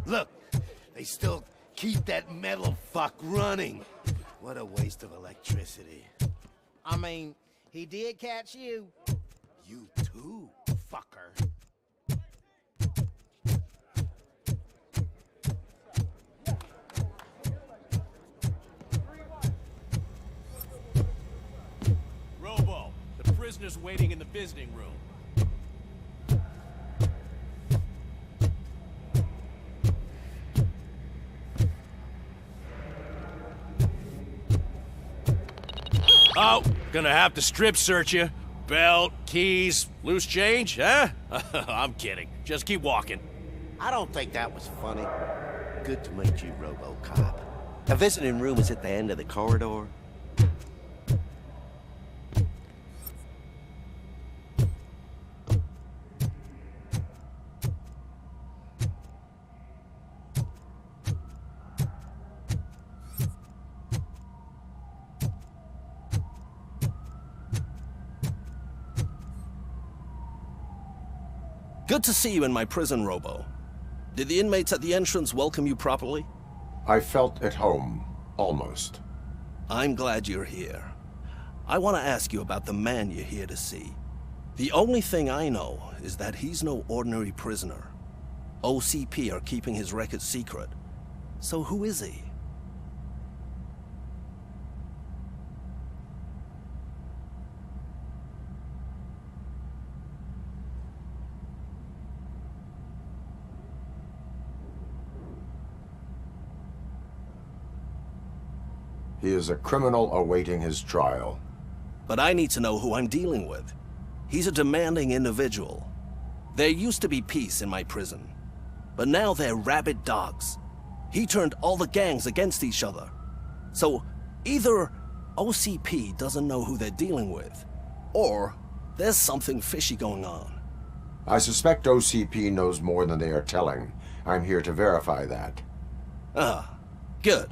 Look, they still keep that metal fuck running. What a waste of electricity. I mean, he did catch you. You too, fucker. Robo, the prisoner's waiting in the visiting room. Oh, gonna have to strip search you. Belt, keys, loose change, huh? I'm kidding. Just keep walking. I don't think that was funny. Good to meet you, RoboCop. The visiting room is at the end of the corridor. Good to see you in my prison, Robo. Did the inmates at the entrance welcome you properly? I felt at home, almost. I'm glad you're here. I want to ask you about the man you're here to see. The only thing I know is that he's no ordinary prisoner. OCP are keeping his record secret. So who is he? He is a criminal awaiting his trial. But I need to know who I'm dealing with. He's a demanding individual. There used to be peace in my prison, but now they're rabid dogs. He turned all the gangs against each other. So either OCP doesn't know who they're dealing with, or there's something fishy going on. I suspect OCP knows more than they are telling. I'm here to verify that. Ah, good.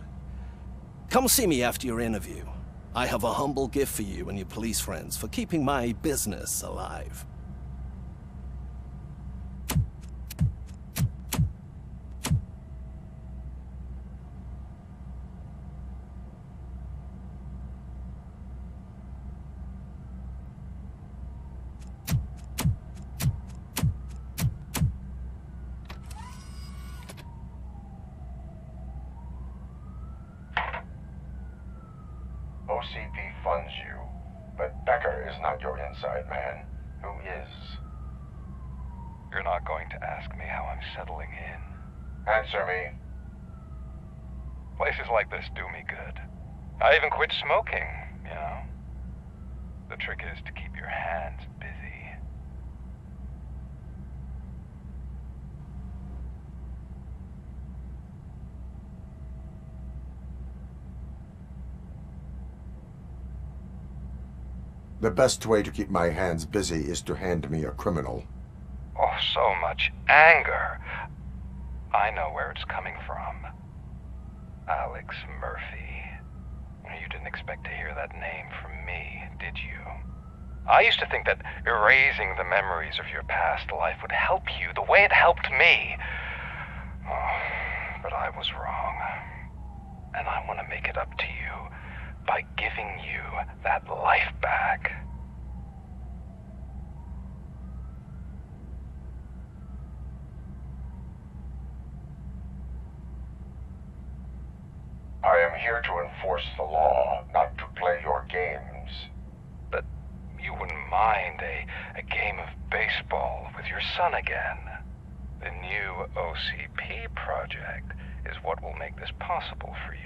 Come see me after your interview. I have a humble gift for you and your police friends for keeping my business alive. OCP funds you, but Becker is not your inside man. Who is? You're not going to ask me how I'm settling in. Answer me. Places like this do me good. I even quit smoking, you know. The trick is to keep your hands busy. The best way to keep my hands busy is to hand me a criminal. Oh, so much anger. I know where it's coming from. Alex Murphy. You didn't expect to hear that name from me, did you? I used to think that erasing the memories of your past life would help you the way it helped me. Oh, but I was wrong. And I want to make it up to you by giving you that life back. I am here to enforce the law, not to play your games. But you wouldn't mind a game of baseball with your son again. The new OCP project is what will make this possible for you.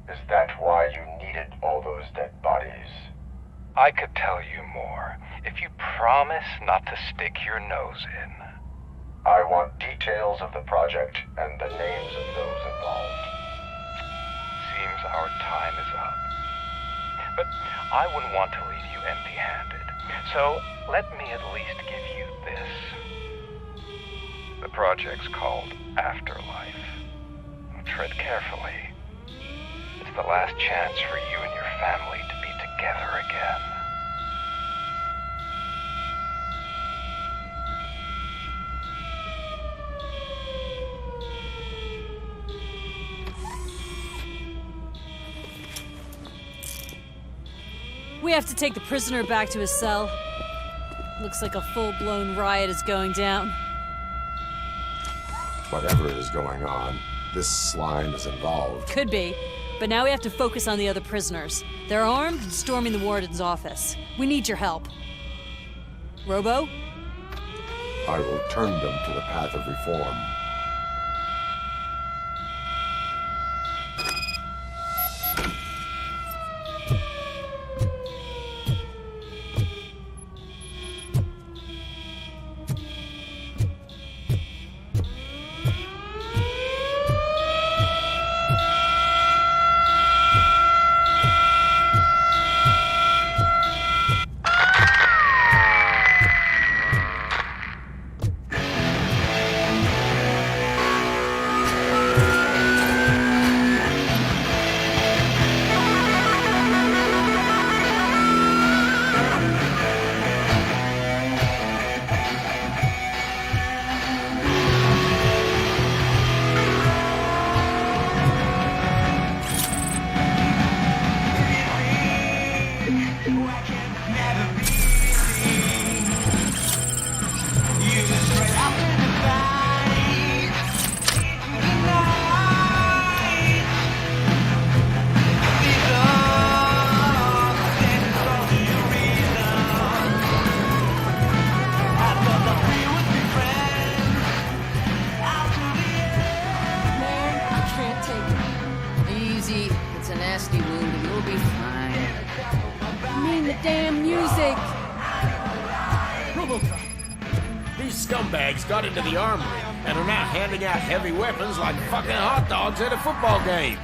Is that why you needed all those dead bodies? I could tell you more if you promise not to stick your nose in. I want details of the project and the names of those involved. Seems our time is up. but I wouldn't want to leave you empty-handed. So let me at least give you this. The project's called Afterlife. Tread carefully. It's the last chance for you and your family to be together again. We have to take the prisoner back to his cell. Looks like a full-blown riot is going down. Whatever is going on, this slime is involved. Could be, but now we have to focus on the other prisoners. They're armed and storming the warden's office. We need your help. Robo? I will turn them to the path of reform. RoboCop. These scumbags got into the armory and are now handing out heavy weapons like fucking hot dogs at a football game.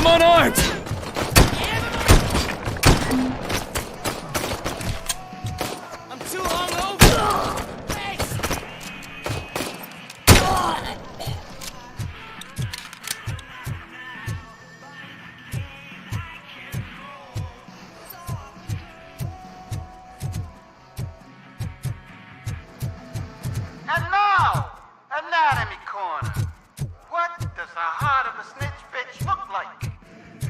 I'm unarmed! I'm too hungover. Thanks. And now, Anatomy Corner. What does the heart of a snitch bitch look like?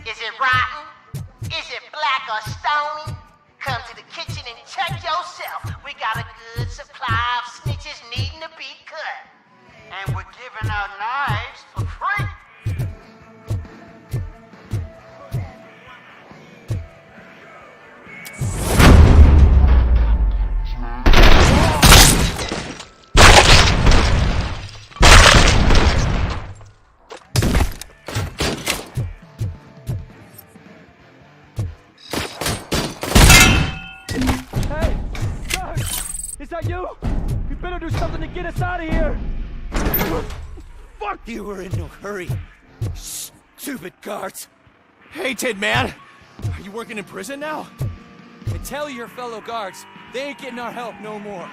Is it rotten? Is it black or stony? Come to the kitchen and check yourself. We got a good supply of snitches needing to be cut. And we're giving out knives for free. Is that you? You better do something to get us out of here! Fuck you were in no hurry. Stupid guards. Hey, Tin Man! Are you working in prison now? And tell your fellow guards, they ain't getting our help no more.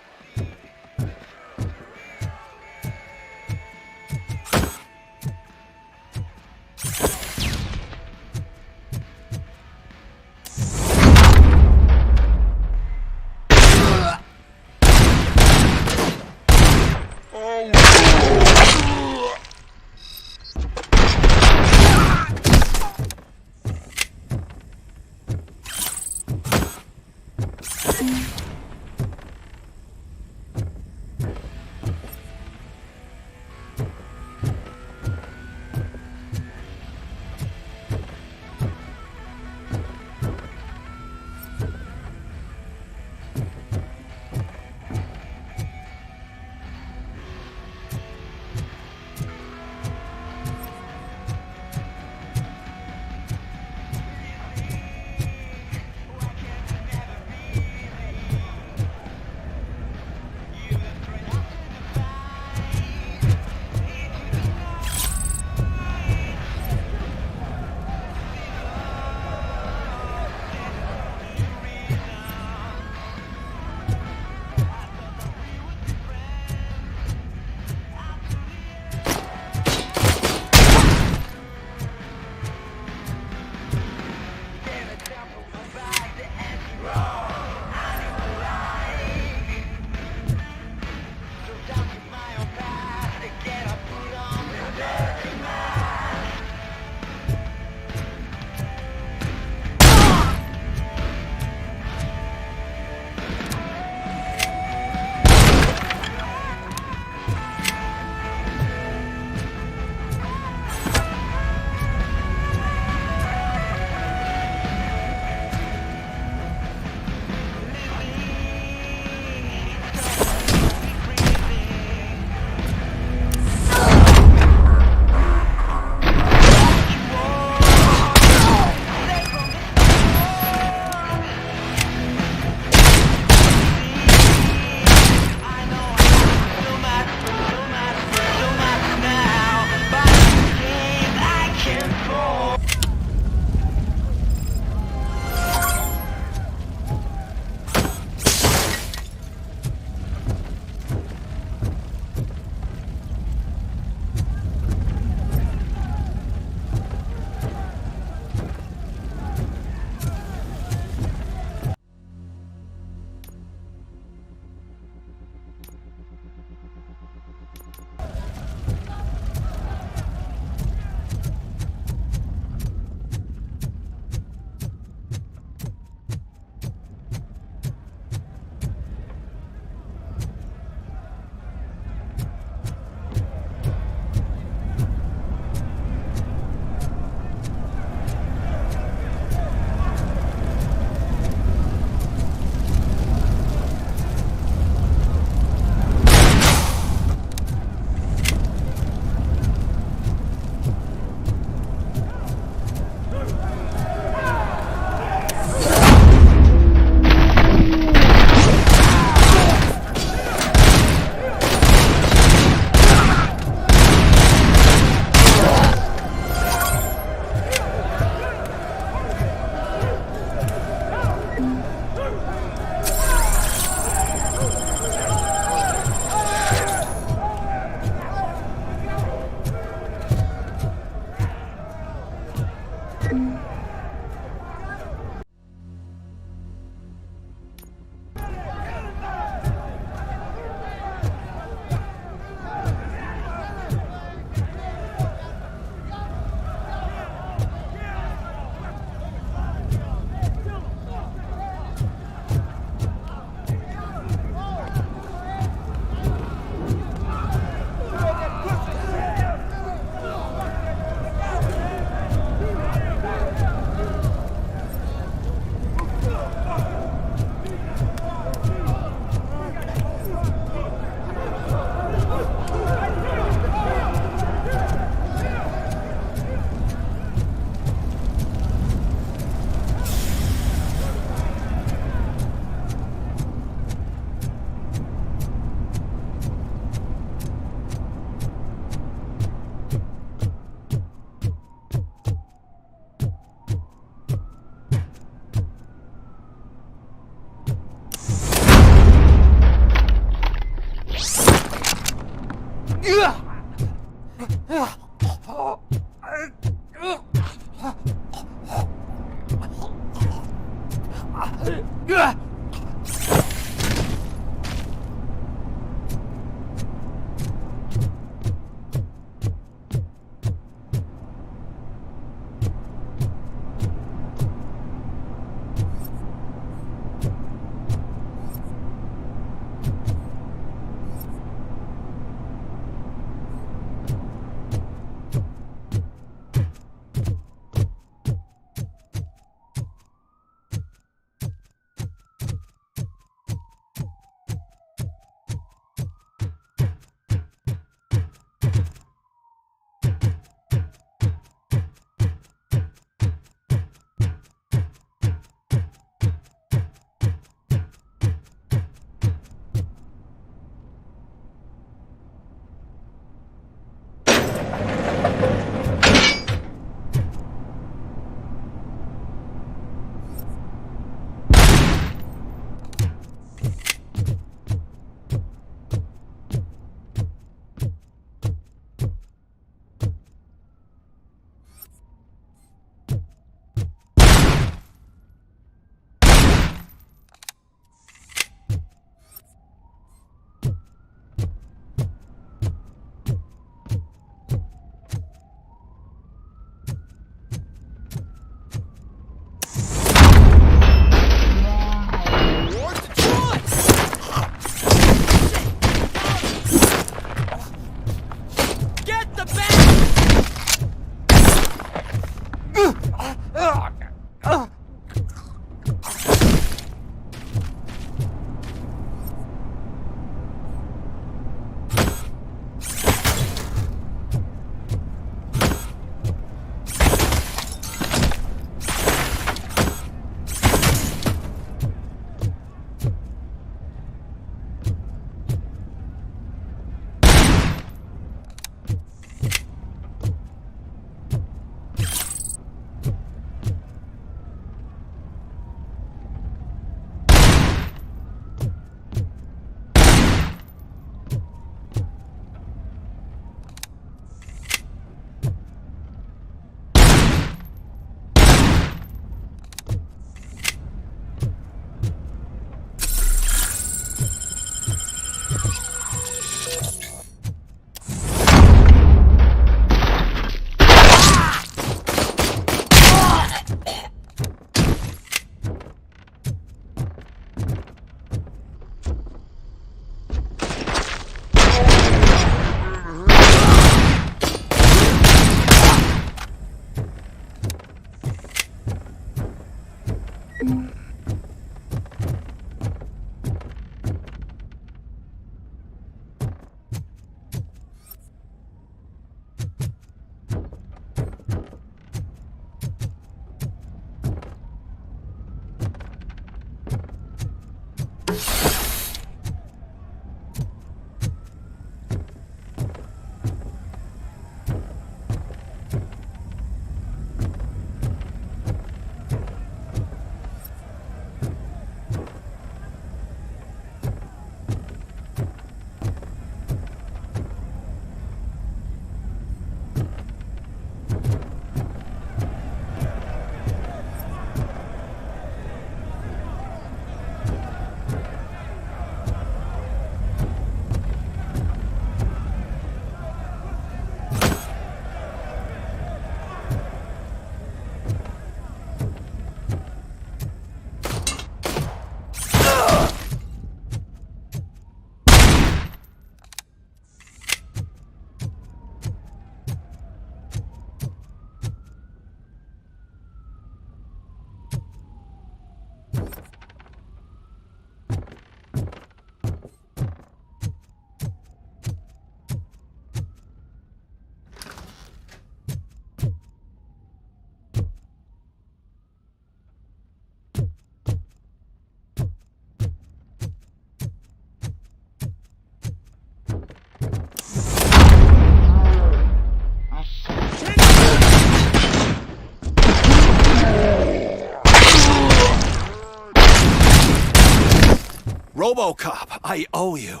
RoboCop, I owe you.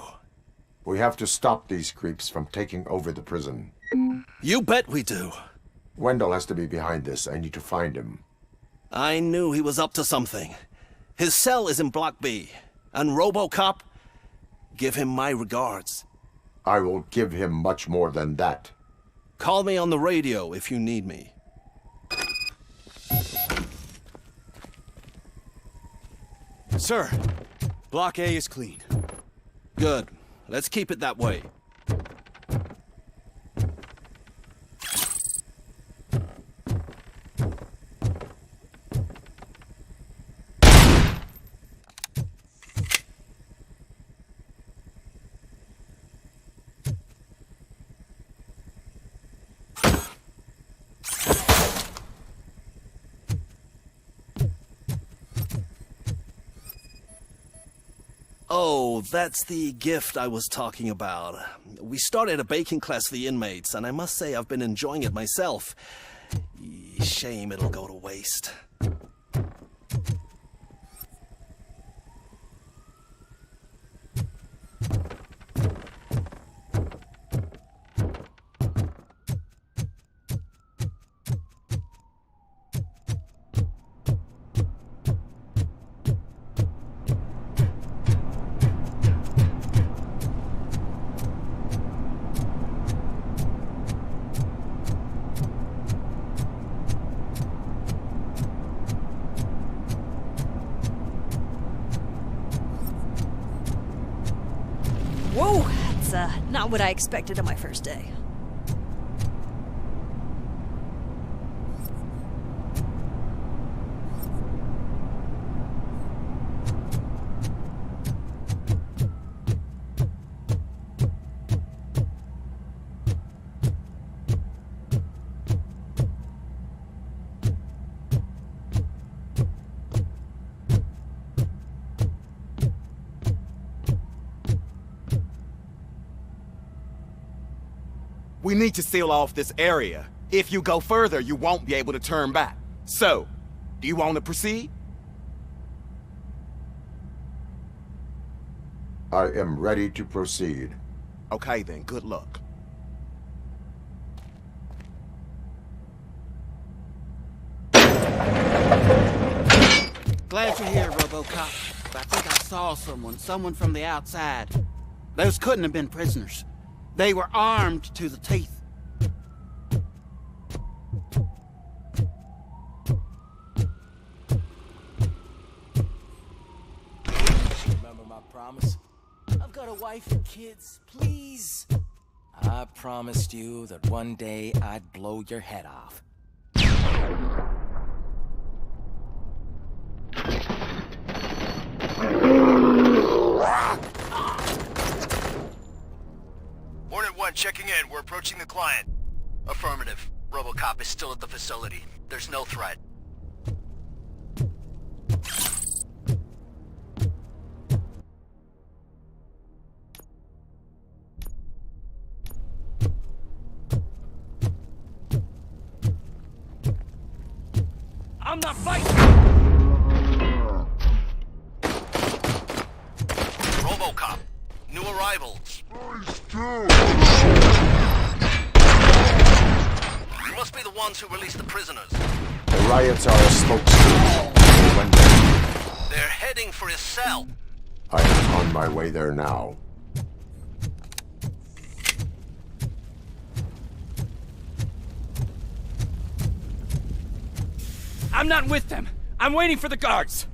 We have to stop these creeps from taking over the prison. You bet we do. Wendell has to be behind this. I need to find him. I knew he was up to something. His cell is in Block B. And RoboCop, give him my regards. I will give him much more than that. Call me on the radio if you need me. Sir, Block A is clean. Good. Let's keep it that way. Oh, that's the gift I was talking about. We started a baking class for the inmates, and I must say I've been enjoying it myself. Shame it'll go to waste. Whoa, that's not what I expected on my first day. We need to seal off this area. If you go further, you won't be able to turn back. So, do you want to proceed? I am ready to proceed. Okay then, good luck. Glad you're here, RoboCop. I think I saw someone from the outside. Those couldn't have been prisoners. They were armed to the teeth. Remember my promise? I've got a wife and kids, please. I promised you that one day I'd blow your head off. Hornet 1 checking in. We're approaching the client. Affirmative. RoboCop is still at the facility. There's no threat. I'm not fighting! RoboCop. New arrivals. You must be the ones who released the prisoners. The riots are a smokescreen. They're heading for his cell. I am on my way there now. I'm not with them. I'm waiting for the guards.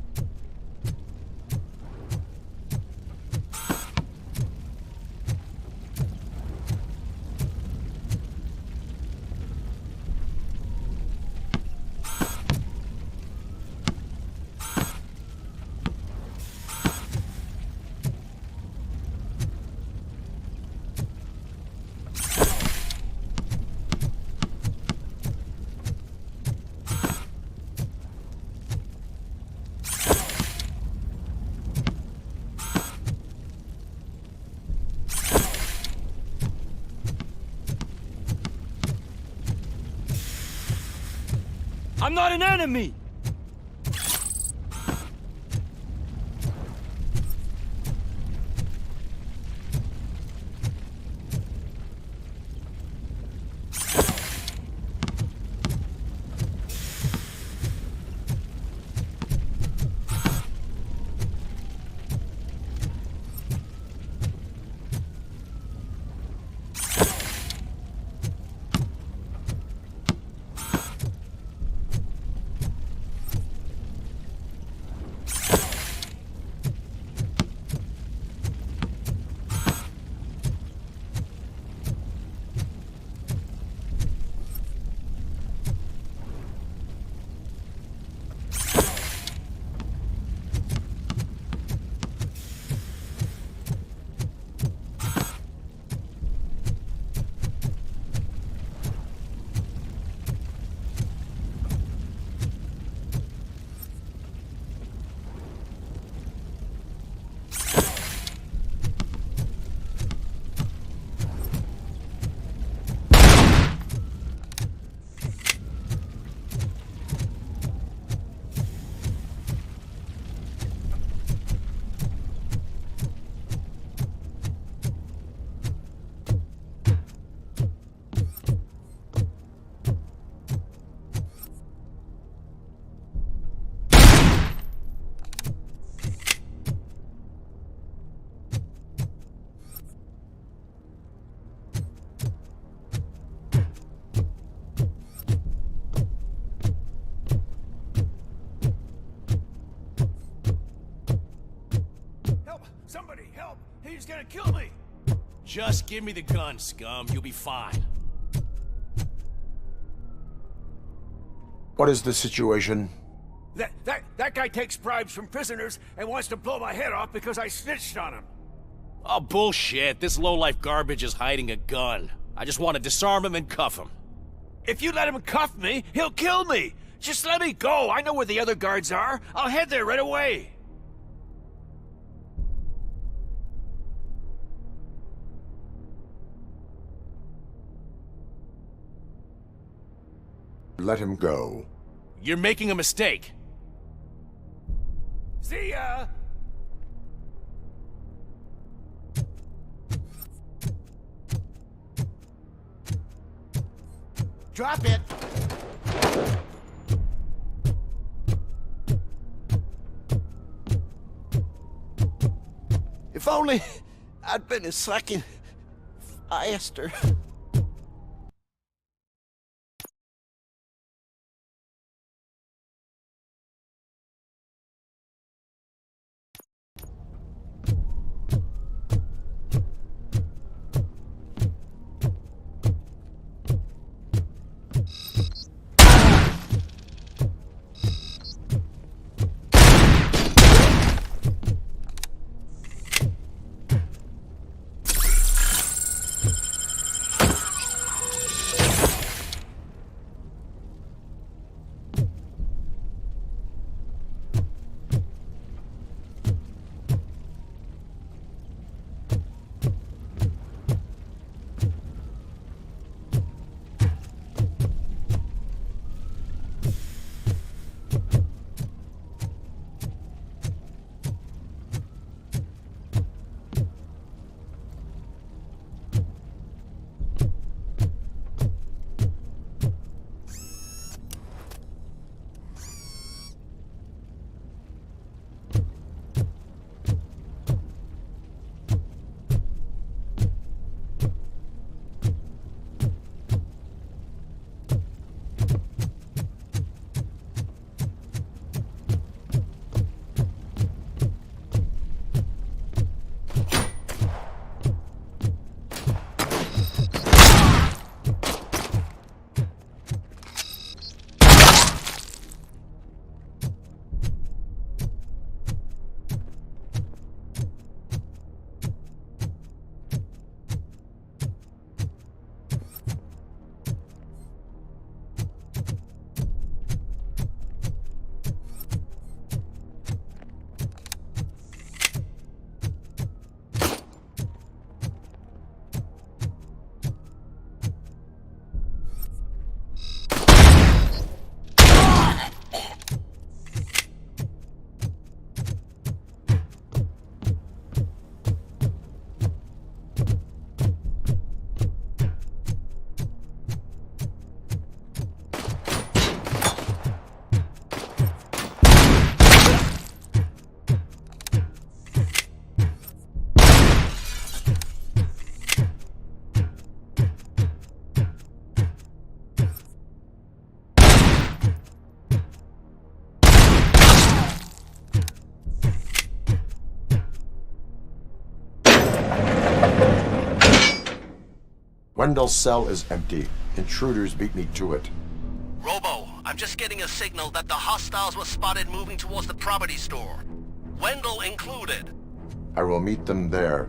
I'm not an enemy! He's gonna kill me! Just give me the gun, scum. You'll be fine. What is the situation? That guy takes bribes from prisoners and wants to blow my head off because I snitched on him. Oh, bullshit. This lowlife garbage is hiding a gun. I just want to disarm him and cuff him. If you let him cuff me, he'll kill me. Just let me go. I know where the other guards are. I'll head there right away. Let him go. You're making a mistake. See ya! Drop it! If only I'd been a second faster. Wendell's cell is empty. Intruders beat me to it. Robo, I'm just getting a signal that the hostiles were spotted moving towards the property store. Wendell included. I will meet them there.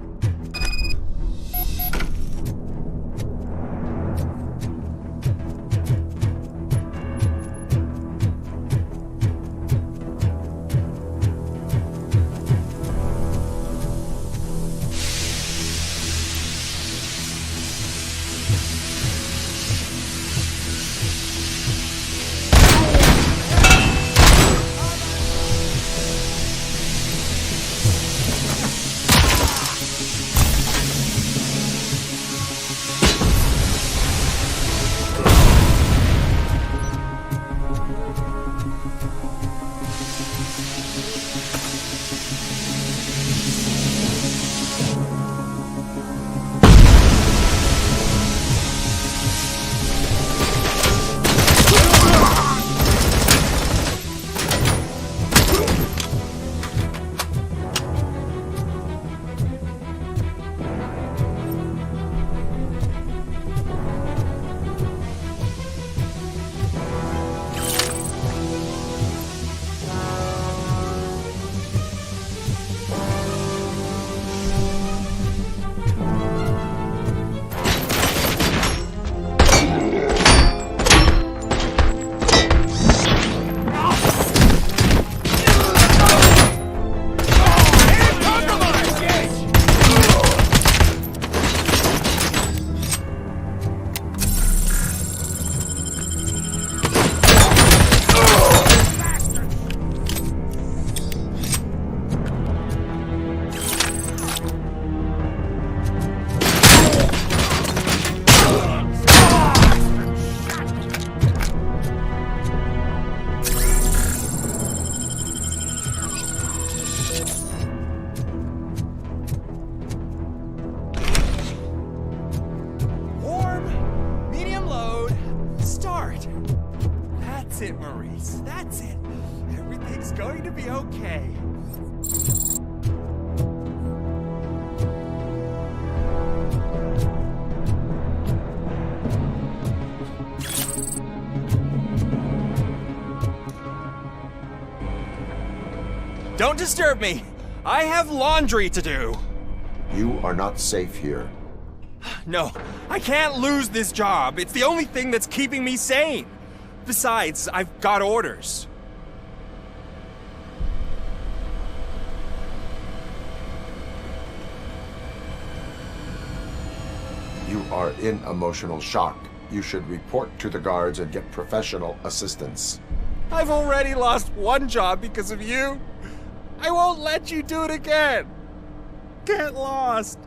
It's going to be okay. Don't disturb me. I have laundry to do. You are not safe here. No, I can't lose this job. It's the only thing that's keeping me sane. Besides, I've got orders. You are in emotional shock. You should report to the guards and get professional assistance. I've already lost one job because of you. I won't let you do it again. Get lost.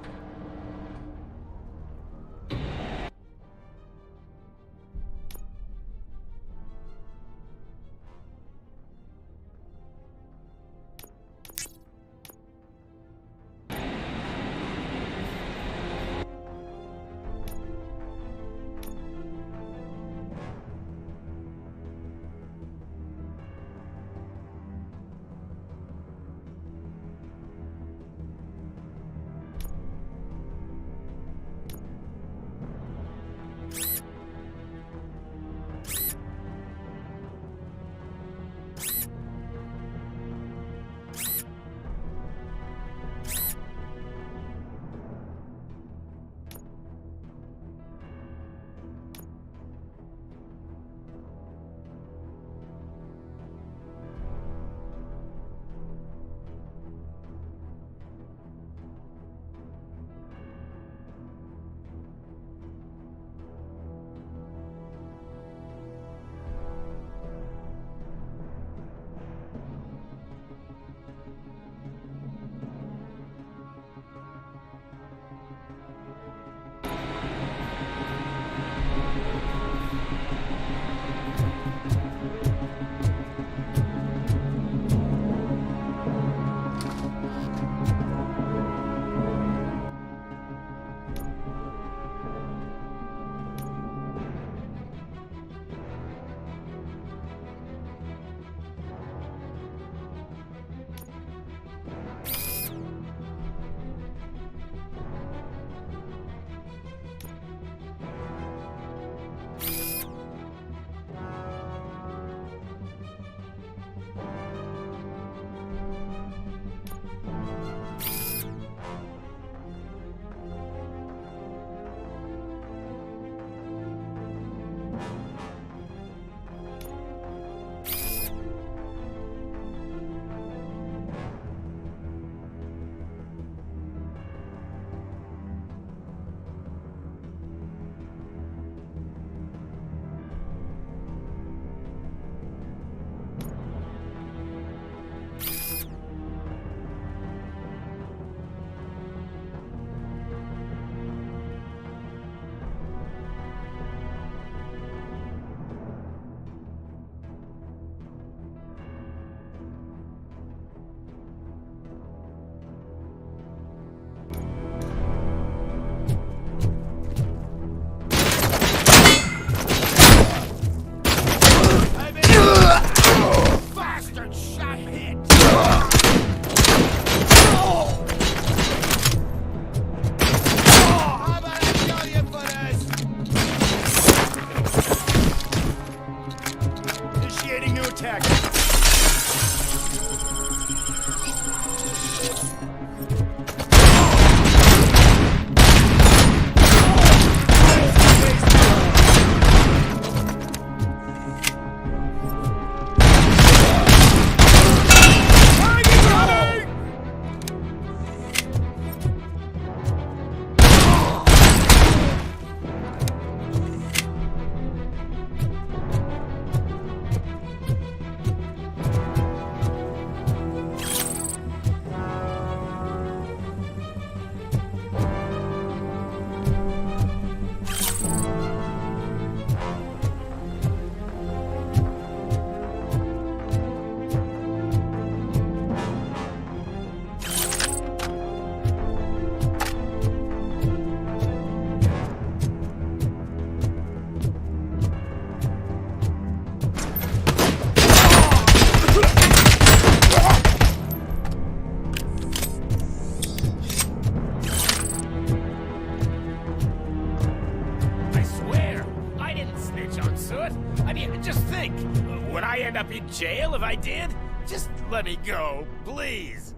jail if I did? Just let me go, please.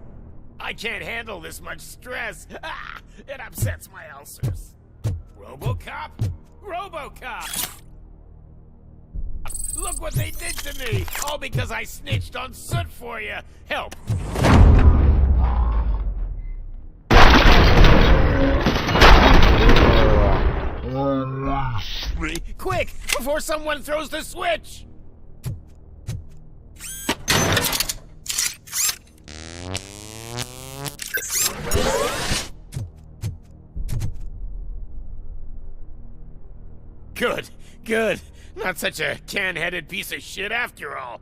I can't handle this much stress. It upsets my ulcers. RoboCop? RoboCop! Look what they did to me! All because I snitched on Soot for you! Help! Quick! Before someone throws the switch! Good, good. Not such a can-headed piece of shit after all.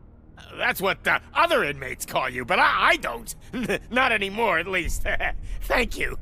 That's what the other inmates call you, but I don't. Not anymore, at least. Thank you.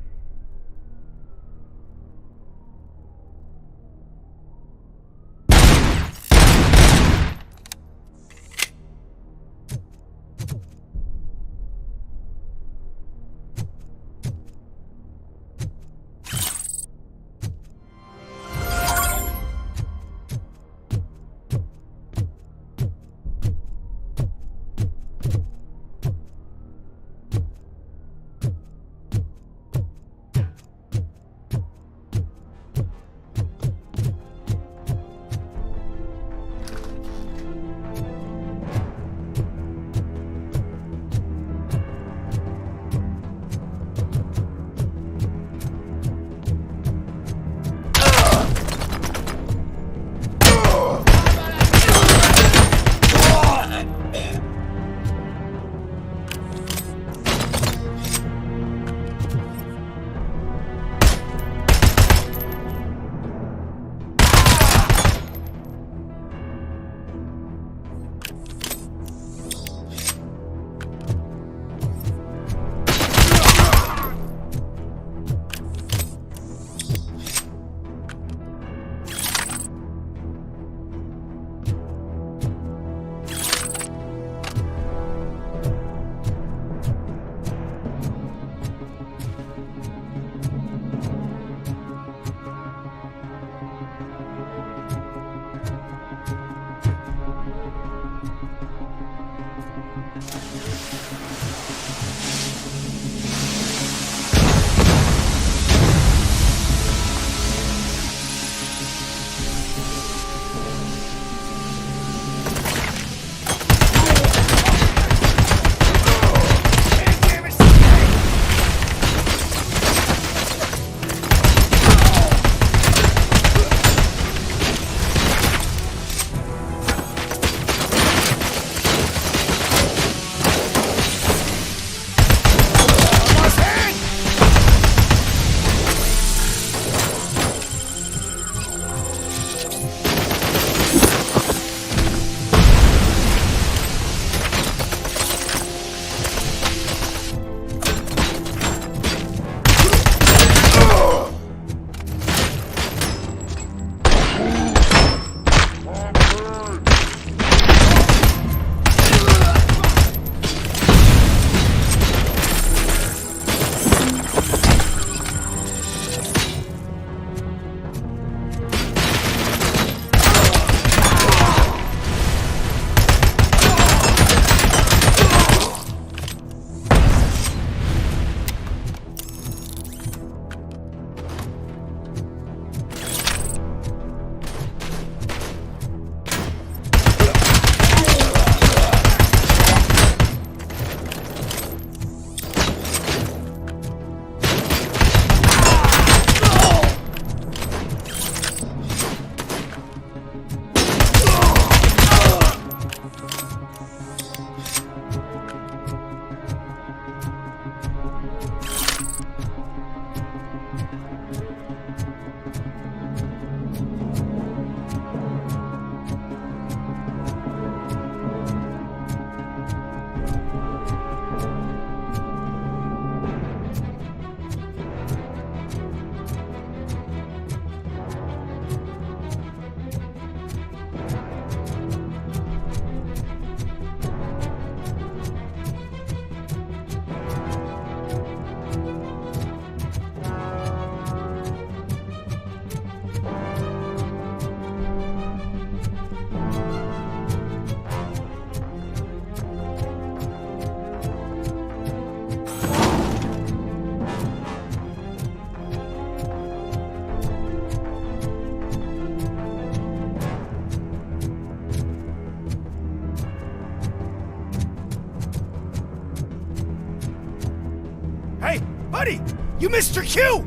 Buddy, you missed your cue!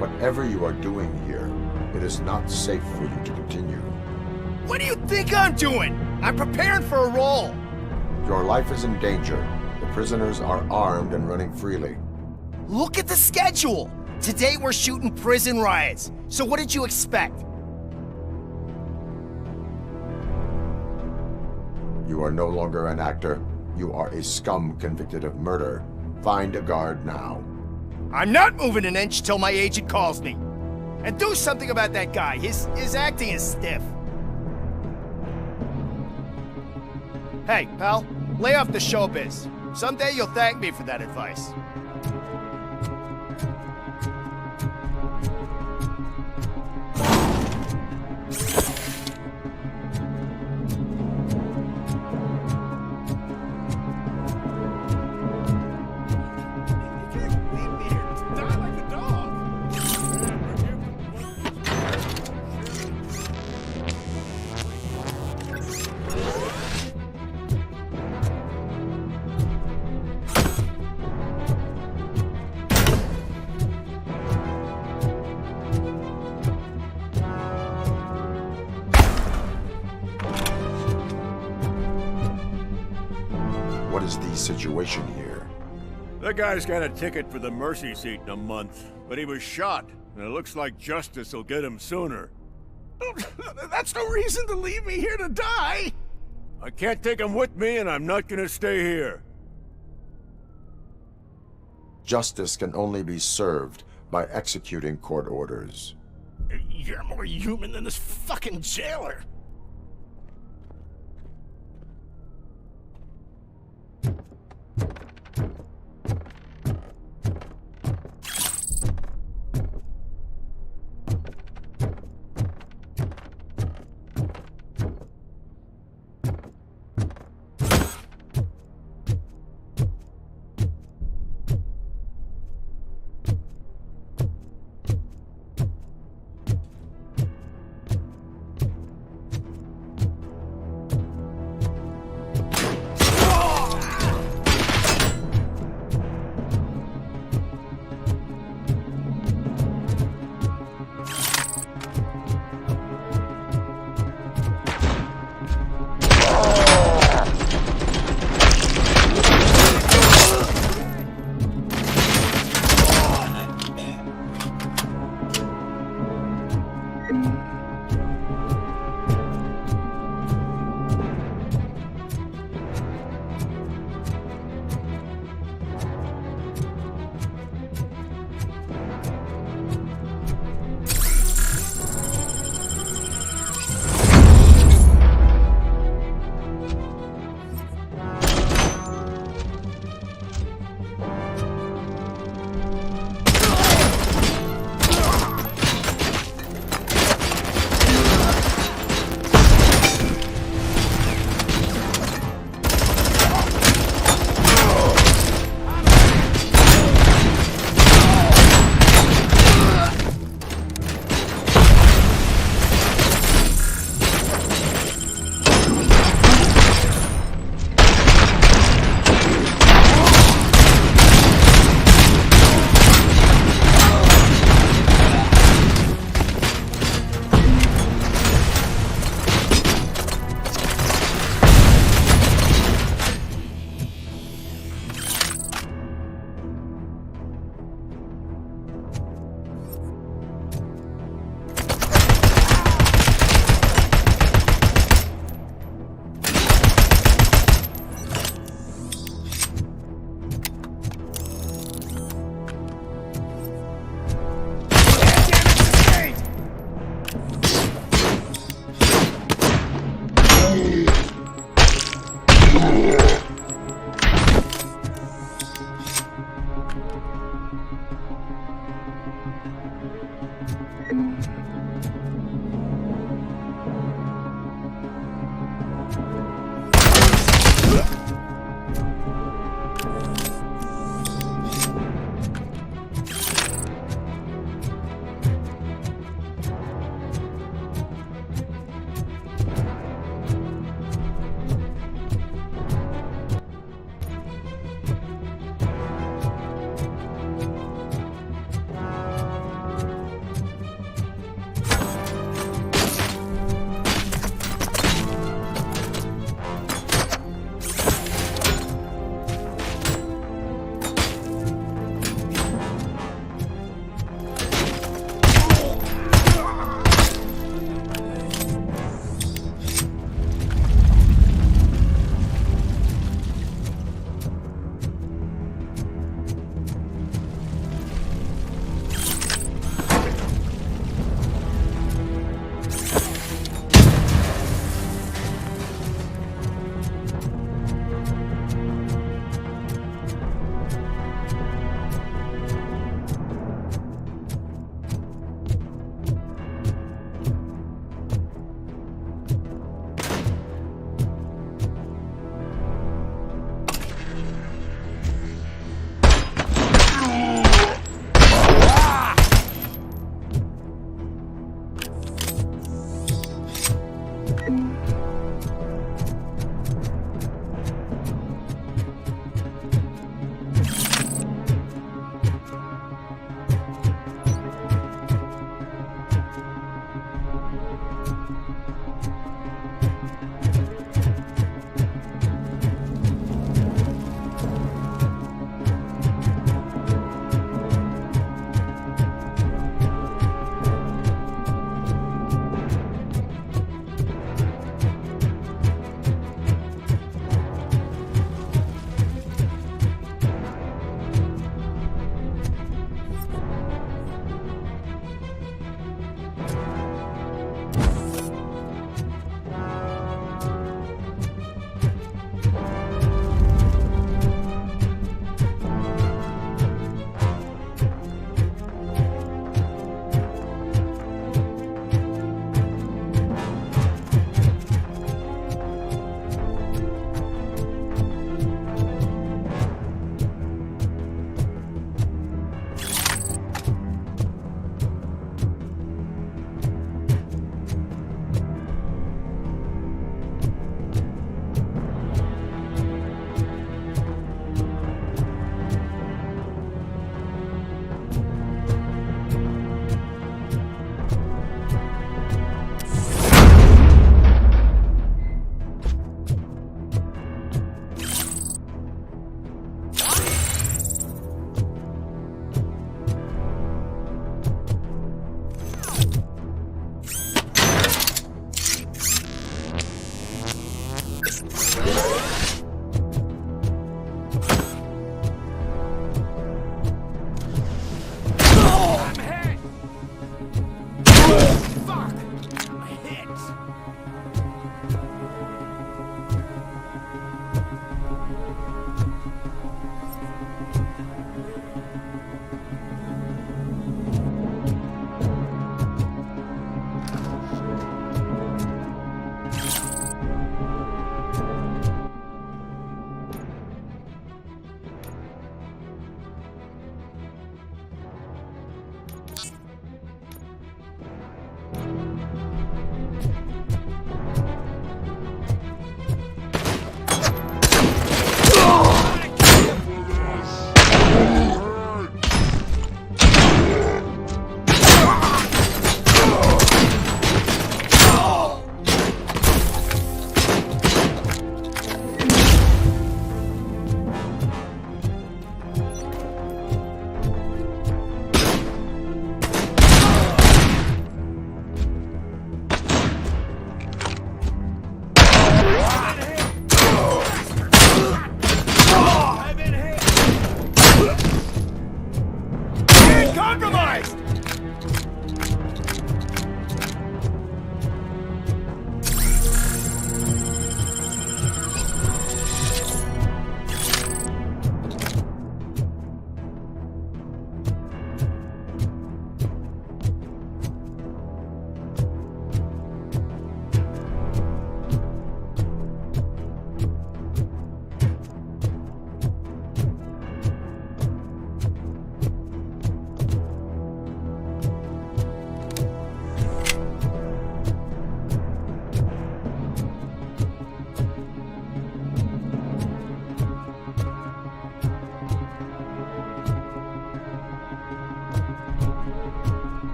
Whatever you are doing here, it is not safe for you to continue. What do you think I'm doing? I'm preparing for a role. Your life is in danger. The prisoners are armed and running freely. Look at the schedule. Today we're shooting prison riots. So what did you expect? You are no longer an actor. You are a scum convicted of murder. Find a guard now. I'm not moving an inch till my agent calls me. And do something about that guy. His acting is stiff. Hey, pal, lay off the showbiz. Someday you'll thank me for that advice. What is the situation here? That guy's got a ticket for the mercy seat in a month, but he was shot, and it looks like justice will get him sooner. That's no reason to leave me here to die! I can't take him with me, and I'm not gonna stay here. Justice can only be served by executing court orders. You're more human than this fucking jailer!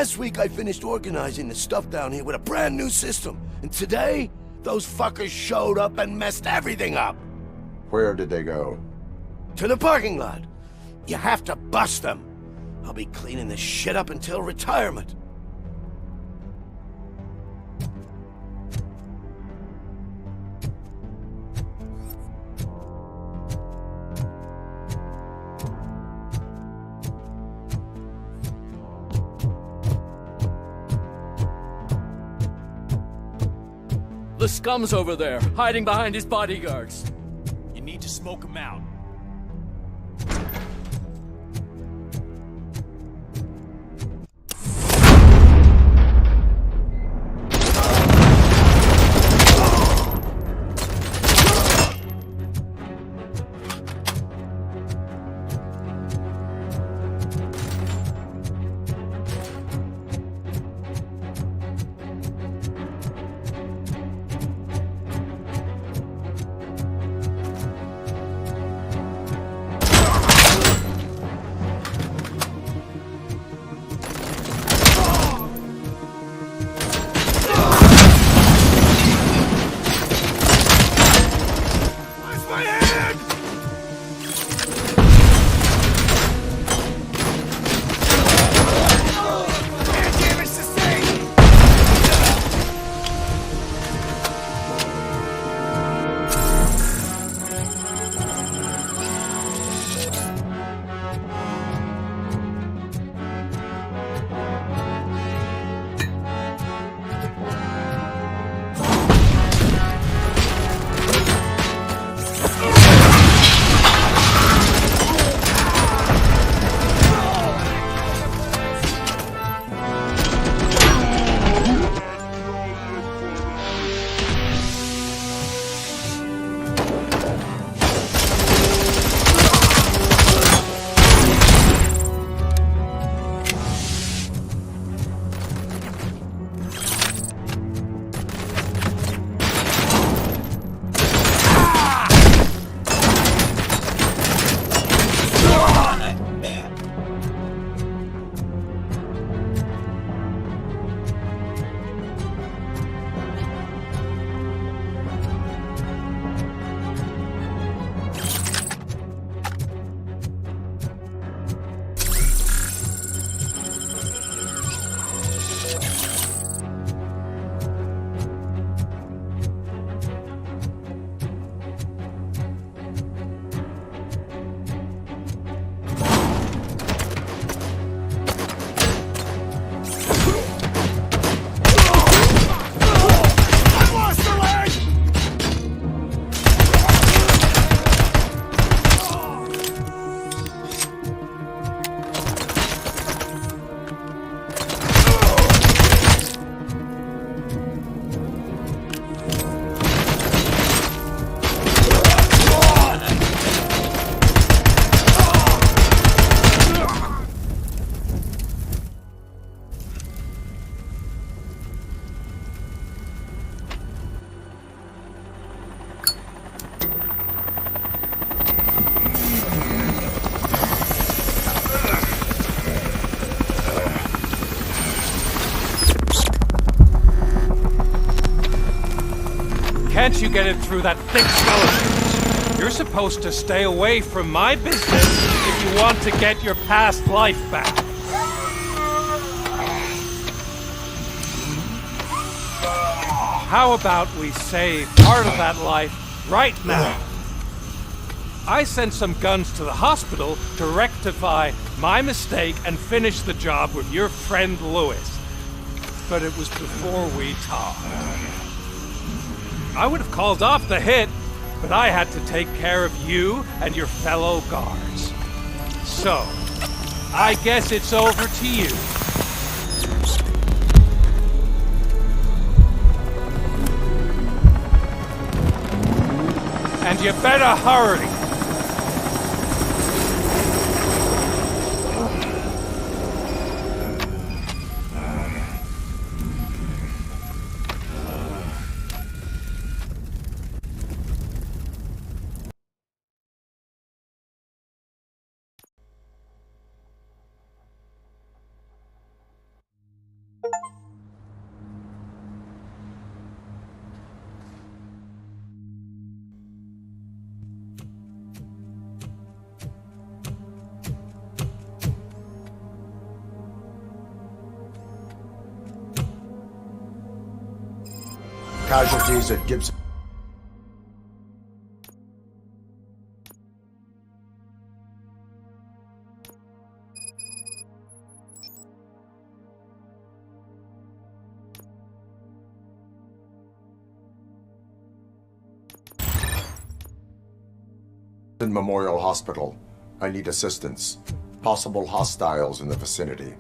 Last week I finished organizing the stuff down here with a brand new system. And today, those fuckers showed up and messed everything up. Where did they go? To the parking lot. You have to bust them. I'll be cleaning this shit up until retirement. The scum's over there, hiding behind his bodyguards. You need to smoke him out. Can't you get it through that thick skeleton? You're supposed to stay away from my business if you want to get your past life back. How about we save part of that life right now? I sent some guns to the hospital to rectify my mistake and finish the job with your friend Lewis. But it was before we talked. I would have called off the hit, but I had to take care of you and your fellow guards. So, I guess it's over to you. And you better hurry. Casualties at Gibson. Memorial Hospital. I need assistance. Possible hostiles in the vicinity.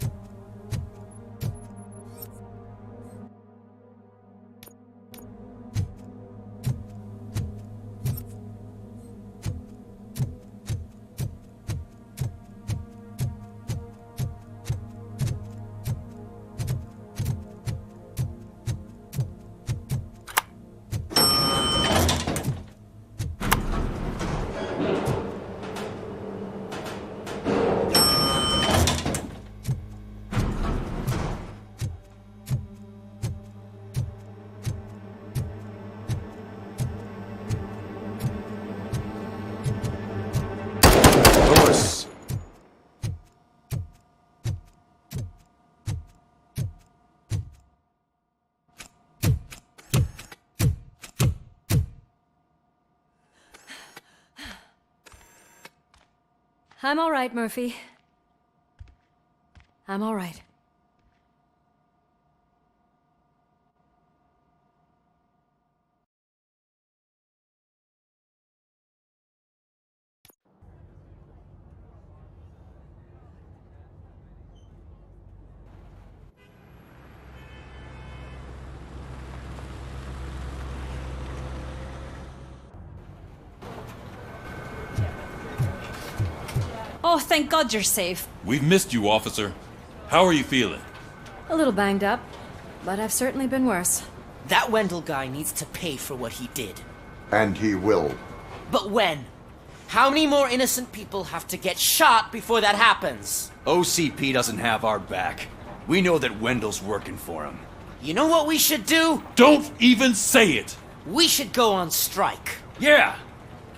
I'm all right, Murphy. I'm all right. Oh, thank God you're safe. We've missed you, officer. How are you feeling? A little banged up, but I've certainly been worse. That Wendell guy needs to pay for what he did. And he will. But when? How many more innocent people have to get shot before that happens? OCP doesn't have our back. We know that Wendell's working for him. You know what we should do? Don't even say it! We should go on strike. Yeah!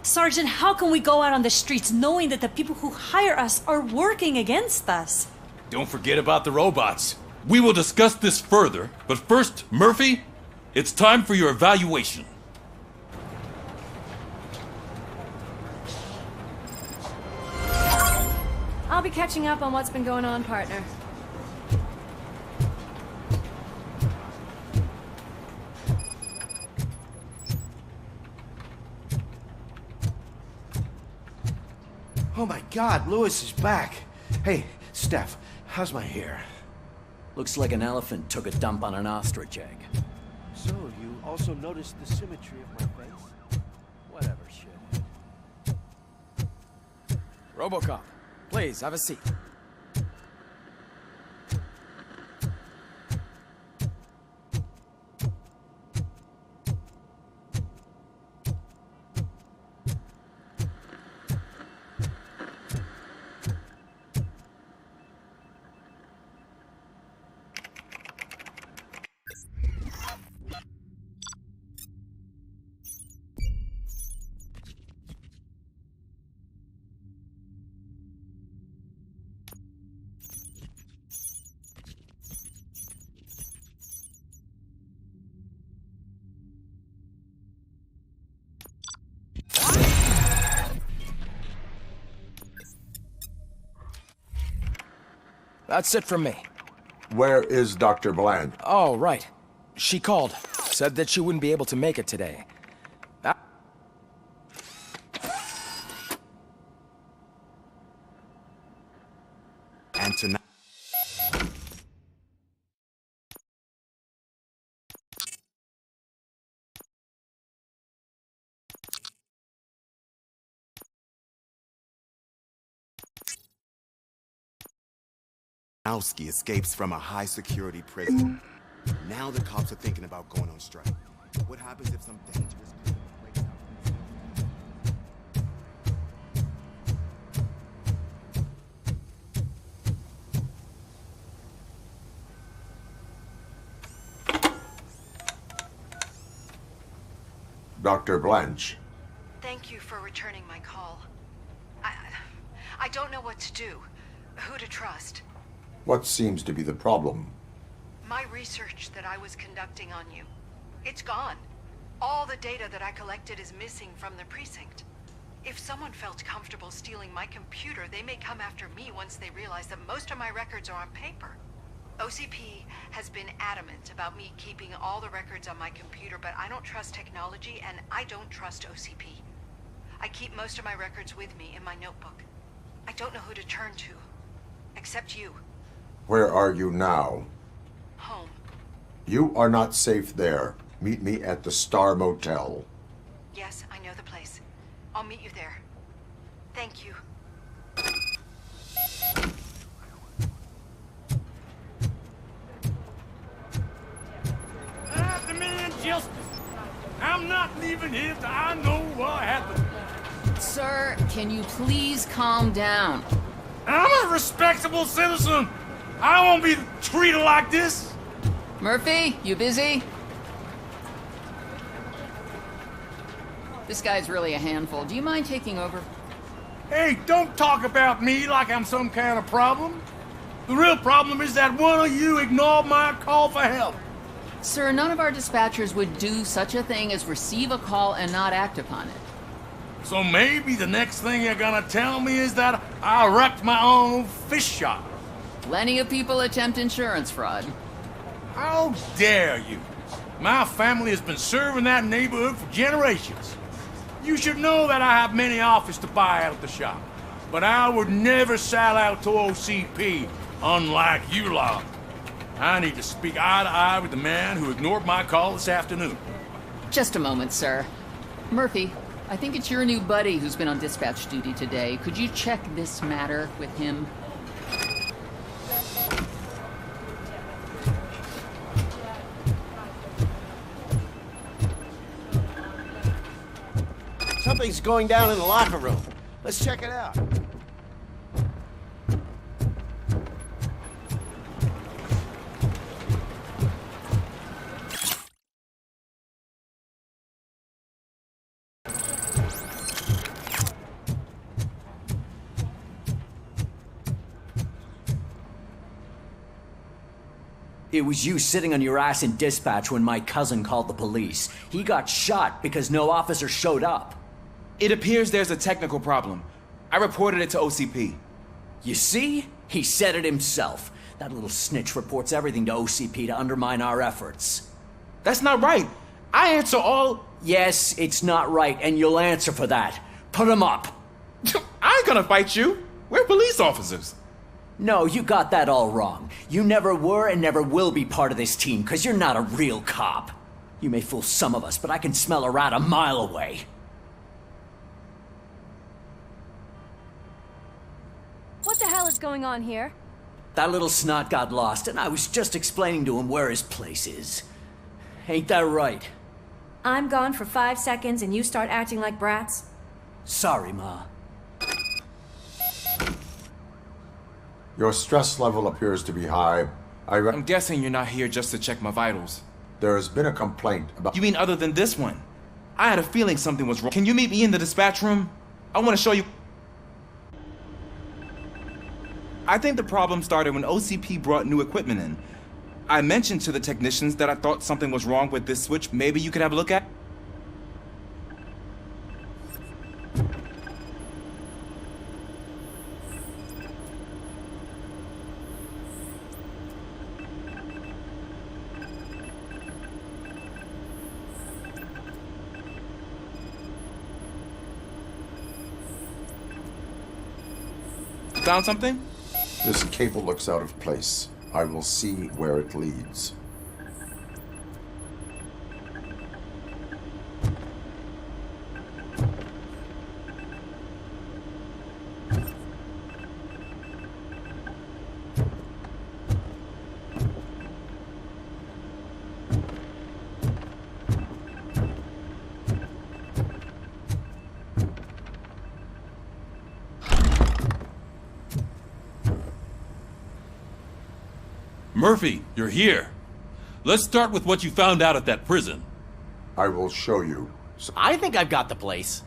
Sergeant, how can we go out on the streets knowing that the people who hire us are working against us? Don't forget about the robots. We will discuss this further, but first, Murphy, it's time for your evaluation. I'll be catching up on what's been going on, partner. Oh my God, Lewis is back. Hey, Steph, how's my hair? Looks like an elephant took a dump on an ostrich egg. So, you also noticed the symmetry of my face? Whatever, shit. RoboCop, please, have a seat. That's it from me. Where is Dr. Bland? Oh, right. She called. Said that she wouldn't be able to make it today. And tonight... Owski escapes from a high-security prison. Now the cops are thinking about going on strike. What happens if some dangerous criminal breaks out? Dr. Blanche. Thank you for returning my call. I don't know what to do. Who to trust. What seems to be the problem? My research that I was conducting on you. It's gone. All the data that I collected is missing from the precinct. If someone felt comfortable stealing my computer, they may come after me once they realize that most of my records are on paper. OCP has been adamant about me keeping all the records on my computer, but I don't trust technology and I don't trust OCP. I keep most of my records with me in my notebook. I don't know who to turn to, except you. Where are you now? Home. You are not safe there. Meet me at the Star Motel. Yes, I know the place. I'll meet you there. Thank you. I demand justice. I'm not leaving here till I know what happened. Sir, can you please calm down? I'm a respectable citizen. I won't be treated like this. Murphy, you busy? This guy's really a handful. Do you mind taking over? Hey, don't talk about me like I'm some kind of problem. The real problem is that one of you ignored my call for help. Sir, none of our dispatchers would do such a thing as receive a call and not act upon it. So maybe the next thing you're gonna tell me is that I wrecked my own fish shop. Plenty of people attempt insurance fraud. How dare you? My family has been serving that neighborhood for generations. You should know that I have many offers to buy out the shop. But I would never sell out to OCP, unlike you lot. I need to speak eye to eye with the man who ignored my call this afternoon. Just a moment, sir. Murphy, I think it's your new buddy who's been on dispatch duty today. Could you check this matter with him? Something's going down in the locker room. Let's check it out. It was you sitting on your ass in dispatch when my cousin called the police. He got shot because no officer showed up. It appears there's a technical problem. I reported it to OCP. You see? He said it himself. That little snitch reports everything to OCP to undermine our efforts. That's not right. I answer all... Yes, it's not right, and you'll answer for that. Put him up. I ain't gonna fight you. We're police officers. No, you got that all wrong. You never were and never will be part of this team, because you're not a real cop. You may fool some of us, but I can smell a rat a mile away. What the hell is going on here? That little snot got lost, and I was just explaining to him where his place is. Ain't that right? I'm gone for 5 seconds and you start acting like brats? Sorry, Ma. Your stress level appears to be high. I'm guessing you're not here just to check my vitals. There has been a complaint about... You mean other than this one? I had a feeling something was wrong. Can you meet me in the dispatch room? I want to show you... I think the problem started when OCP brought new equipment in. I mentioned to the technicians that I thought something was wrong with this switch. Maybe you could have a look at? Found something? This cable looks out of place. I will see where it leads. Murphy, you're here. Let's start with what you found out at that prison. I will show you. I think I've got the place.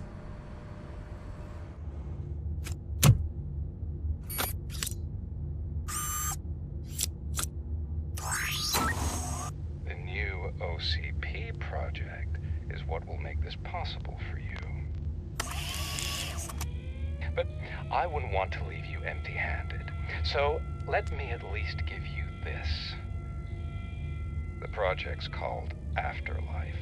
The new OCP project is what will make this possible for you. But I wouldn't want to leave you empty-handed, so let me at least give you this. The project's called Afterlife.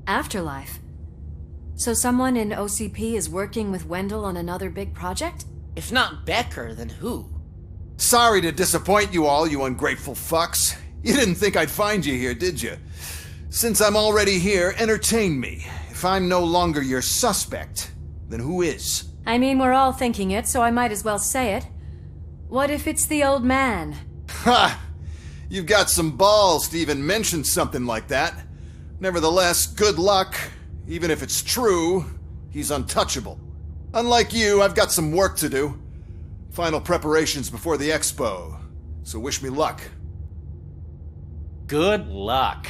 Afterlife? So someone in OCP is working with Wendell on another big project? If not Becker, then who? Sorry to disappoint you all, you ungrateful fucks. You didn't think I'd find you here, did you? Since I'm already here, entertain me. If I'm no longer your suspect, then who is? I mean, we're all thinking it, so I might as well say it. What if it's the old man? Ha! You've got some balls to even mention something like that. Nevertheless, good luck. Even if it's true, he's untouchable. Unlike you, I've got some work to do. Final preparations before the expo. So wish me luck. Good luck.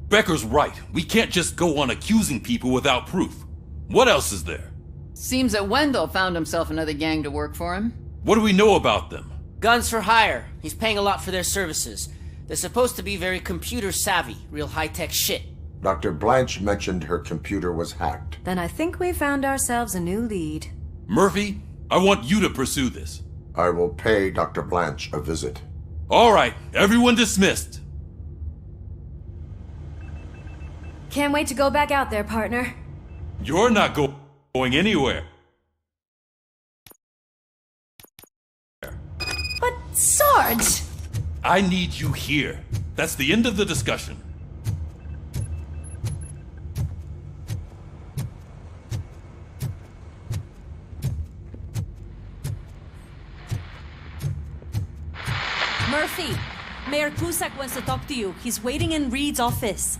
Becker's right. We can't just go on accusing people without proof. What else is there? Seems that Wendell found himself another gang to work for him. What do we know about them? Guns for hire. He's paying a lot for their services. They're supposed to be very computer savvy, real high-tech shit. Dr. Blanche mentioned her computer was hacked. Then I think we found ourselves a new lead. Murphy, I want you to pursue this. I will pay Dr. Blanche a visit. All right, everyone dismissed. Can't wait to go back out there, partner. You're not going anywhere. But, Sarge! I need you here. That's the end of the discussion. Murphy, Mayor Cusack wants to talk to you. He's waiting in Reed's office.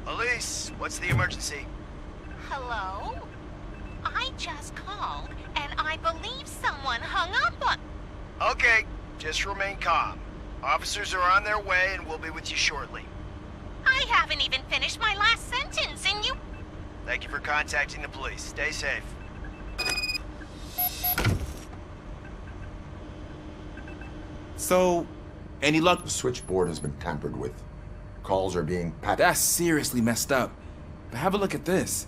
Police, what's the emergency? Hello? I just called, and I believe someone hung up on... Okay, just remain calm. Officers are on their way, and we'll be with you shortly. I haven't even finished my last sentence, and you... Thank you for contacting the police. Stay safe. So, any luck? The switchboard has been tampered with. Calls are being patched. That's seriously messed up. But have a look at this.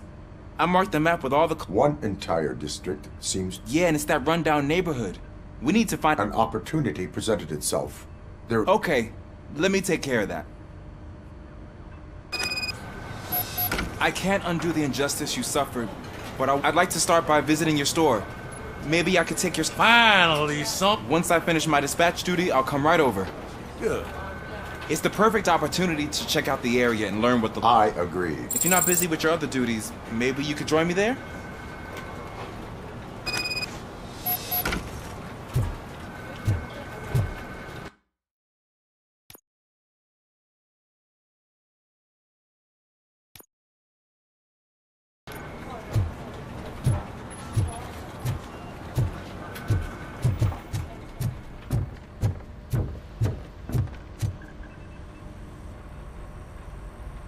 I marked the map with all the... One entire district seems... Yeah, and it's that rundown neighborhood. We need to find... An opportunity presented itself. There... Okay, let me take care of that. I can't undo the injustice you suffered, but I'd like to start by visiting your store. Maybe I could take your... Finally, something. Once I finish my dispatch duty, I'll come right over. Good. It's the perfect opportunity to check out the area and learn what the... I agree. If you're not busy with your other duties, maybe you could join me there?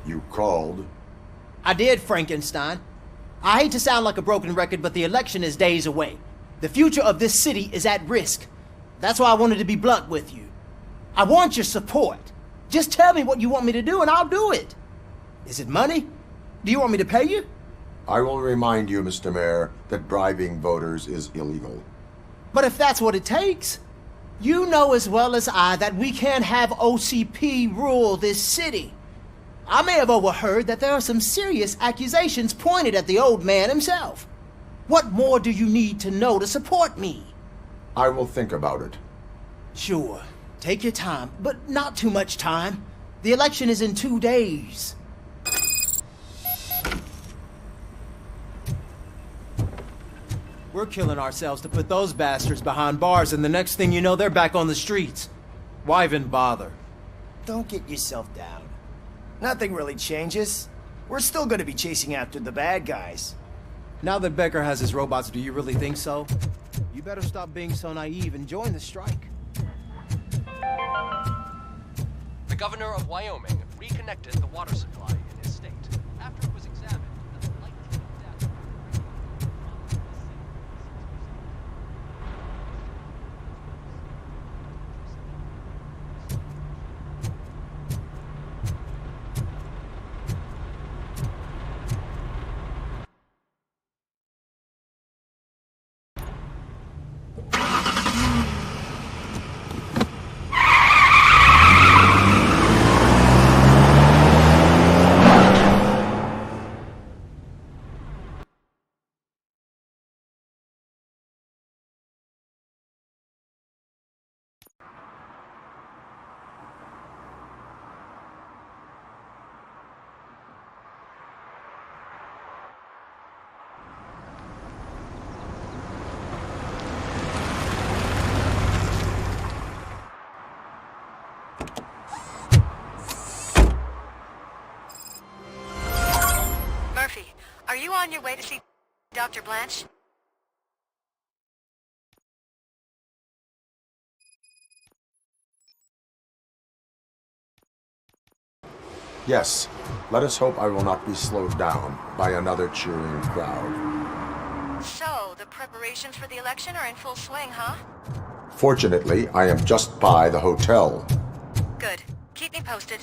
You called? I did, Frankenstein. I hate to sound like a broken record, but the election is days away. The future of this city is at risk. That's why I wanted to be blunt with you. I want your support. Just tell me what you want me to do and I'll do it. Is it money? Do you want me to pay you? I will remind you, Mr. Mayor, that bribing voters is illegal. But if that's what it takes, you know as well as I that we can't have OCP rule this city. I may have overheard that there are some serious accusations pointed at the old man himself. What more do you need to know to support me? I will think about it. Sure. Take your time, but not too much time. The election is in 2 days. We're killing ourselves to put those bastards behind bars, and the next thing you know, they're back on the streets. Why even bother? Don't get yourself down. Nothing really changes. We're still gonna be chasing after the bad guys. Now that Becker has his robots, do you really think so? You better stop being so naive and join the strike. The governor of Wyoming reconnected the water supply in his state. After it was examined, the likely death... Are you on your way to see Dr. Blanche? Yes. Let us hope I will not be slowed down by another cheering crowd. So, the preparations for the election are in full swing, huh? Fortunately, I am just by the hotel. Good. Keep me posted.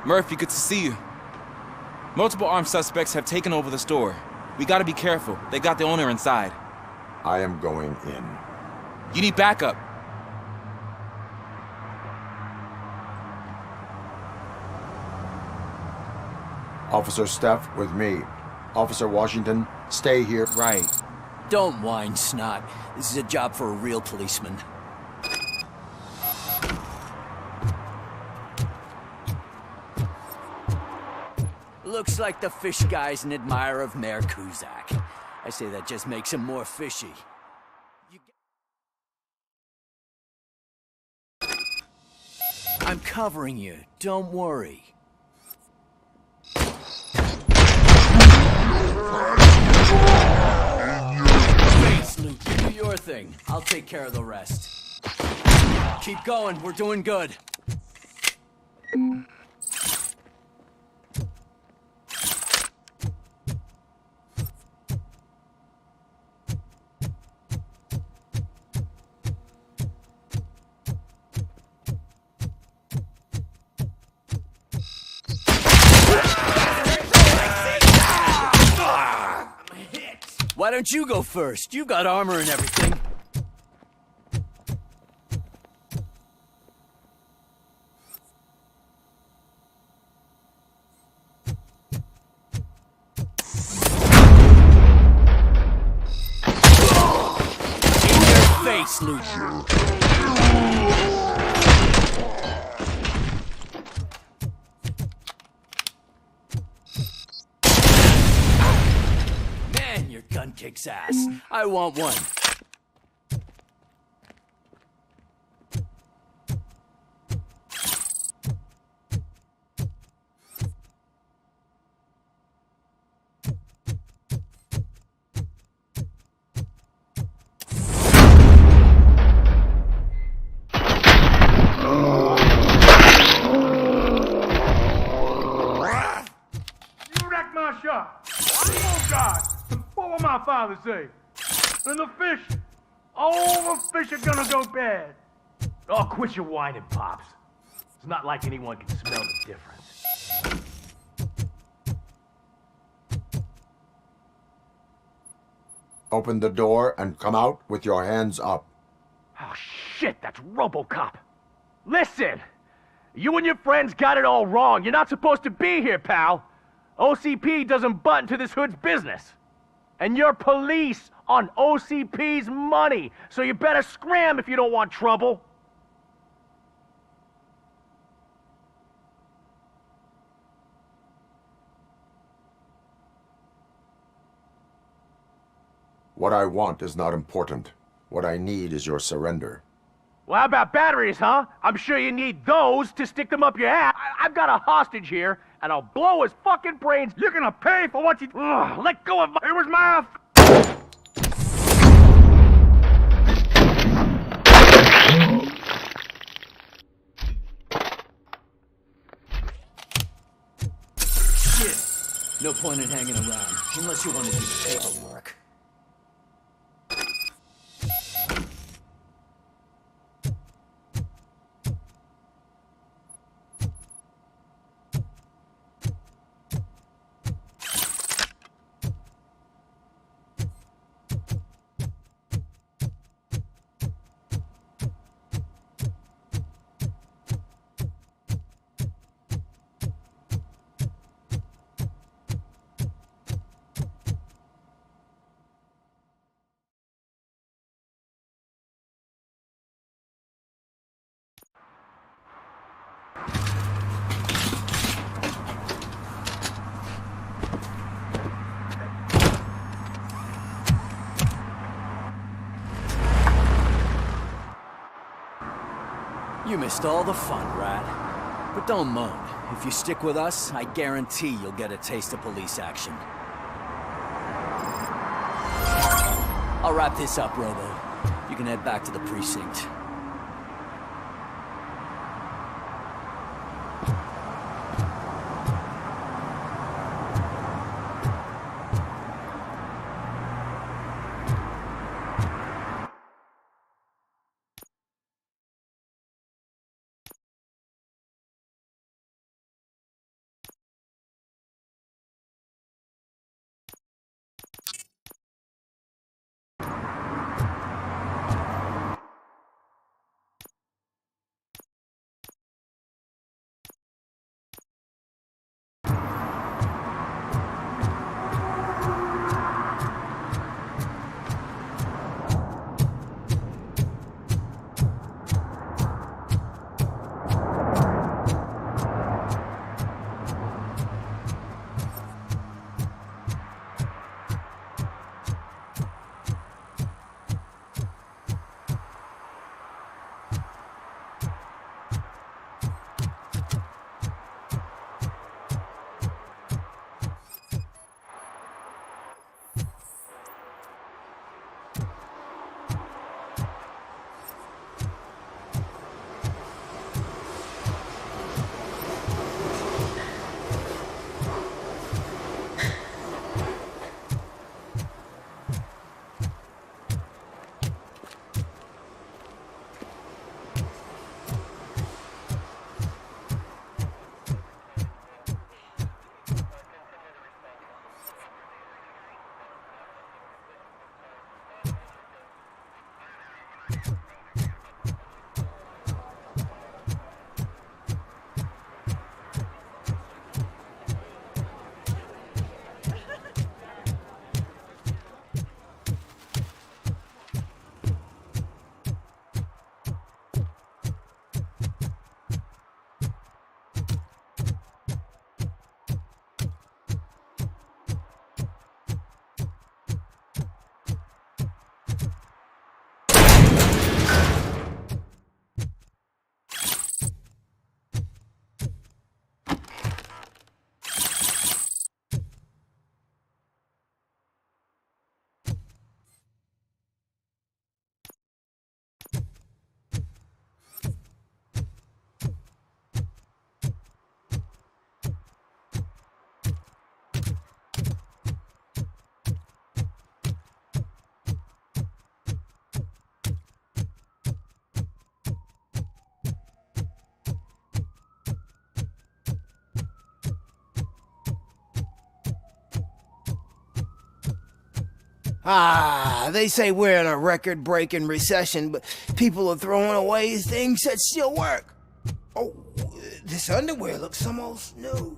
Murphy, good to see you. Multiple armed suspects have taken over the store. We gotta be careful. They got the owner inside. I am going in. You need backup. Officer Steph with me. Officer Washington, stay here. Right. Don't whine, Snot. This is a job for a real policeman. Looks like the fish guy's an admirer of Mayor Kuzak. I say that just makes him more fishy. I'm covering you. Don't worry. Face, Luke. Do your thing. I'll take care of the rest. Keep going. We're doing good. Why don't you go first? You got armor and everything. In your face, Luke. Your gun kicks ass. I want one. father say? And the fish, all the fish are gonna go bad. Oh, quit your whining, Pops. It's not like anyone can smell the difference. Open the door and come out with your hands up. Oh, shit, that's RoboCop. Listen, you and your friends got it all wrong. You're not supposed to be here, pal. OCP doesn't butt into this hood's business. And you're police on OCP's money, so you better scram if you don't want trouble. What I want is not important. What I need is your surrender. Well, how about batteries, huh? I'm sure you need those to stick them up your ass. I've got a hostage here, and I'll blow his fucking brains. You're gonna pay for what you... Ugh, let go of my... It was my... Shit. No point in hanging around, unless you want to do the paperwork. You missed all the fun, Rat. But don't moan. If you stick with us, I guarantee you'll get a taste of police action. I'll wrap this up, Robo. You can head back to the precinct. They say we're in a record-breaking recession, but people are throwing away things that still work. Oh, this underwear looks almost new.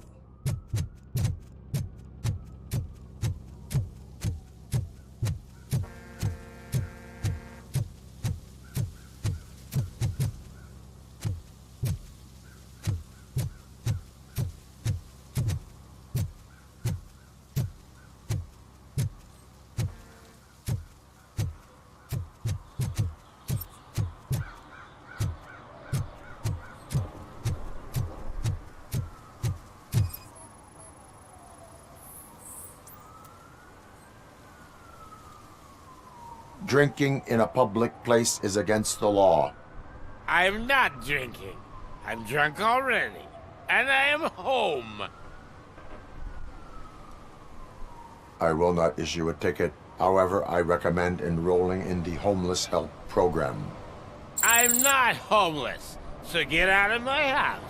Drinking in a public place is against the law. I'm not drinking. I'm drunk already. And I am home. I will not issue a ticket. However, I recommend enrolling in the homeless help program. I'm not homeless, so get out of my house.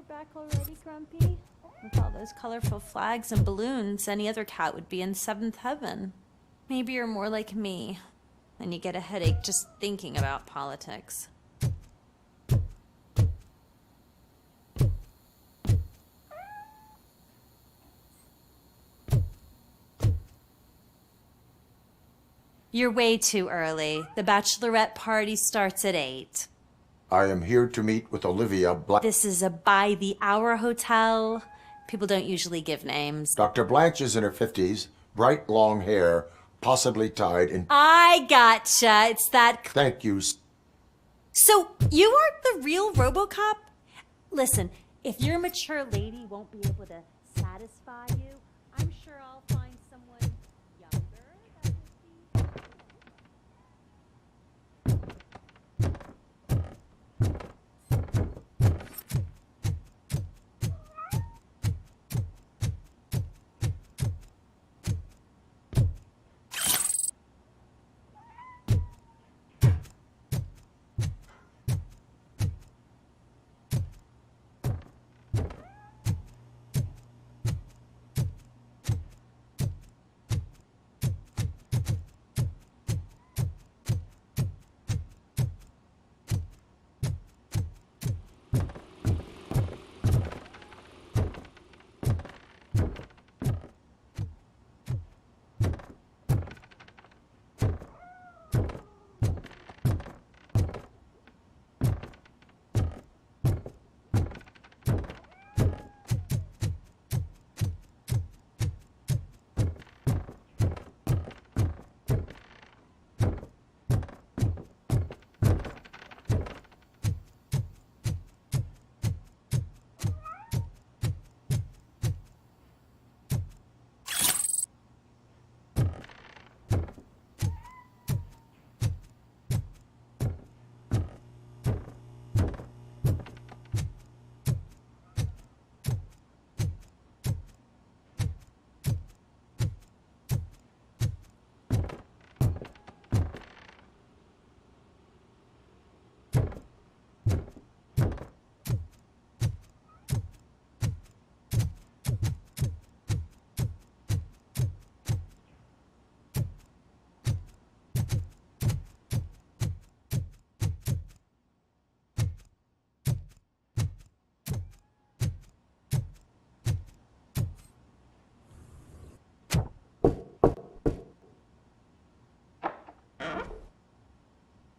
you're back already, Grumpy? With all those colorful flags and balloons, any other cat would be in seventh heaven. Maybe you're more like me, and you get a headache just thinking about politics. You're way too early. The bachelorette party starts at 8. I am here to meet with Olivia Blanch. This is a by-the-hour hotel. People don't usually give names. Dr. Blanche is in her 50s, bright long hair, possibly tied in... I gotcha. It's that... Thank you. So, you aren't the real RoboCop? Listen, if your mature lady won't be able to satisfy you, I'm sure I'll find someone younger that will be...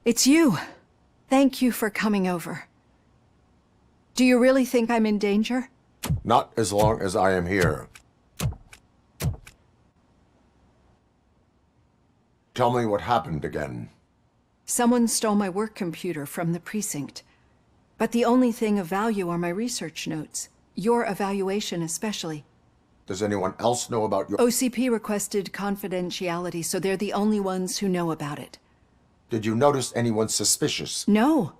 It's you. Thank you for coming over. Do you really think I'm in danger? Not as long as I am here. Tell me what happened again. Someone stole my work computer from the precinct. But the only thing of value are my research notes. Your evaluation especially. Does anyone else know about your... OCP requested confidentiality, so they're the only ones who know about it. Did you notice anyone suspicious? No.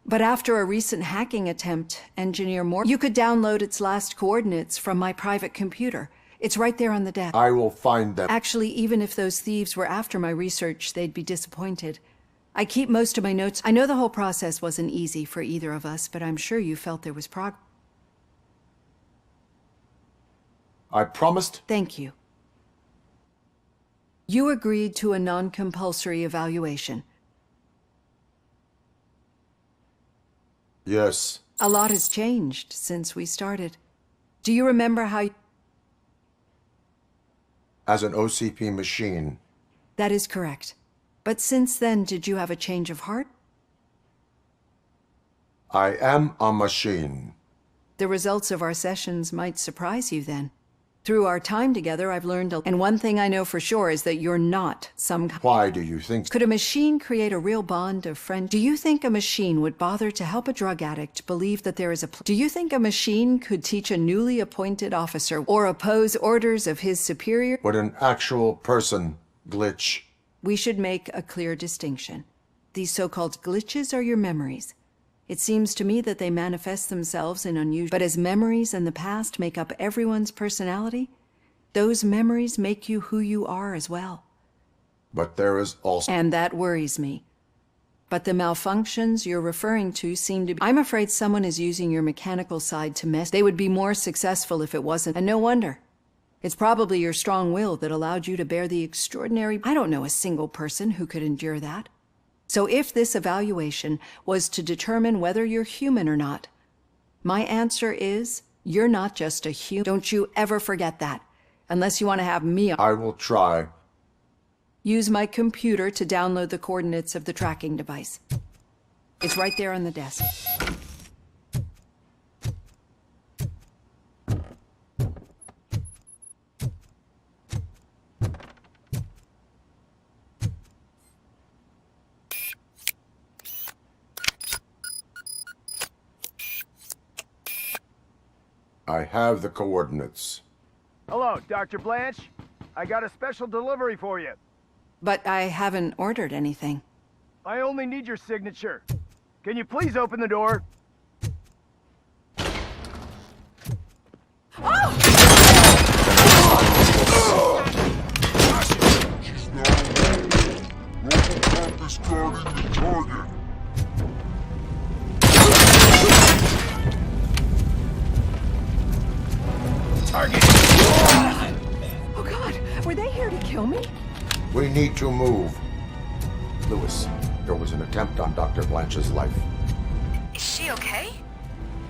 But after a recent hacking attempt, Engineer Moore... You could download its last coordinates from my private computer. It's right there on the desk. I will find them. Actually, even if those thieves were after my research, they'd be disappointed. I keep most of my notes. I know the whole process wasn't easy for either of us, but I'm sure you felt there was progress. I promised. Thank you. You agreed to a non-compulsory evaluation. Yes. A lot has changed since we started. Do you remember how... As an OCP machine. That is correct. But since then, did you have a change of heart? I am a machine. The results of our sessions might surprise you then. Through our time together, I've learned and one thing I know for sure is that you're not some... Why do you think... Could a machine create a real bond of friendship? Do you think a machine would bother to help a drug addict believe that there is a... Do you think a machine could teach a newly appointed officer or oppose orders of his superior? Would an actual person glitch? We should make a clear distinction. These so-called glitches are your memories. It seems to me that they manifest themselves in unusual... But as memories in the past make up everyone's personality, those memories make you who you are as well. But there is also... And that worries me. But the malfunctions you're referring to seem to be... I'm afraid someone is using your mechanical side to mess. They would be more successful if it wasn't, and no wonder. It's probably your strong will that allowed you to bear the extraordinary... I don't know a single person who could endure that. So if this evaluation was to determine whether you're human or not, my answer is, you're not just a human. Don't you ever forget that. Unless you want to have me... I will try. Use my computer to download the coordinates of the tracking device. It's right there on the desk. I have the coordinates. Hello, Dr. Blanche. I got a special delivery for you. But I haven't ordered anything. I only need your signature. Can you please open the door? RoboCop is guarding the target. Oh God, were they here to kill me? We need to move. Lewis, there was an attempt on Dr. Blanche's life. Is she okay?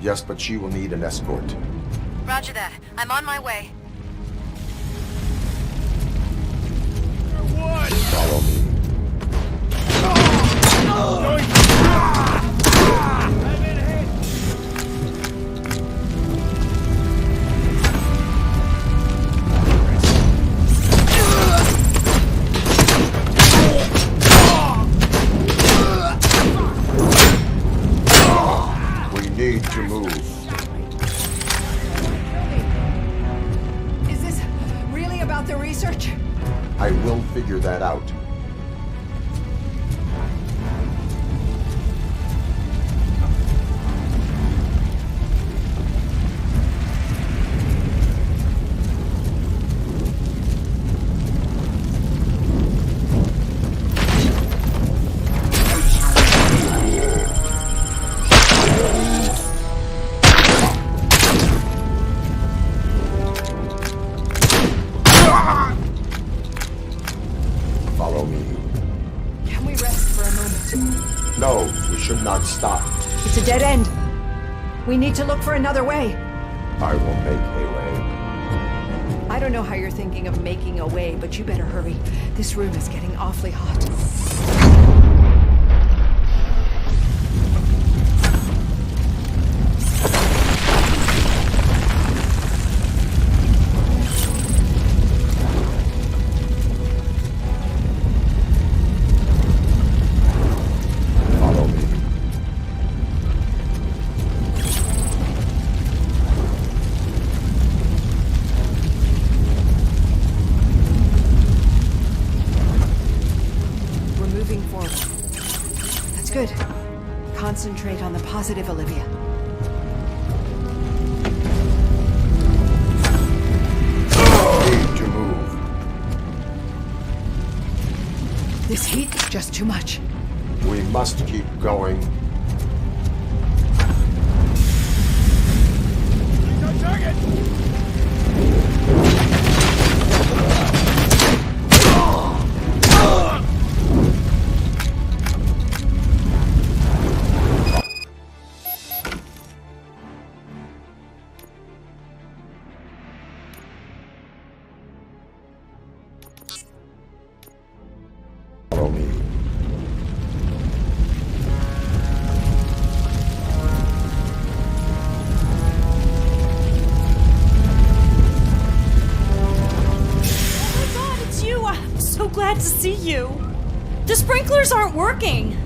Yes, but she will need an escort. Roger that. I'm on my way. Follow me. Need to move. Is this really about the research? I will figure that out. No, we should not stop. It's a dead end. We need to look for another way. I will make a way. I don't know how you're thinking of making a way, but you better hurry. This room is getting awfully hot. Concentrate on the positive, Olivia. Need to move. This heat is just too much. We must keep going. He's on target! Glad to see you. The sprinklers aren't working.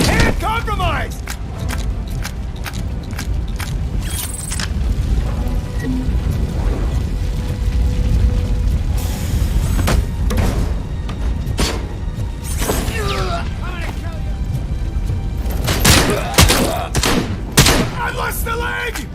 And compromised! I lost the leg!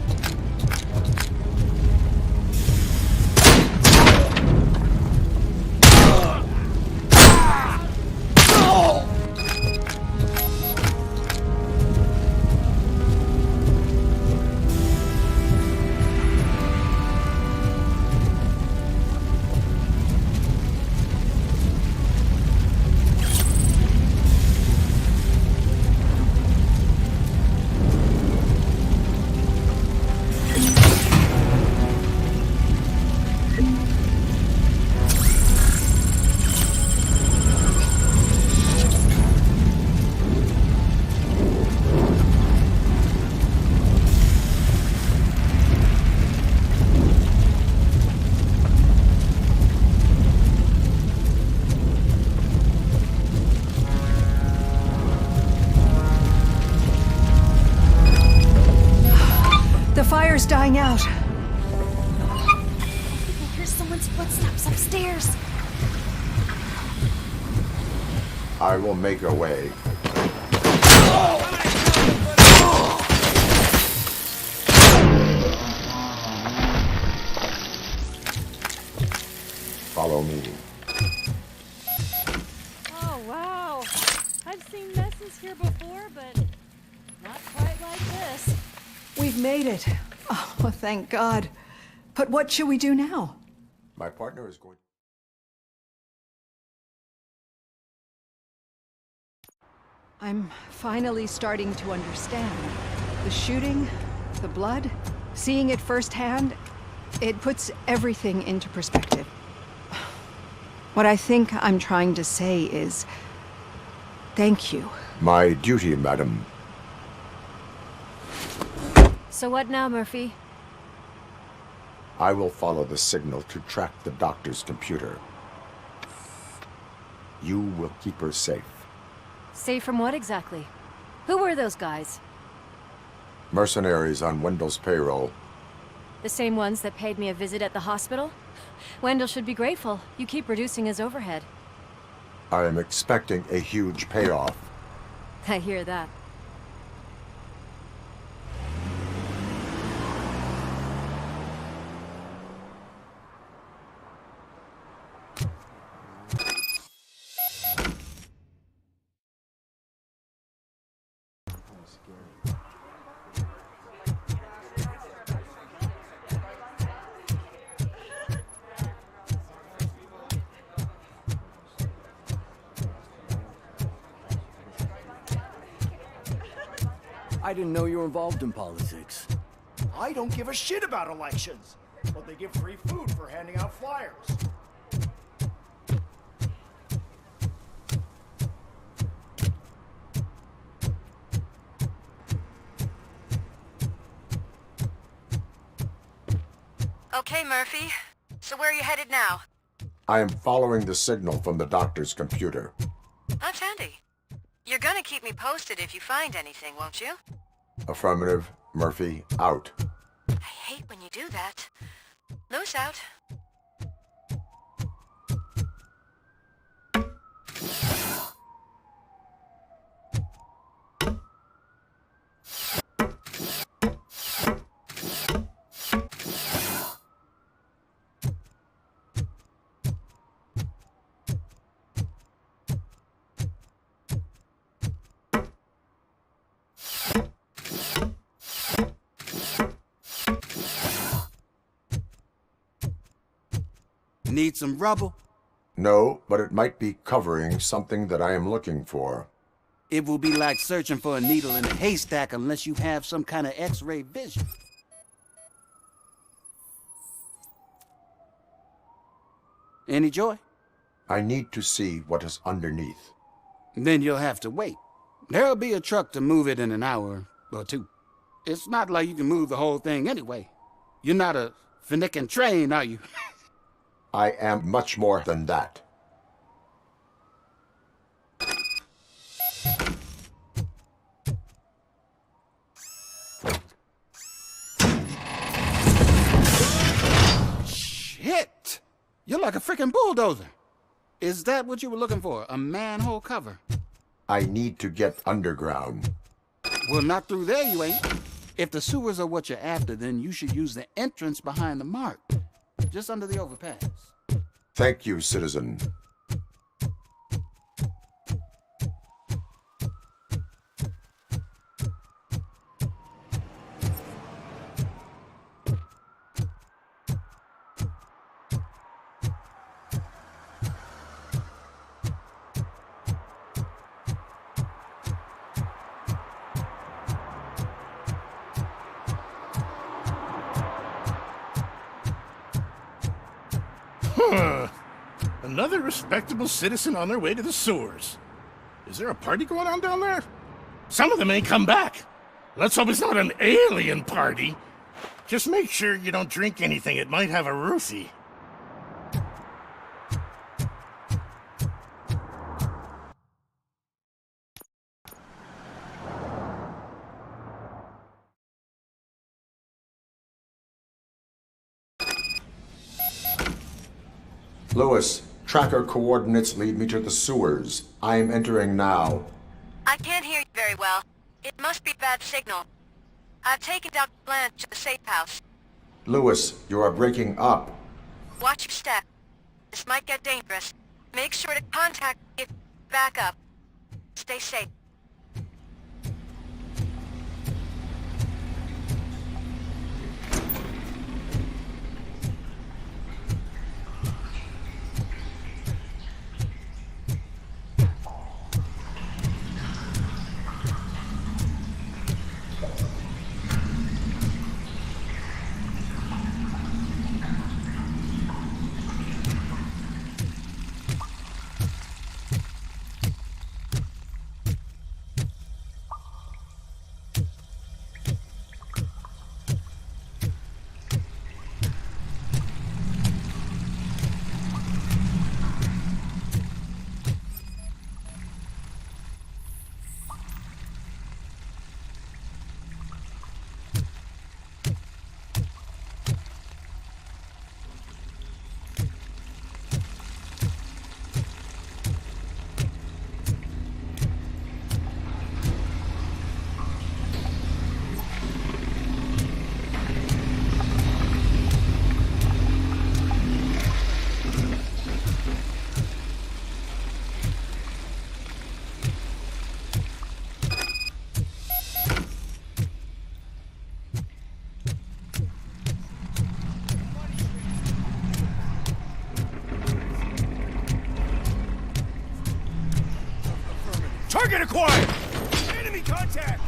Fire's dying out. I hear someone's footsteps upstairs. I will make a way. Follow me. Oh, wow. I've seen messes here before, but not quite like this. We've made it. Oh, thank God. But what should we do now? My partner is going... I'm finally starting to understand. The shooting, the blood, seeing it firsthand, it puts everything into perspective. What I think I'm trying to say is, thank you. My duty, madam. So what now, Murphy? I will follow the signal to track the doctor's computer. You will keep her safe. Safe from what exactly? Who were those guys? Mercenaries on Wendell's payroll. The same ones that paid me a visit at the hospital? Wendell should be grateful. You keep reducing his overhead. I am expecting a huge payoff. I hear that. I didn't know you were involved in politics. I don't give a shit about elections, but they give free food for handing out flyers. Okay, Murphy. So where are you headed now? I am following the signal from the doctor's computer. That's handy. You're gonna keep me posted if you find anything, won't you? Affirmative. Murphy, out. I hate when you do that. Loose out. Need some rubble? No, but it might be covering something that I am looking for. It will be like searching for a needle in a haystack unless you have some kind of X-ray vision. Any joy? I need to see what is underneath. Then you'll have to wait. There'll be a truck to move it in an hour or two. It's not like you can move the whole thing anyway. You're not a finicking train, are you? I am much more than that. Shit! You're like a freaking bulldozer. Is that what you were looking for? A manhole cover? I need to get underground. Well, not through there you ain't. If the sewers are what you're after, then you should use the entrance behind the mark, just under the overpass. Thank you, citizen. Another respectable citizen on their way to the sewers. Is there a party going on down there? Some of them ain't come back. Let's hope it's not an alien party. Just make sure you don't drink anything. It might have a roofie. Lewis, tracker coordinates lead me to the sewers. I am entering now. I can't hear you very well. It must be bad signal. I've taken Dr. Blanche to the safe house. Lewis, you are breaking up. Watch your step. This might get dangerous. Make sure to contact me if back up. Stay safe. Target acquired! Enemy contact!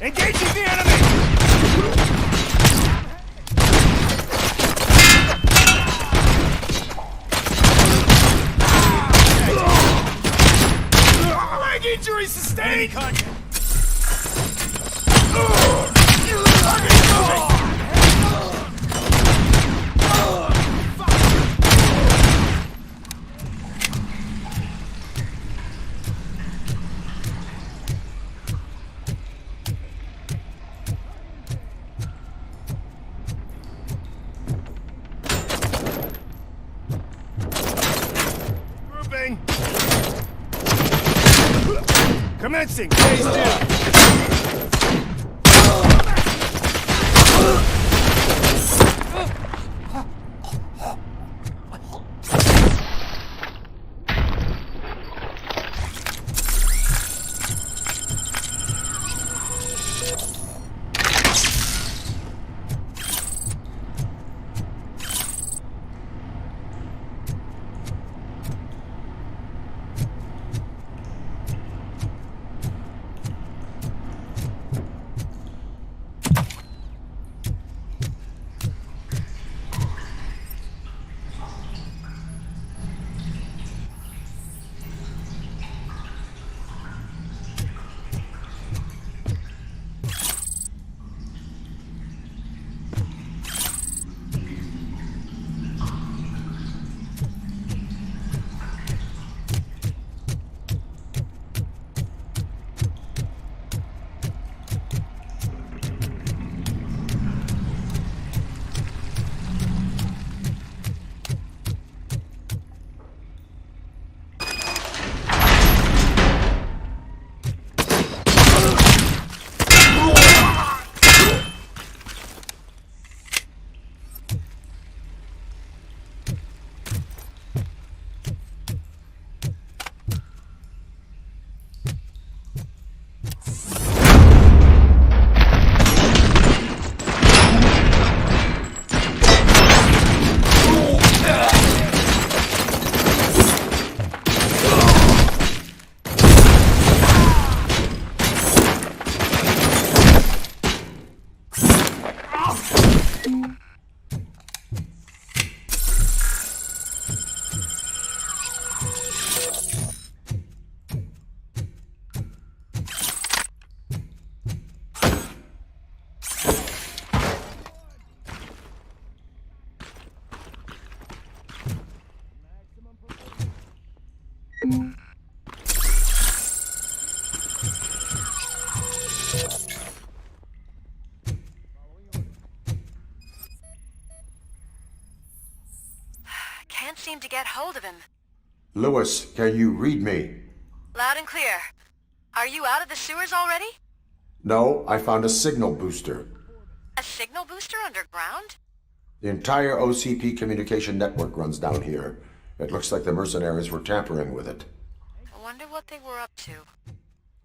Engaging the enemy! Leg injury sustained! Commencing phase 2. name to get hold of him. Lewis, can you read me? Loud and clear. Are you out of the sewers already? No, I found a signal booster. A signal booster underground? The entire OCP communication network runs down here. It looks like the mercenaries were tampering with it. I wonder what they were up to.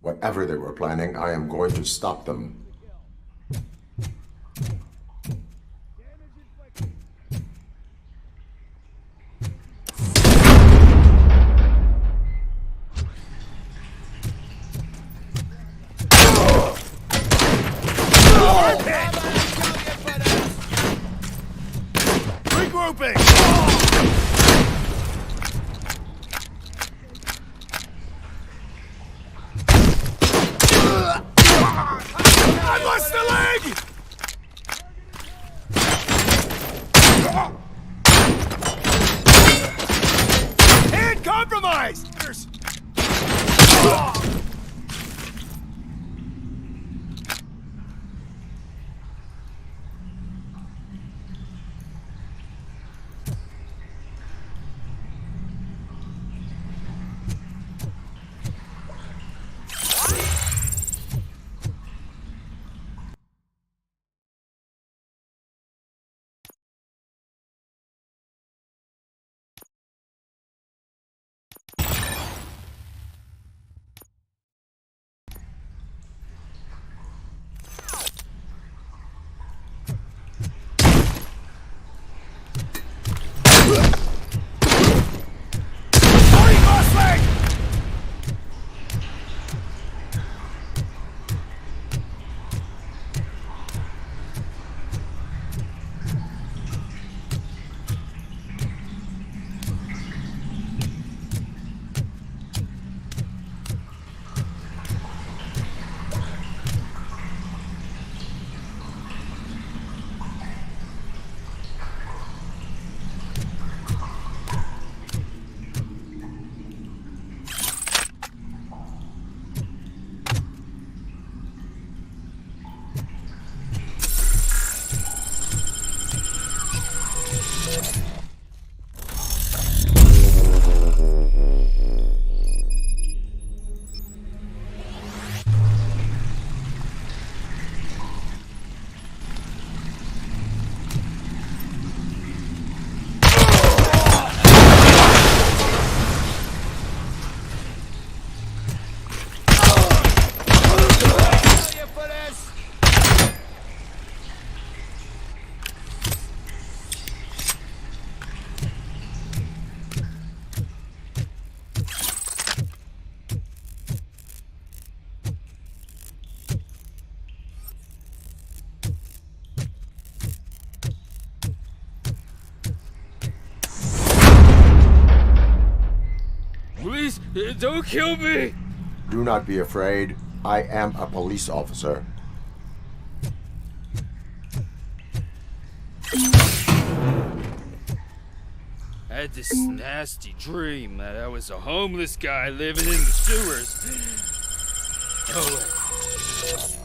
Whatever they were planning, I am going to stop them. Regrouping! I lost the leg! Hand compromised! Please, don't kill me! Do not be afraid. I am a police officer. I had this nasty dream that I was a homeless guy living in the sewers. Oh, wait.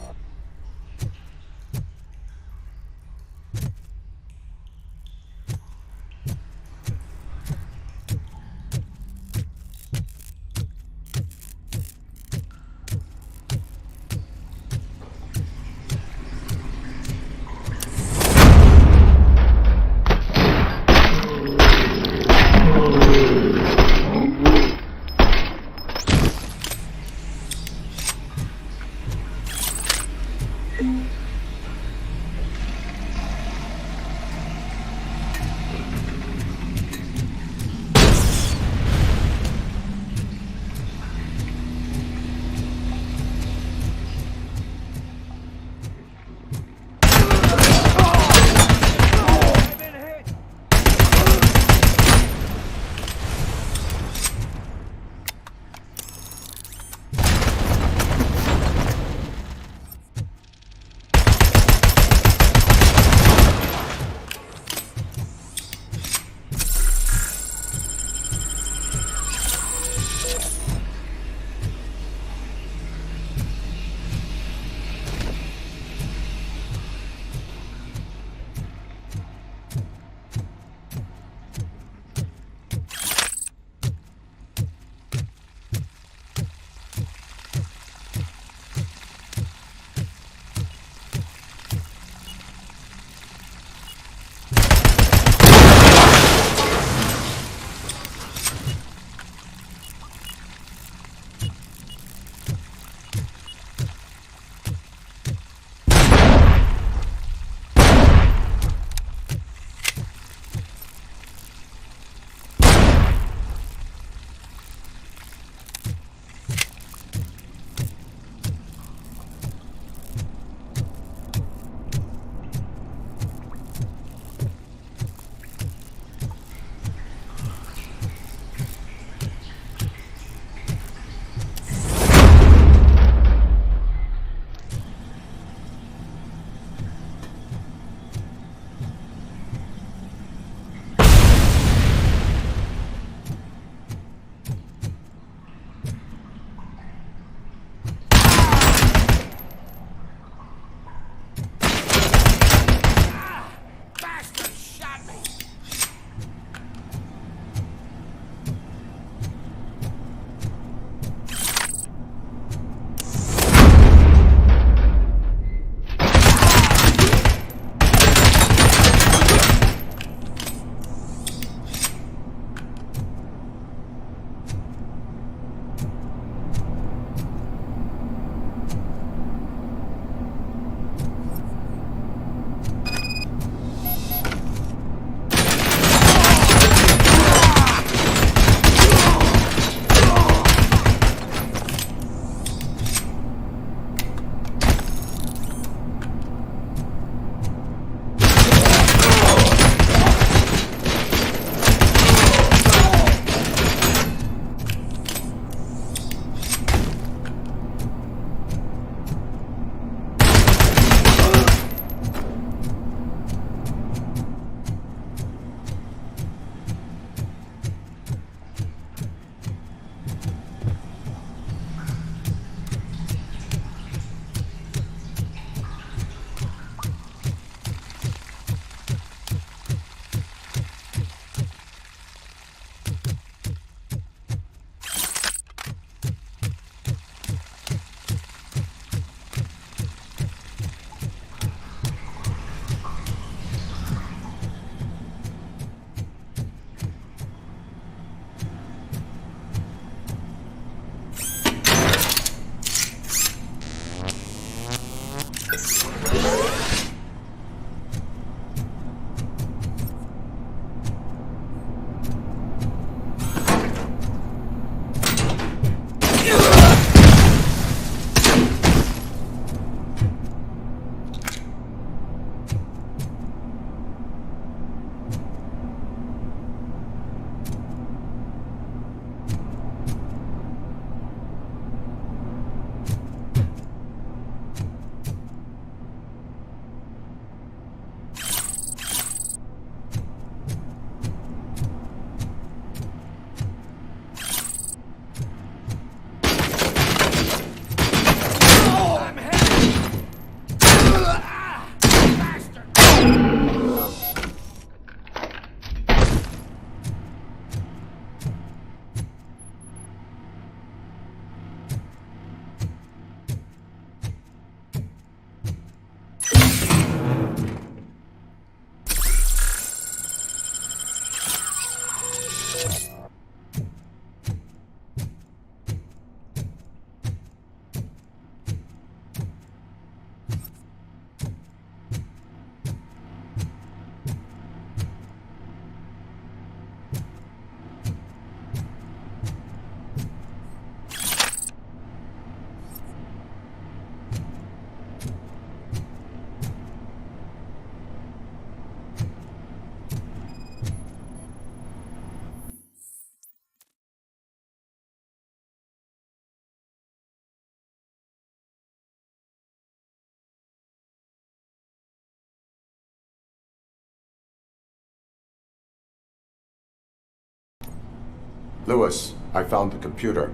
Lewis, I found the computer.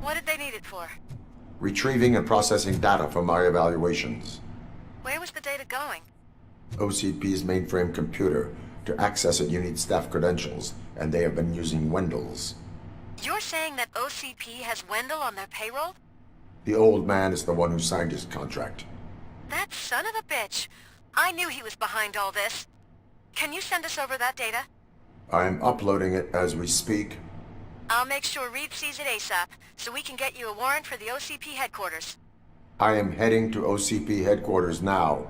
What did they need it for? Retrieving and processing data from my evaluations. Where was the data going? OCP's mainframe computer. To access it, you need staff credentials, and they have been using Wendell's. You're saying that OCP has Wendell on their payroll? The old man is the one who signed his contract. That son of a bitch. I knew he was behind all this. Can you send us over that data? I'm uploading it as we speak. I'll make sure Reed sees it ASAP, so we can get you a warrant for the OCP headquarters. I am heading to OCP headquarters now.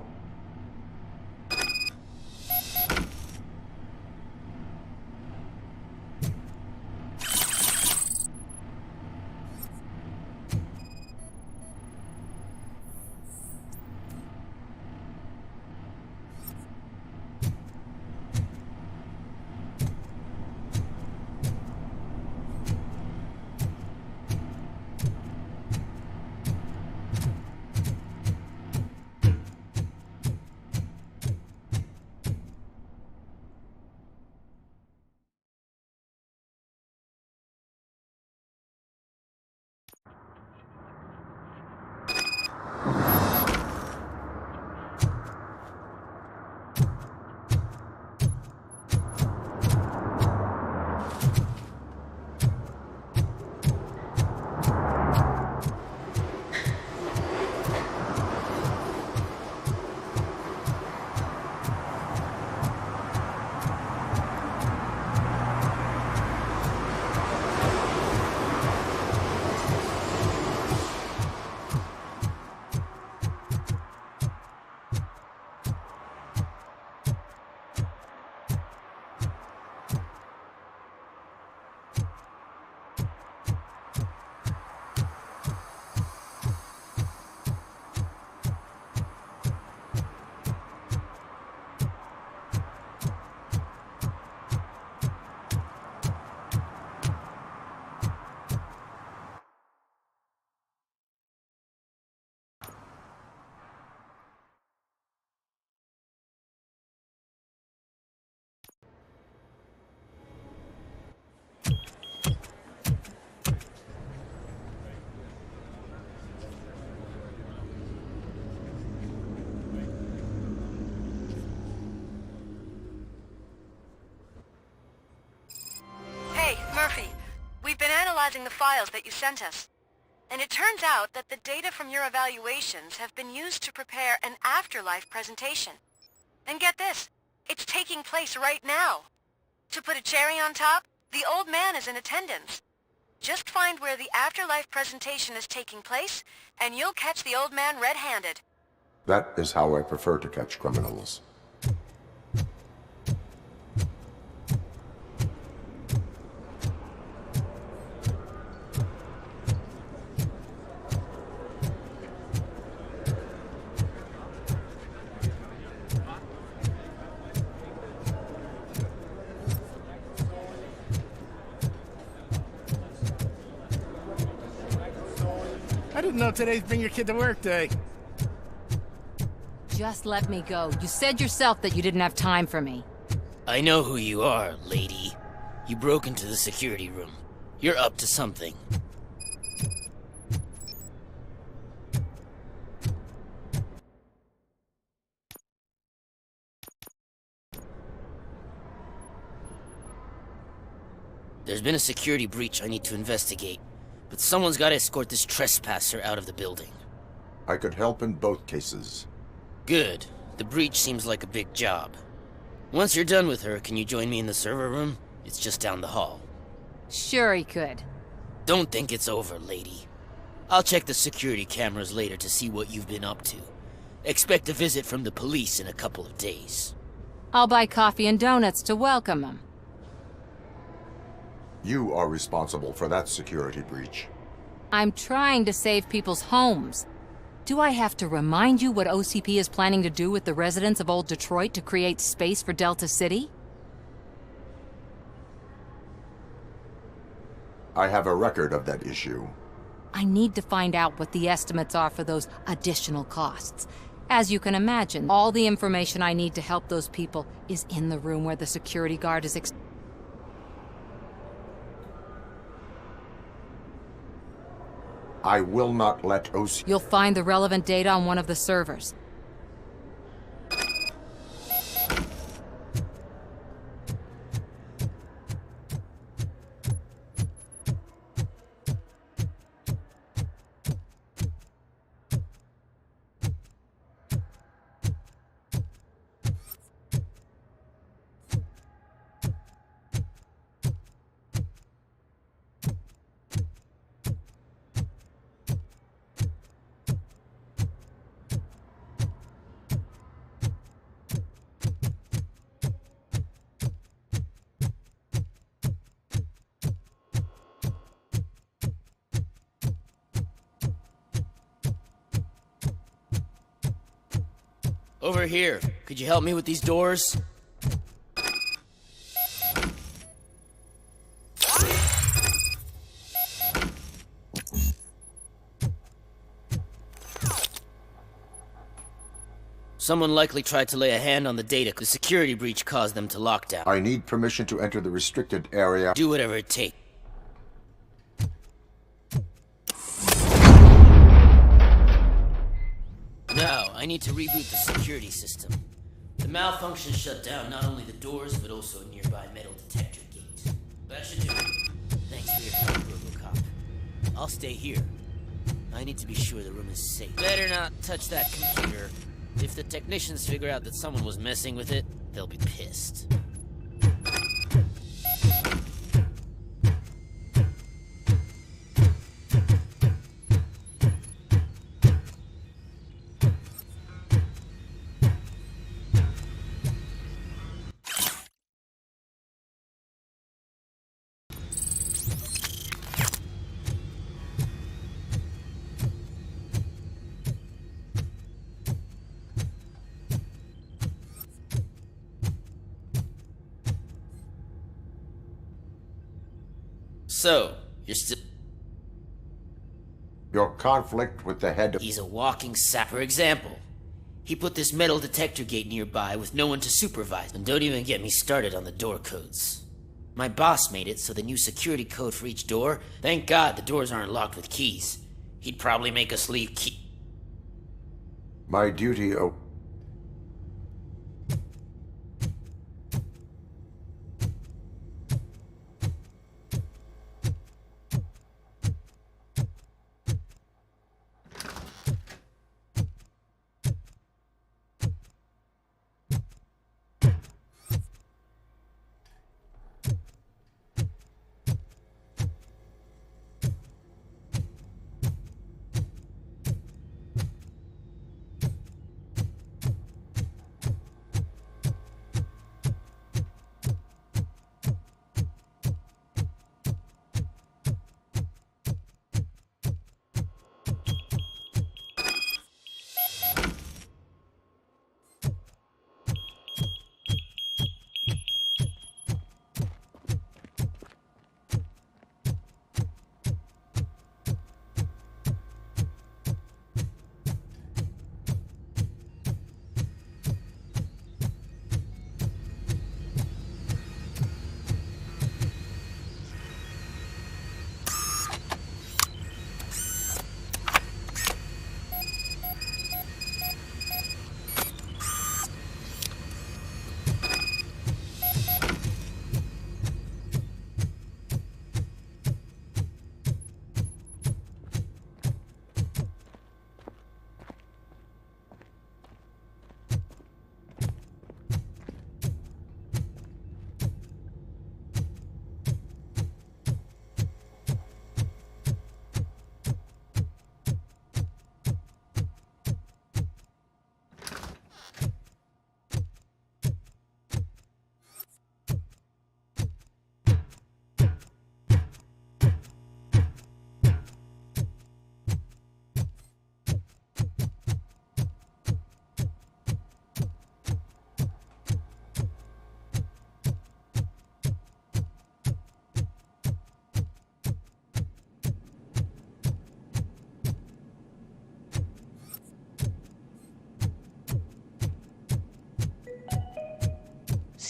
Murphy, we've been analyzing the files that you sent us. And it turns out that the data from your evaluations have been used to prepare an afterlife presentation. And get this, it's taking place right now. To put a cherry on top, the old man is in attendance. Just find where the afterlife presentation is taking place, and you'll catch the old man red-handed. That is how I prefer to catch criminals. I didn't know today's Bring Your Kid to Work Day. Just let me go. You said yourself that you didn't have time for me. I know who you are, lady. You broke into the security room. You're up to something. There's been a security breach I need to investigate, but someone's got to escort this trespasser out of the building. I could help in both cases. Good. The breach seems like a big job. Once you're done with her, can you join me in the server room? It's just down the hall. Sure he could. Don't think it's over, lady. I'll check the security cameras later to see what you've been up to. Expect a visit from the police in a couple of days. I'll buy coffee and donuts to welcome him. You are responsible for that security breach. I'm trying to save people's homes. Do I have to remind you what OCP is planning to do with the residents of Old Detroit to create space for Delta-City? I have a record of that issue. I need to find out what the estimates are for those additional costs. As you can imagine, all the information I need to help those people is in the room where the security guard is I will not let OC... You'll find the relevant data on one of the servers. Over here. Could you help me with these doors? Someone likely tried to lay a hand on the data because security breach caused them to lock down. I need permission to enter the restricted area. Do whatever it takes. Now, I need to reboot the security system. The malfunction shut down not only the doors, but also a nearby metal detector gate. That should do it. Thanks for your help, RoboCop. I'll stay here. I need to be sure the room is safe. Better not touch that computer. If the technicians figure out that someone was messing with it, they'll be pissed. So, you're still... Your conflict with the head of... He's a walking sapper example. He put this metal detector gate nearby with no one to supervise. And don't even get me started on the door codes. My boss made it so the new security code for each door... Thank God the doors aren't locked with keys. He'd probably make us leave key... My duty,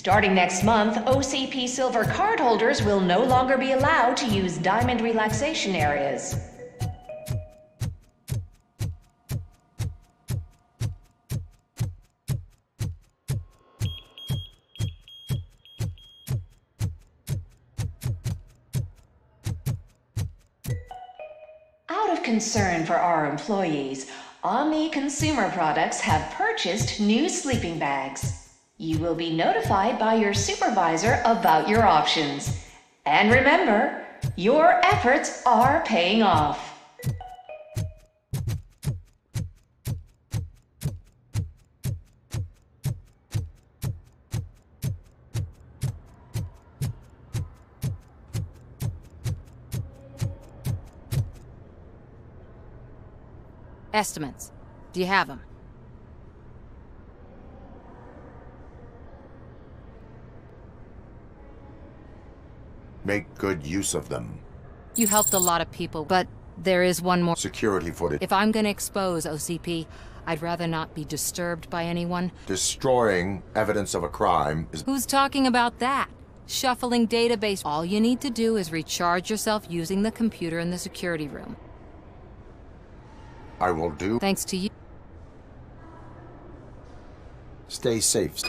Starting next month, OCP Silver cardholders will no longer be allowed to use diamond relaxation areas. concern for our employees, Omni Consumer Products have purchased new sleeping bags. You will be notified by your supervisor about your options. And remember, your efforts are paying off. Estimates. Do you have them? Make good use of them. You helped a lot of people, but there is one more. Security footage. If I'm gonna expose OCP, I'd rather not be disturbed by anyone. Destroying evidence of a crime is... Who's talking about that? Shuffling database. All you need to do is recharge yourself using the computer in the security room. I will do. Thanks to you. Stay safe.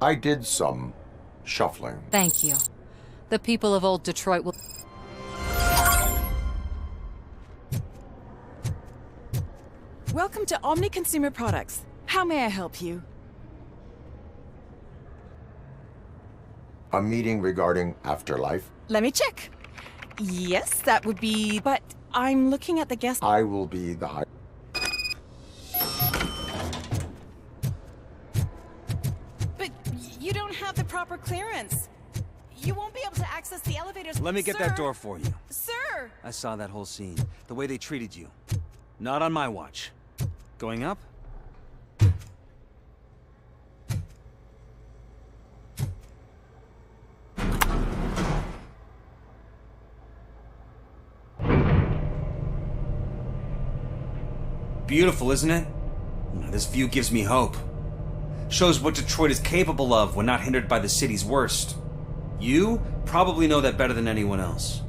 I did some shuffling. Thank you. The people of Old Detroit will... Welcome to Omni Consumer Products. How may I help you? A meeting regarding afterlife. Let me check. Yes, that would be... But I'm looking at the guest... I will be the high... You don't have the proper clearance. You won't be able to access the elevators. Let me get that door for you. Sir! I saw that whole scene. The way they treated you. Not on my watch. Going up? Beautiful, isn't it? This view gives me hope. Shows what Detroit is capable of when not hindered by the city's worst. You probably know that better than anyone else.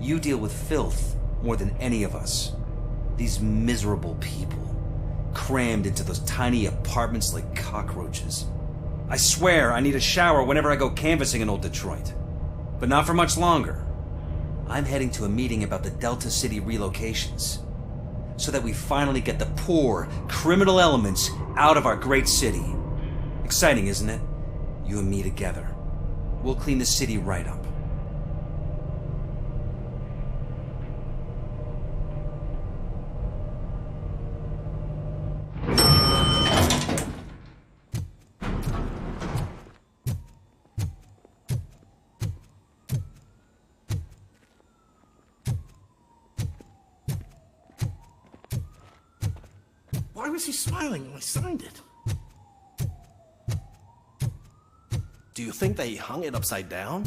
You deal with filth more than any of us. These miserable people, crammed into those tiny apartments like cockroaches. I swear I need a shower whenever I go canvassing in Old Detroit. But not for much longer. I'm heading to a meeting about the Delta-City relocations, so that we finally get the poor, criminal elements out of our great city. Exciting, isn't it? You and me together. We'll clean the city right up. Why was he smiling when I signed it? Do you think they hung it upside down?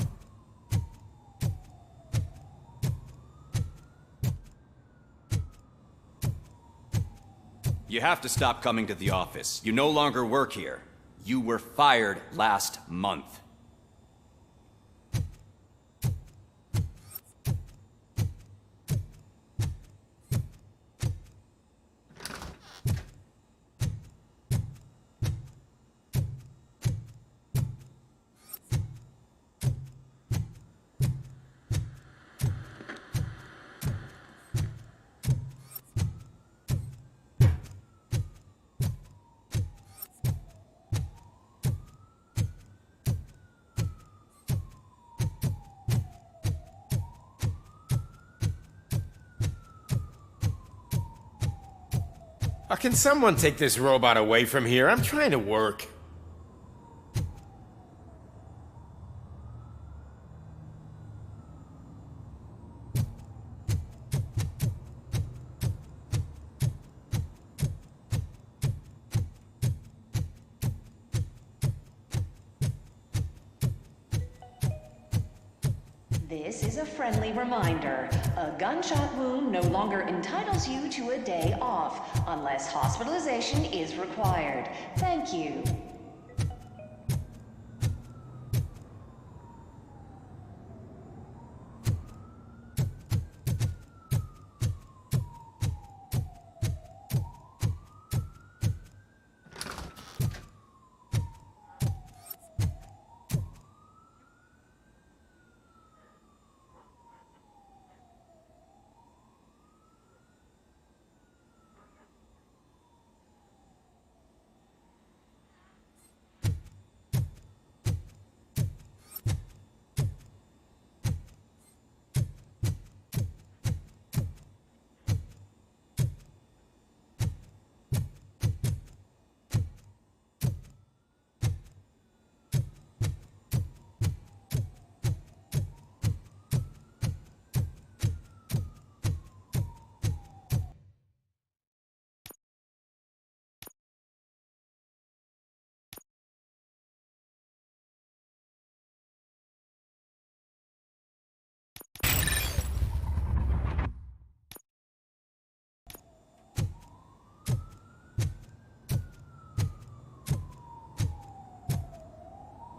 You have to stop coming to the office. You no longer work here. You were fired last month. Can someone take this robot away from here? I'm trying to work. This is a friendly reminder. A gunshot wound no longer entitles you to a day off, unless hospitalization is required. Thank you.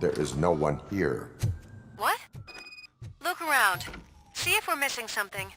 There is no one here. What? Look around. See if we're missing something.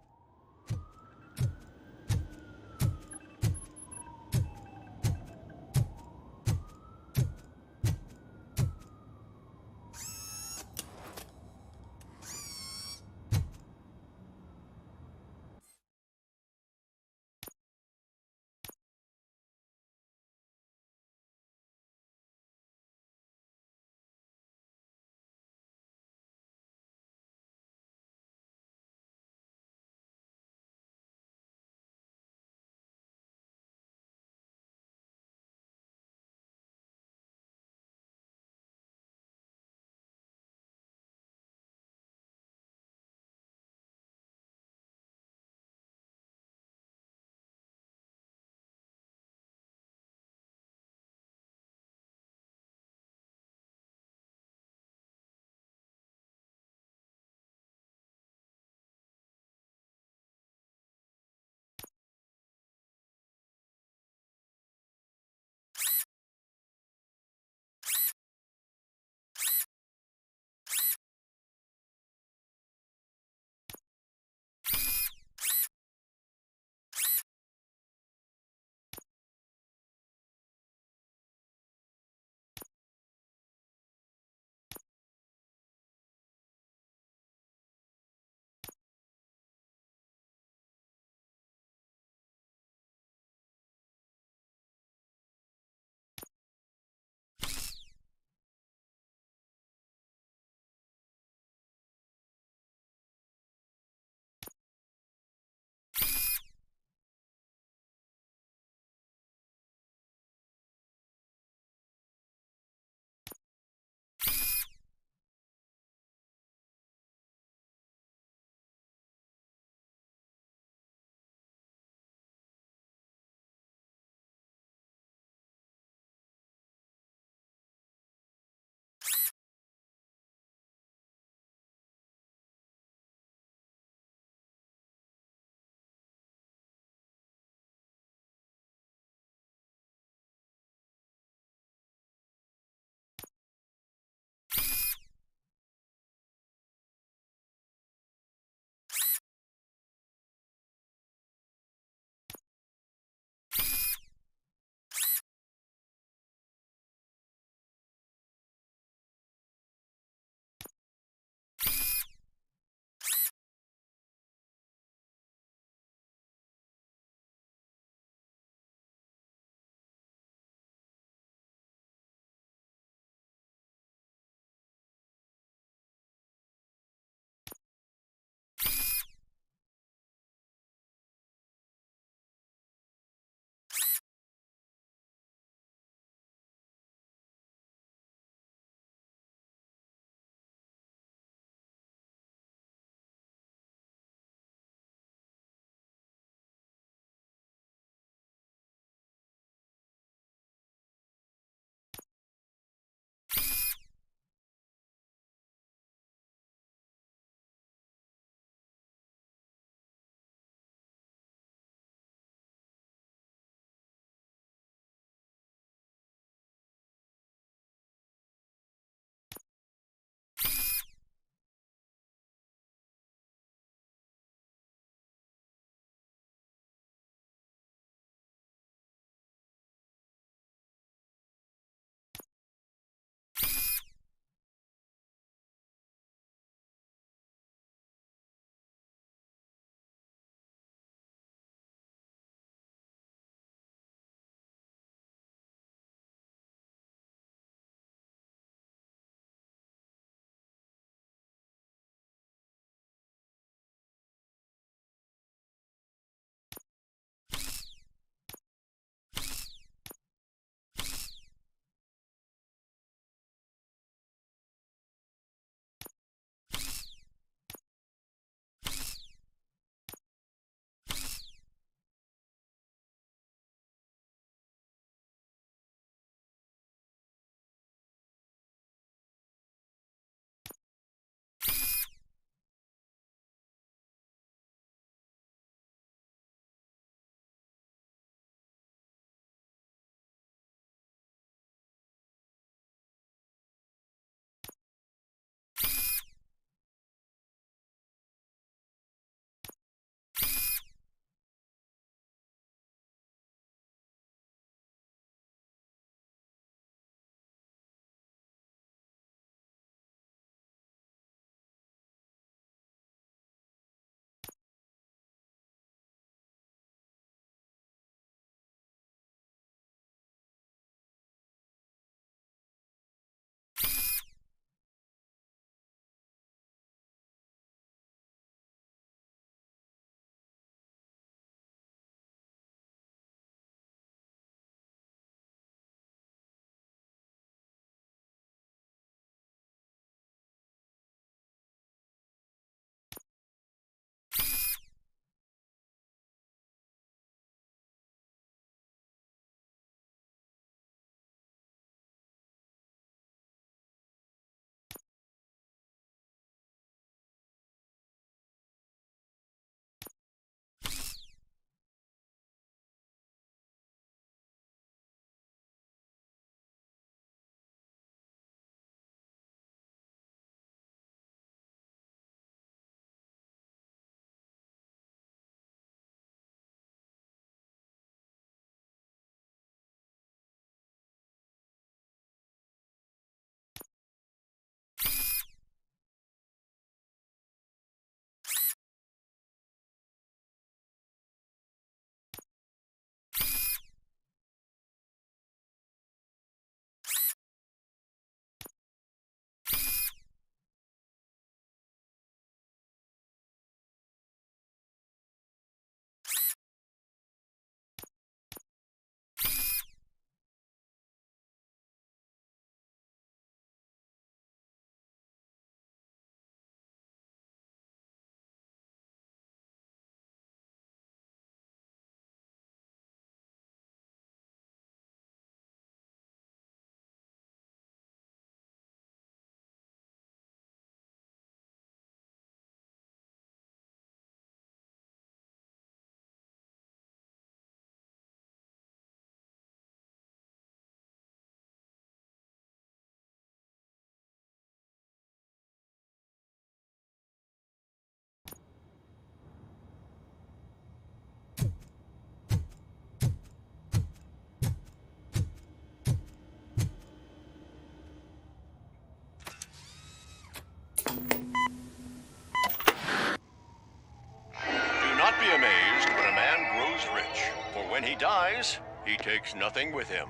When he dies, he takes nothing with him.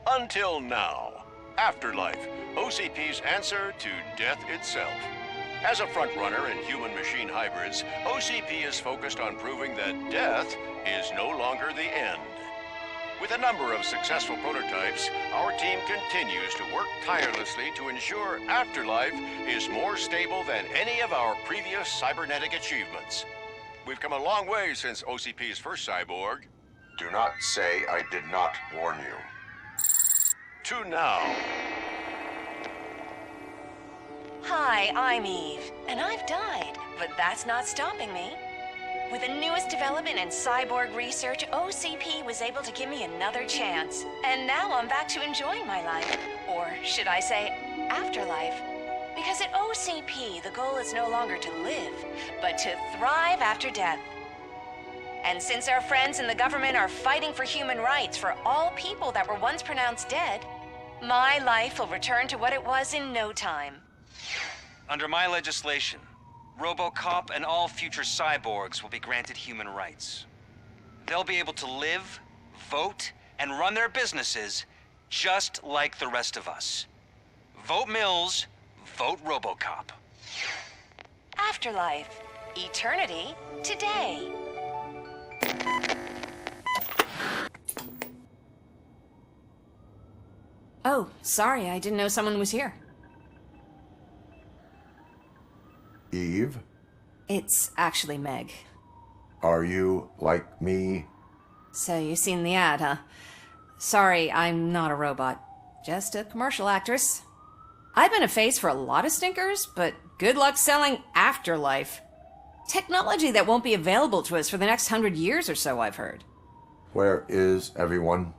Until now. Afterlife, OCP's answer to death itself. As a frontrunner in human-machine hybrids, OCP is focused on proving that death is no longer the end. With a number of successful prototypes, our team continues to work tirelessly to ensure Afterlife is more stable than any of our previous cybernetic achievements. We've come a long way since OCP's first cyborg. Do not say I did not warn you. To now. Hi, I'm Eve, and I've died, but that's not stopping me. With the newest development in cyborg research, OCP was able to give me another chance. And now I'm back to enjoying my life. Or should I say, afterlife. Because at OCP, the goal is no longer to live, but to thrive after death. And since our friends in the government are fighting for human rights for all people that were once pronounced dead, my life will return to what it was in no time. Under my legislation, RoboCop and all future cyborgs will be granted human rights. They'll be able to live, vote, and run their businesses just like the rest of us. Vote Mills, vote RoboCop. Afterlife. Eternity. Today. Oh, sorry, I didn't know someone was here. Eve? It's actually Meg. Are you like me? So you've seen the ad, huh? Sorry, I'm not a robot. Just a commercial actress. I've been a face for a lot of stinkers, but good luck selling Afterlife. Technology that won't be available to us for the next 100 years or so, I've heard. Where is everyone?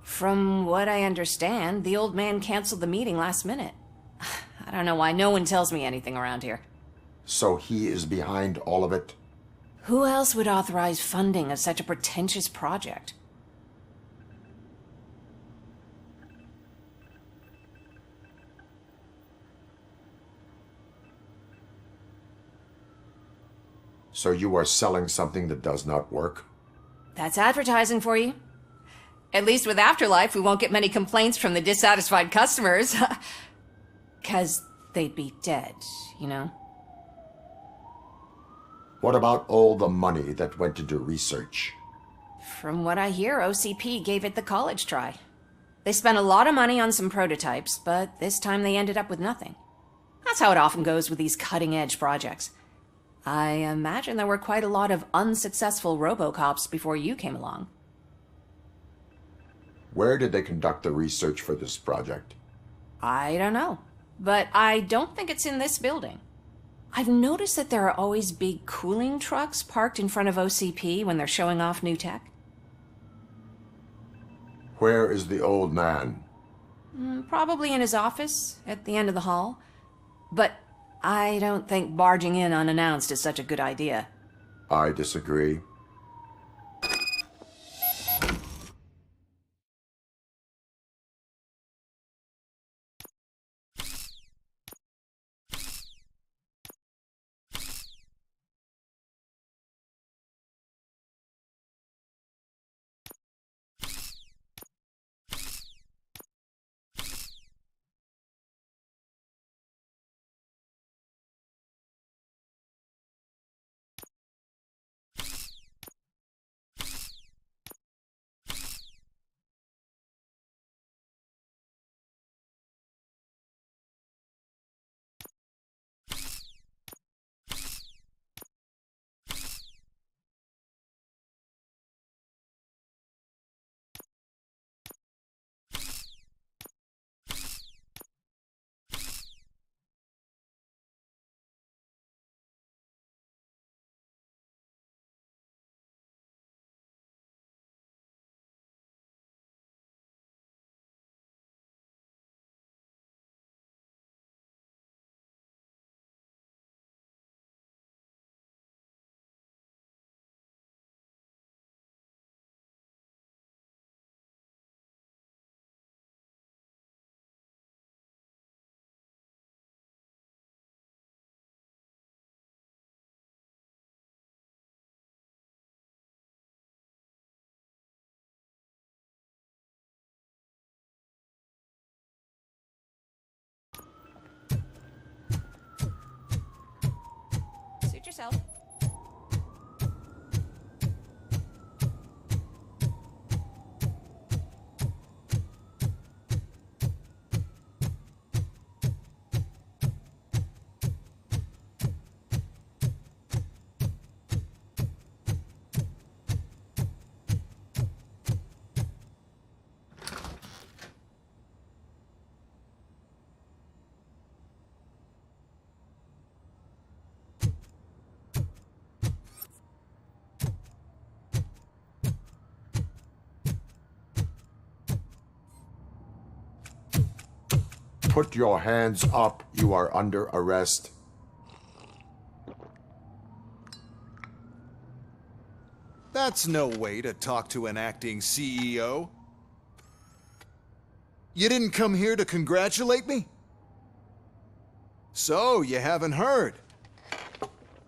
From what I understand, the old man canceled the meeting last minute. I don't know why no one tells me anything around here. So he is behind all of it? Who else would authorize funding of such a pretentious project? So you are selling something that does not work? That's advertising for you. At least with Afterlife, we won't get many complaints from the dissatisfied customers. 'Cause they'd be dead, you know? What about all the money that went into research? From what I hear, OCP gave it the college try. They spent a lot of money on some prototypes, but this time they ended up with nothing. That's how it often goes with these cutting-edge projects. I imagine there were quite a lot of unsuccessful RoboCops before you came along. Where did they conduct the research for this project? I don't know, but I don't think it's in this building. I've noticed that there are always big cooling trucks parked in front of OCP when they're showing off new tech. Where is the old man? Probably in his office, at the end of the hall. But I don't think barging in unannounced is such a good idea. I disagree. Put your hands up. You are under arrest. That's no way to talk to an acting CEO. You didn't come here to congratulate me? So, you haven't heard.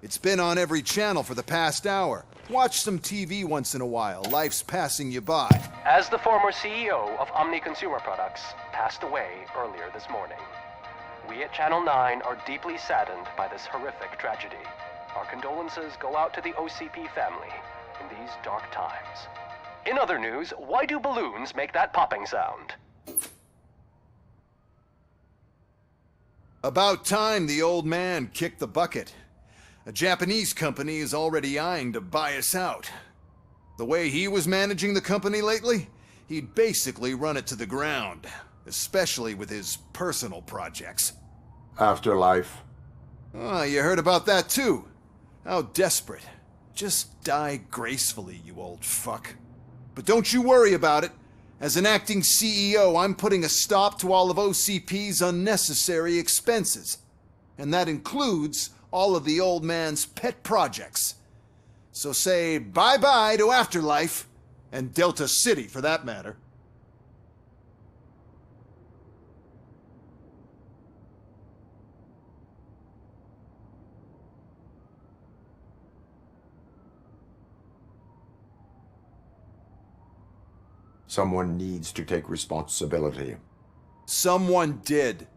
It's been on every channel for the past hour. Watch some TV once in a while. Life's passing you by. As the former CEO of Omni Consumer Products passed away earlier this morning, we at Channel 9 are deeply saddened by this horrific tragedy. Our condolences go out to the OCP family in these dark times. In other news, why do balloons make that popping sound? About time the old man kicked the bucket. A Japanese company is already eyeing to buy us out. The way he was managing the company lately, he'd basically run it to the ground, especially with his personal projects. Afterlife. Oh, you heard about that too. How desperate. Just die gracefully, you old fuck. But don't you worry about it. As an acting CEO, I'm putting a stop to all of OCP's unnecessary expenses. And that includes all of the old man's pet projects. So say bye-bye to Afterlife, and Delta-City for that matter. Someone needs to take responsibility. Someone did.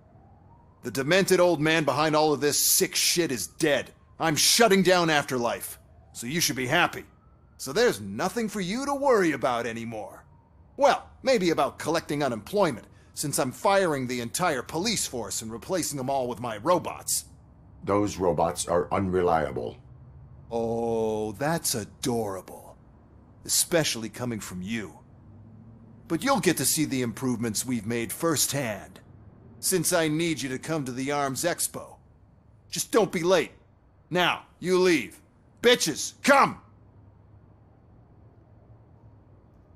The demented old man behind all of this sick shit is dead. I'm shutting down Afterlife, so you should be happy. So there's nothing for you to worry about anymore. Well, maybe about collecting unemployment, since I'm firing the entire police force and replacing them all with my robots. Those robots are unreliable. Oh, that's adorable. Especially coming from you. But you'll get to see the improvements we've made firsthand, since I need you to come to the ARMS Expo. Just don't be late. Now, you leave. Bitches, come!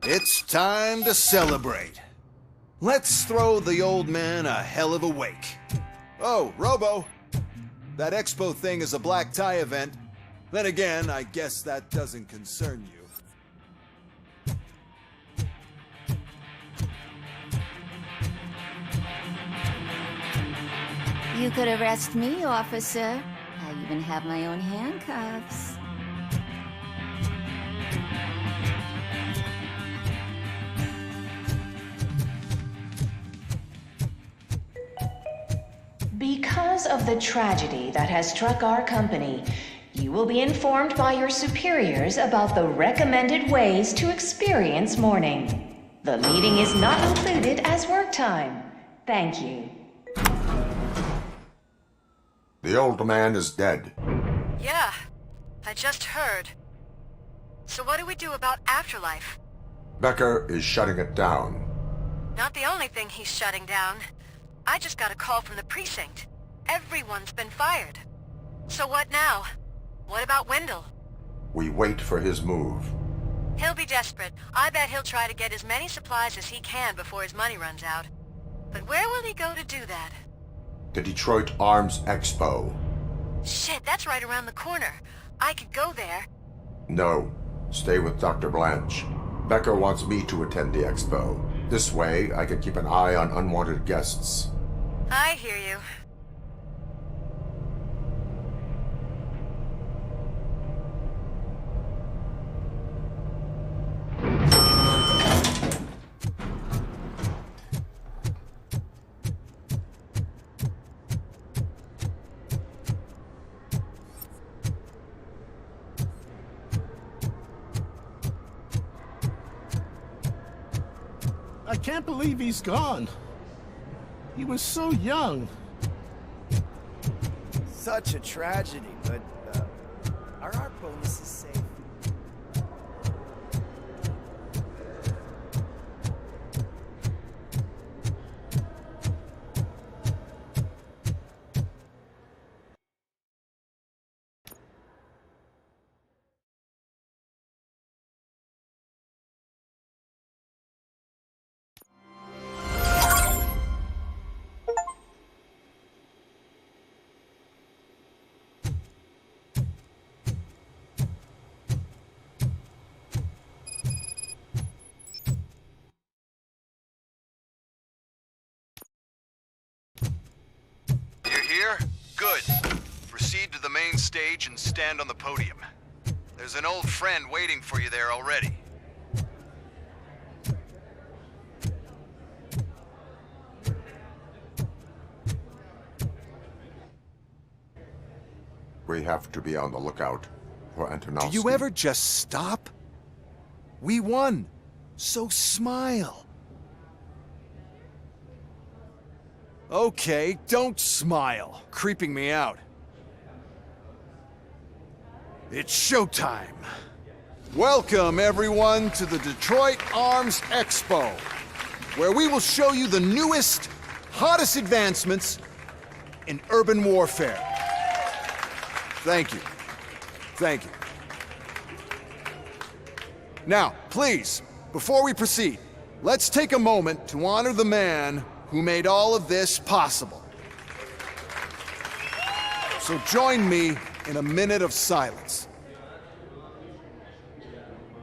It's time to celebrate. Let's throw the old man a hell of a wake. Oh, Robo, that Expo thing is a black tie event. Then again, I guess that doesn't concern you. You could arrest me, officer. I even have my own handcuffs. Because of the tragedy that has struck our company, you will be informed by your superiors about the recommended ways to experience mourning. The meeting is not included as work time. Thank you. The old man is dead. Yeah, I just heard. So what do we do about Afterlife? Becker is shutting it down. Not the only thing he's shutting down. I just got a call from the precinct. Everyone's been fired. So what now? What about Wendell? We wait for his move. He'll be desperate. I bet he'll try to get as many supplies as he can before his money runs out. But where will he go to do that? The Detroit Arms Expo. Shit, that's right around the corner. I could go there. No. Stay with Dr. Blanche. Becker wants me to attend the expo. This way, I can keep an eye on unwanted guests. I hear you. I can't believe he's gone. He was so young. Such a tragedy, but are our bonuses safe? stage and stand on the podium. There's an old friend waiting for you there already. We have to be on the lookout for Antonovsky. Do you ever just stop? We won, so smile. Okay, don't smile. Creeping me out. It's showtime. Welcome, everyone, to the Detroit Arms Expo, where we will show you the newest, hottest advancements in urban warfare. Thank you. Thank you. Now, please, before we proceed, let's take a moment to honor the man who made all of this possible. So join me in a minute of silence.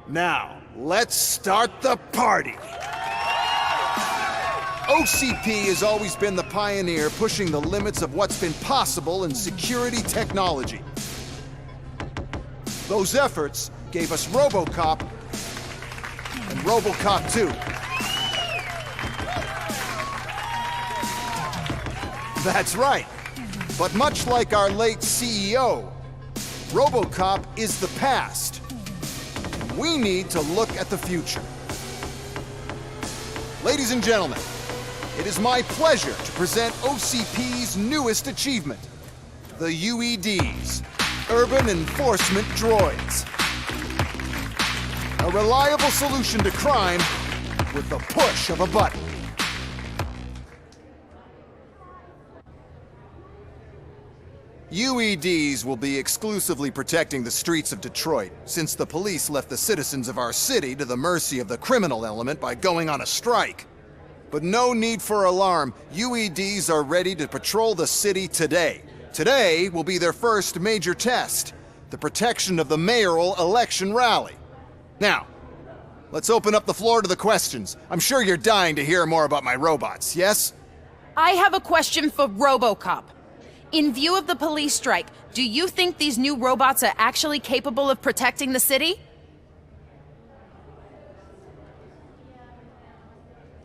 Now, let's start the party. OCP has always been the pioneer pushing the limits of what's been possible in security technology. Those efforts gave us RoboCop and RoboCop 2. That's right. But much like our late CEO, RoboCop is the past. We need to look at the future. Ladies and gentlemen, it is my pleasure to present OCP's newest achievement, the UEDs, Urban Enforcement Droids. A reliable solution to crime with the push of a button. UEDs will be exclusively protecting the streets of Detroit, since the police left the citizens of our city to the mercy of the criminal element by going on a strike. But no need for alarm. UEDs are ready to patrol the city today. Today will be their first major test, the protection of the mayoral election rally. Now, let's open up the floor to the questions. I'm sure you're dying to hear more about my robots, yes? I have a question for RoboCop. In view of the police strike, do you think these new robots are actually capable of protecting the city?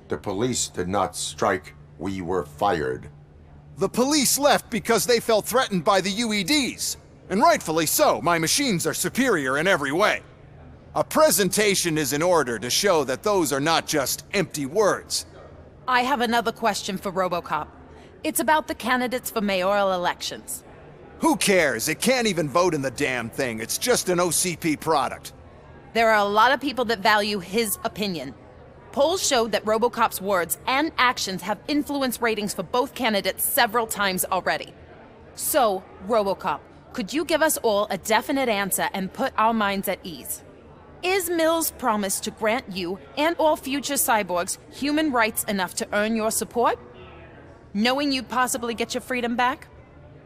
The police did not strike. We were fired. The police left because they felt threatened by the UEDs. And rightfully so. My machines are superior in every way. A presentation is in order to show that those are not just empty words. I have another question for RoboCop. It's about the candidates for mayoral elections. Who cares? It can't even vote in the damn thing. It's just an OCP product. There are a lot of people that value his opinion. Polls showed that RoboCop's words and actions have influenced ratings for both candidates several times already. So, RoboCop, could you give us all a definite answer and put our minds at ease? Is Mills' promise to grant you and all future cyborgs human rights enough to earn your support? Knowing you'd possibly get your freedom back?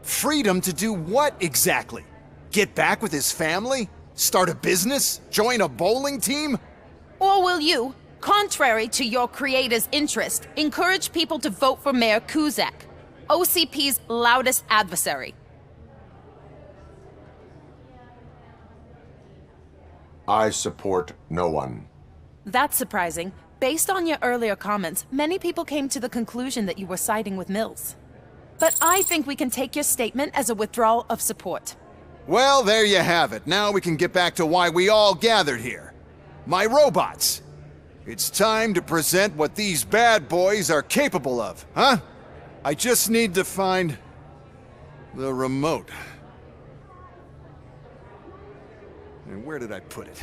Freedom to do what exactly? Get back with his family? Start a business? Join a bowling team? Or will you, contrary to your creator's interest, encourage people to vote for Mayor Kuzak, OCP's loudest adversary? I support no one. That's surprising. Based on your earlier comments, many people came to the conclusion that you were siding with Mills. But I think we can take your statement as a withdrawal of support. Well, there you have it. Now we can get back to why we all gathered here. My robots. It's time to present what these bad boys are capable of, huh? I just need to find the remote. And where did I put it?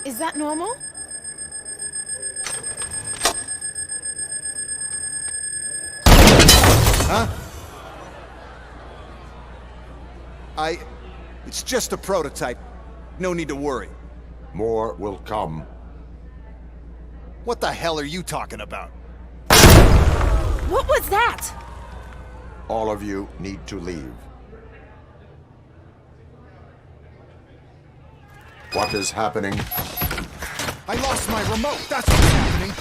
Is that normal? Huh? It's just a prototype. No need to worry. More will come. What the hell are you talking about? What was that? All of you need to leave. What is happening? I lost my remote. That's what's happening.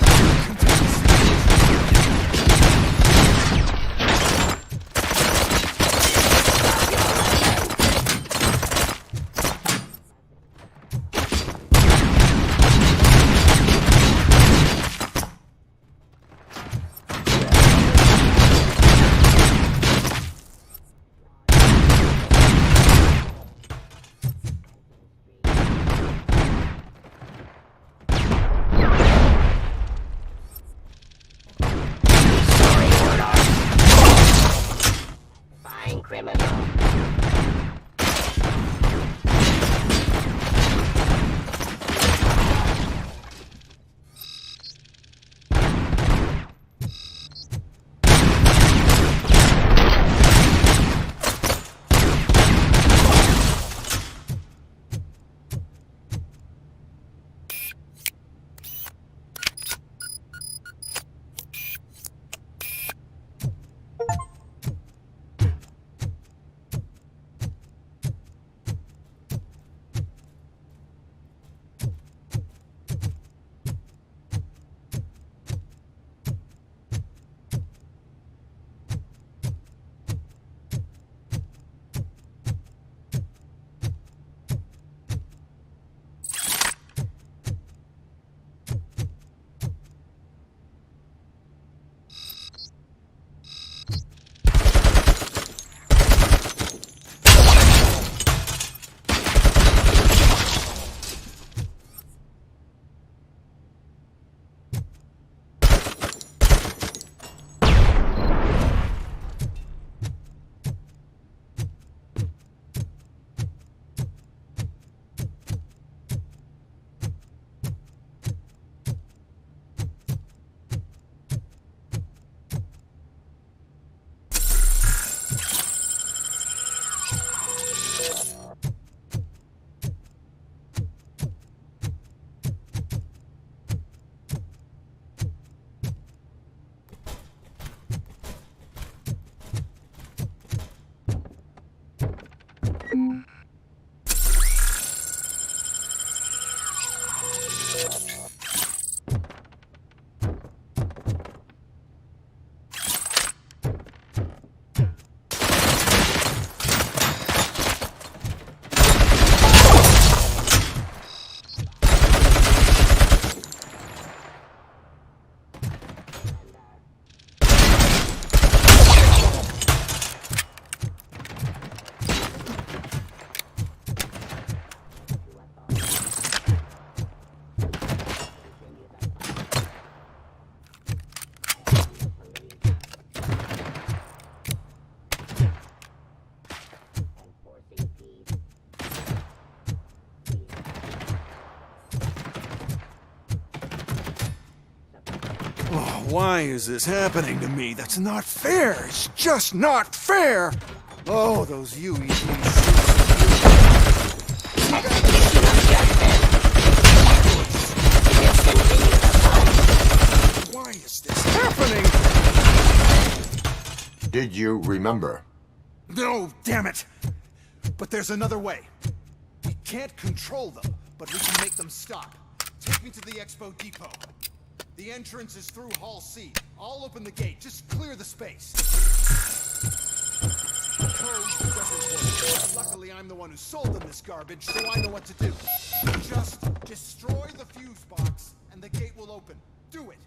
Oh, why is this happening to me? That's not fair. It's just not fair. Oh, those UEVs. Why is this happening? Did you remember? No, damn it. But there's another way. We can't control them, but we can make them stop. Take me to the Expo Depot. The entrance is through Hall C. I'll open the gate. Just clear the space. Code doesn't work. Luckily, I'm the one who sold them this garbage, so I know what to do. Just destroy the fuse box, and the gate will open. Do it.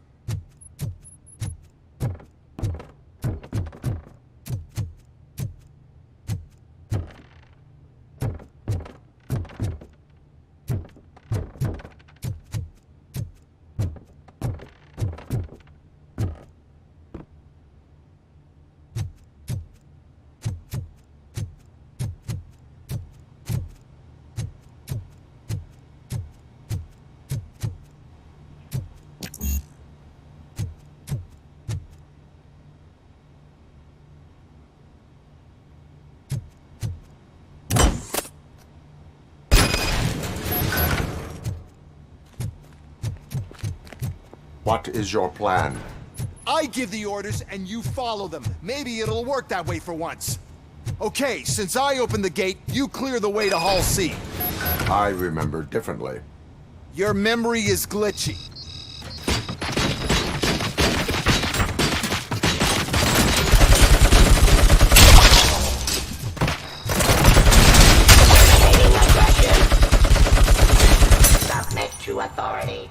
What is your plan? I give the orders and you follow them. Maybe it'll work that way for once. Okay, since I opened the gate, you clear the way to Hall C. I remember differently. Your memory is glitchy. Submit to authority.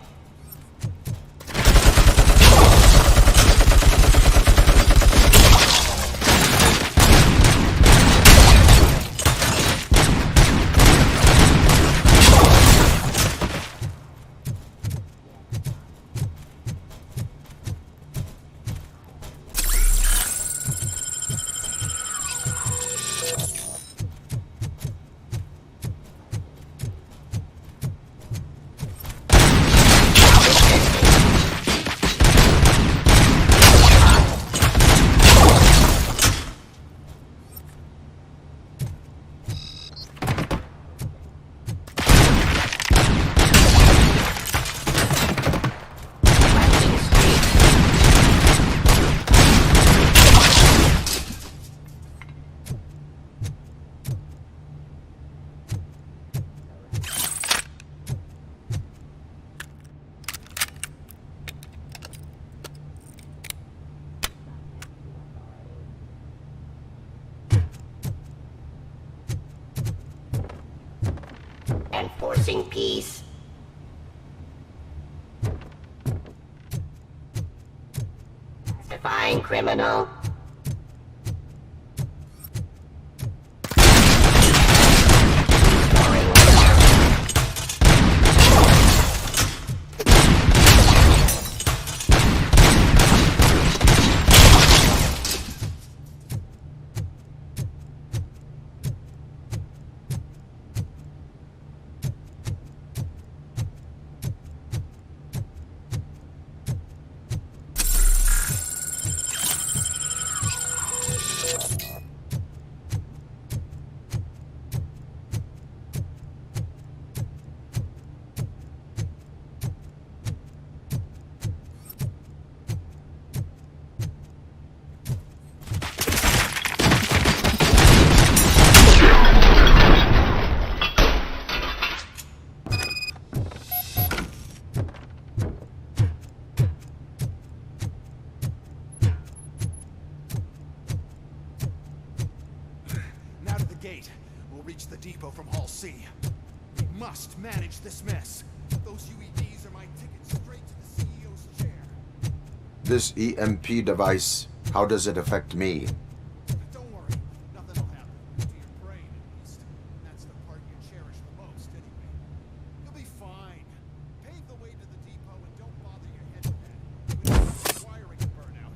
Enforcing peace. Defying criminal. The depot from Hall C. We must manage this mess. Those UEVs are my ticket straight to the CEO's chair. This EMP device, how does it affect me? Don't worry, nothing will happen. To your brain, at least. That's the part you cherish the most, anyway. You'll be fine. Pave the way to the depot and don't bother your head with that. We don't want the wiring to burn out.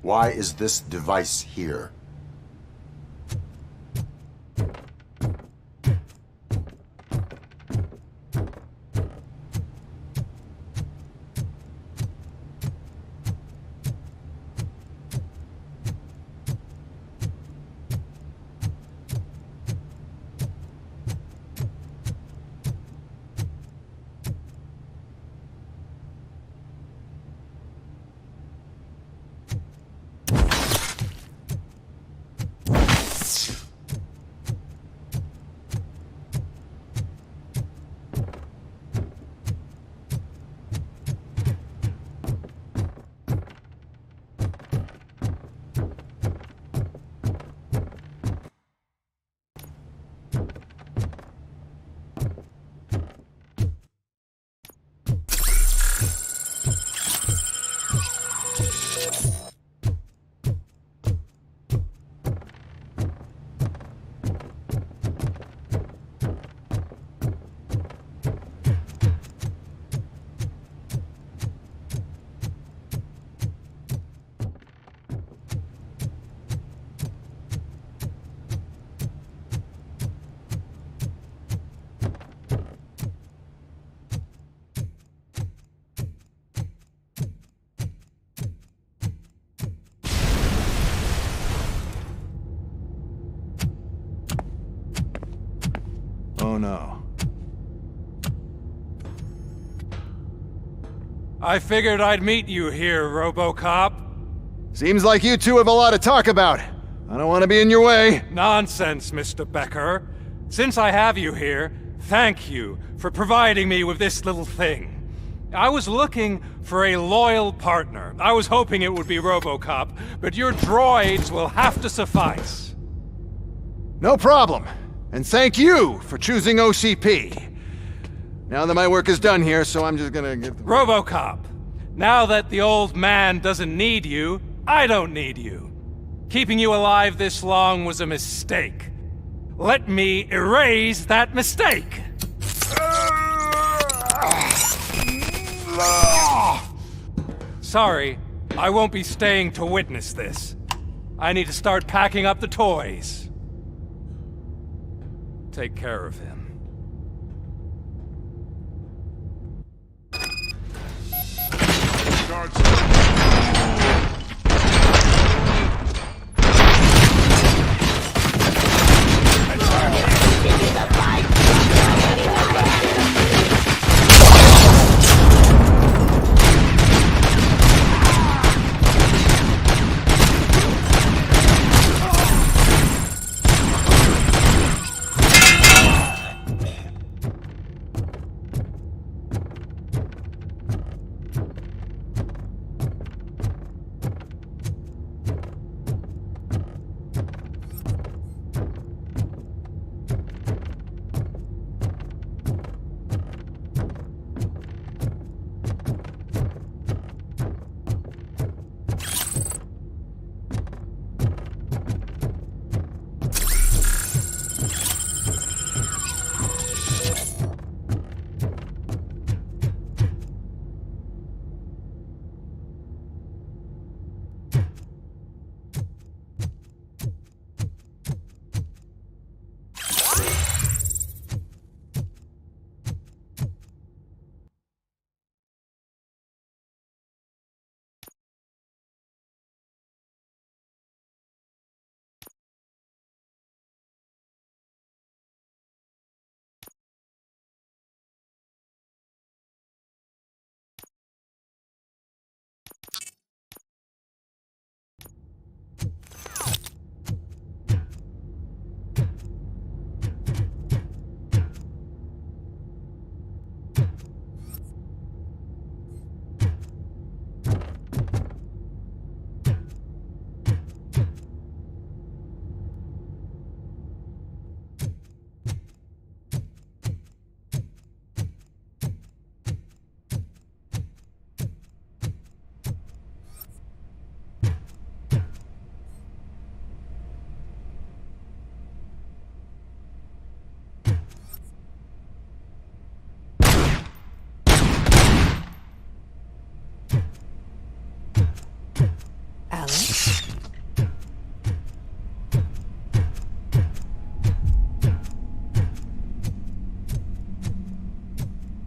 Why is this device here? no. I figured I'd meet you here, RoboCop. Seems like you two have a lot to talk about. I don't want to be in your way. Nonsense, Mr. Becker. Since I have you here, thank you for providing me with this little thing. I was looking for a loyal partner. I was hoping it would be RoboCop, but your droids will have to suffice. No problem. And thank you for choosing OCP. Now that my work is done here, so I'm just gonna give... RoboCop, now that the old man doesn't need you, I don't need you. Keeping you alive this long was a mistake. Let me erase that mistake! Sorry, I won't be staying to witness this. I need to start packing up the toys. Take care of him.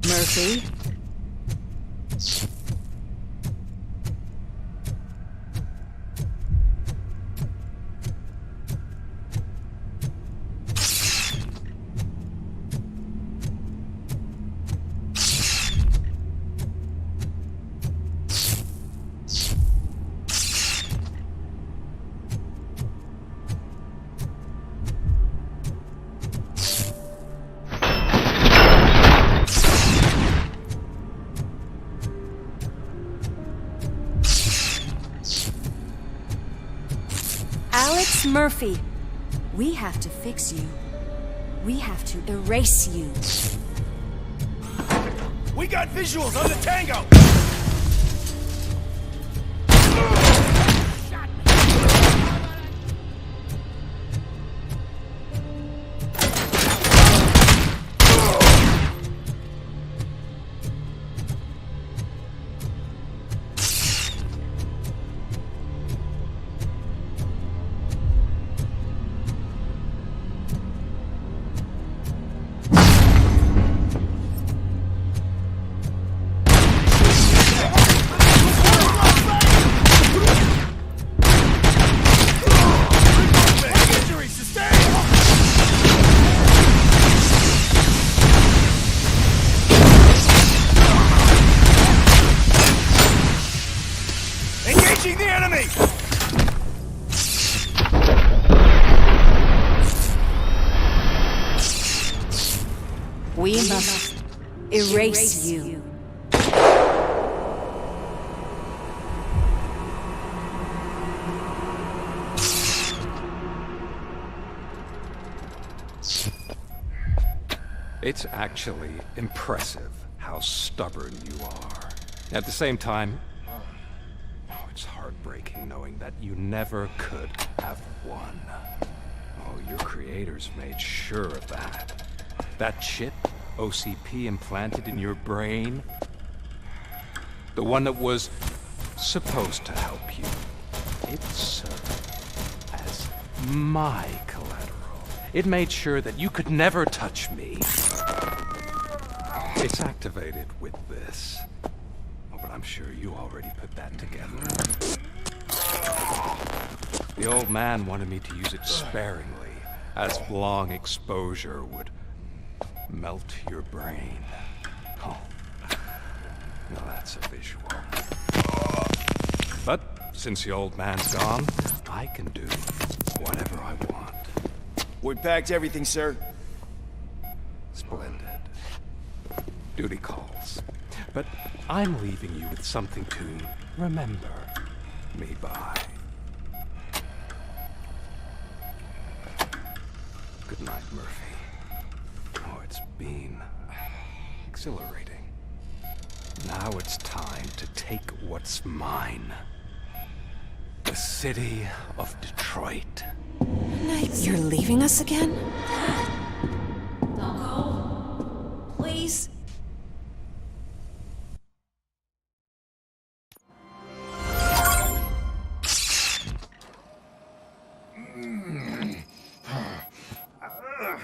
Murphy? Murphy, we have to fix you. We have to erase you. We got visuals on the Tango! me! We must erase you. It's actually impressive how stubborn you are. At the same time, it's heartbreaking knowing that you never could have won. Oh, your creators made sure of that. That chip OCP implanted in your brain, the one that was supposed to help you, it served as my collateral. It made sure that you could never touch me. It's activated with this. Oh, but I'm sure you already put that together. The old man wanted me to use it sparingly, as long exposure would melt your brain. Oh, now that's a visual. But since the old man's gone, I can do whatever I want. We packed everything, sir. Splendid. Duty calls. But I'm leaving you with something to remember me by. Good night, Murphy. Oh, it's been exhilarating. Now it's time to take what's mine. The city of Detroit. You're leaving us again? Don't go. Please.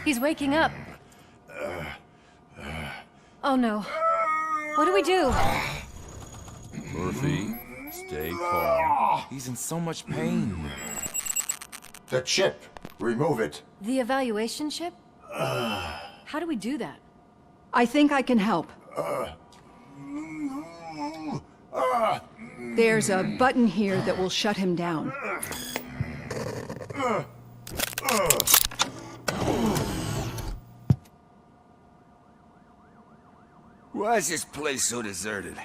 He's waking up. Oh no. What do we do? Murphy, stay calm. He's in so much pain. The chip. Remove it. The evaluation chip? How do we do that? I think I can help. There's a button here that will shut him down. Why is this place so deserted?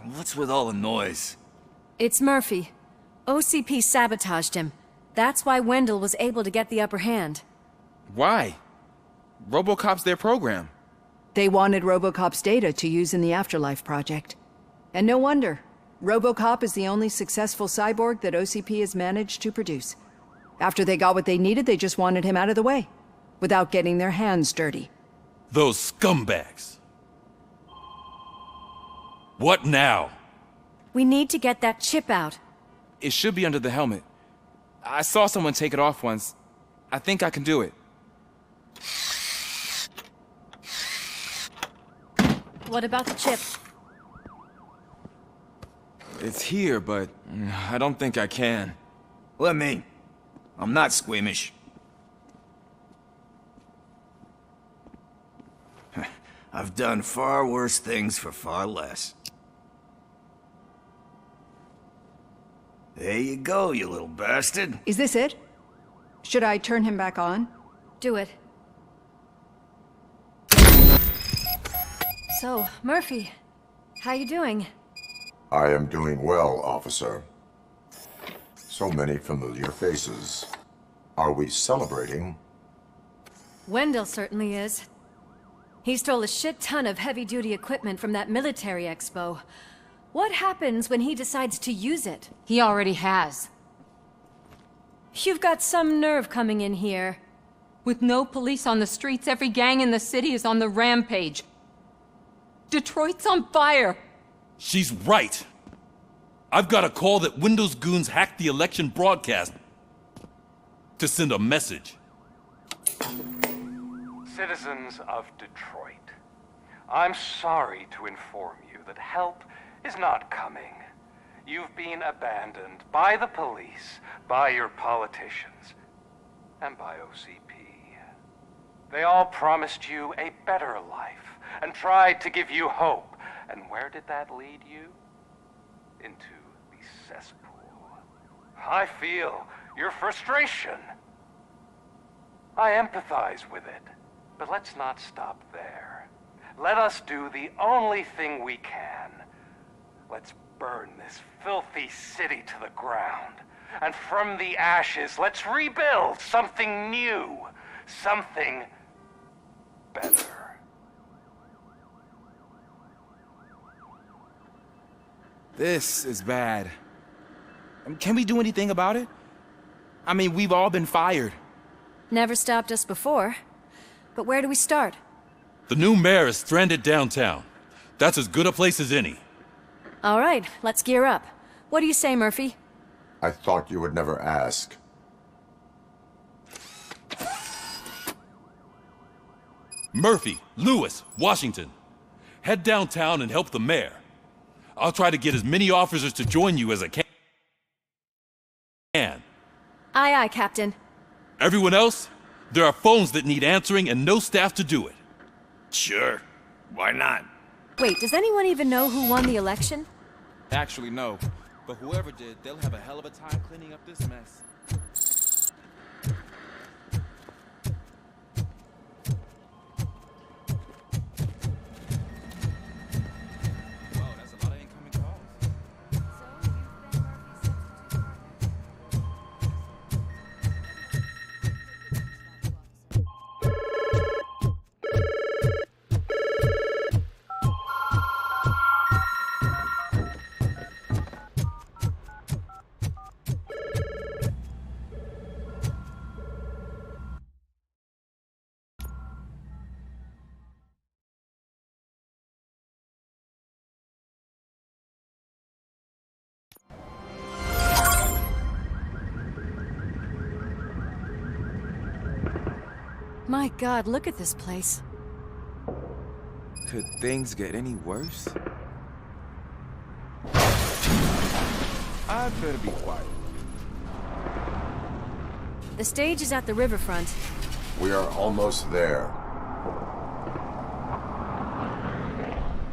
What's with all the noise? It's Murphy. OCP sabotaged him. That's why Wendell was able to get the upper hand. Why? RoboCop's their program. They wanted RoboCop's data to use in the Afterlife project. And no wonder. RoboCop is the only successful cyborg that OCP has managed to produce. After they got what they needed, they just wanted him out of the way, without getting their hands dirty. Those scumbags. What now? We need to get that chip out. It should be under the helmet. I saw someone take it off once. I think I can do it. What about the chip? It's here, but I don't think I can. Let me. I'm not squeamish. I've done far worse things for far less. There you go, you little bastard. Is this it? Should I turn him back on? Do it. So, Murphy, how you doing? I am doing well, officer. So many familiar faces. Are we celebrating? Wendell certainly is. He stole a shit ton of heavy-duty equipment from that military expo. What happens when he decides to use it? He already has. You've got some nerve coming in here. With no police on the streets, every gang in the city is on the rampage. Detroit's on fire! She's right. I've got a call that Windows goons hacked the election broadcast to send a message. Citizens of Detroit, I'm sorry to inform you that help is not coming. You've been abandoned by the police, by your politicians, and by OCP. They all promised you a better life and tried to give you hope. And where did that lead you? Into the cesspool. I feel your frustration. I empathize with it. But let's not stop there. Let us do the only thing we can. Let's burn this filthy city to the ground. And from the ashes, let's rebuild something new. Something better. This is bad. Can we do anything about it? I mean, we've all been fired. Never stopped us before. But where do we start? The new mayor is stranded downtown. That's as good a place as any. All right, let's gear up. What do you say, Murphy? I thought you would never ask. Murphy, Lewis, Washington. Head downtown and help the mayor. I'll try to get as many officers to join you as I can. Aye, aye, Captain. Everyone else? There are phones that need answering and no staff to do it. Sure. Why not? Wait, does anyone even know who won the election? Actually, no. But whoever did, they'll have a hell of a time cleaning up this mess. My God, look at this place. Could things get any worse? I'd better be quiet. The stage is at the riverfront. We are almost there.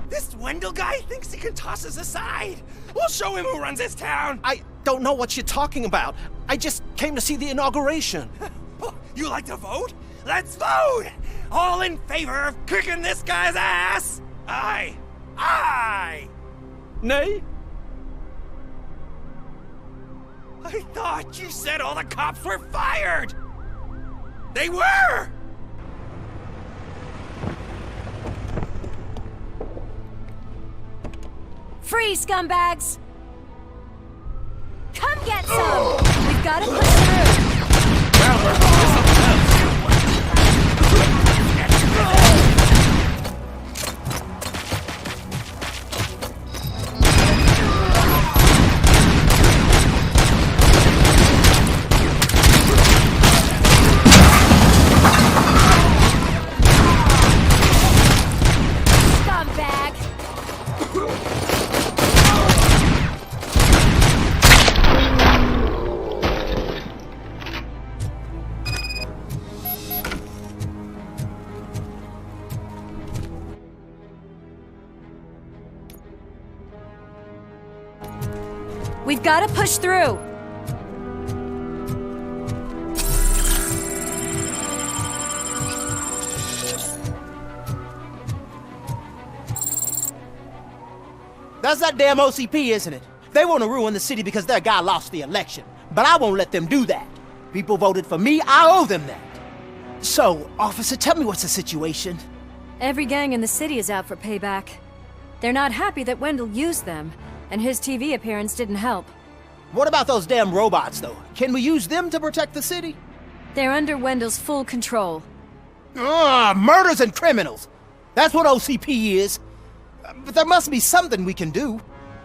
This Wendell guy thinks he can toss us aside. We'll show him who runs this town. I don't know what you're talking about. I just came to see the inauguration. You like to vote? Let's vote! All in favor of kicking this guy's ass? Aye. Aye! Nay? I thought you said all the cops were fired! They were! Free, scumbags! Come get some! We've got to push through! We've got to push through! That's that damn OCP, isn't it? They want to ruin the city because their guy lost the election. But I won't let them do that. People voted for me, I owe them that. So, officer, tell me what's the situation. Every gang in the city is out for payback. They're not happy that Wendell used them, and his TV appearance didn't help. What about those damn robots, though? Can we use them to protect the city? They're under Wendell's full control. Murders and criminals! That's what OCP is. But there must be something we can do.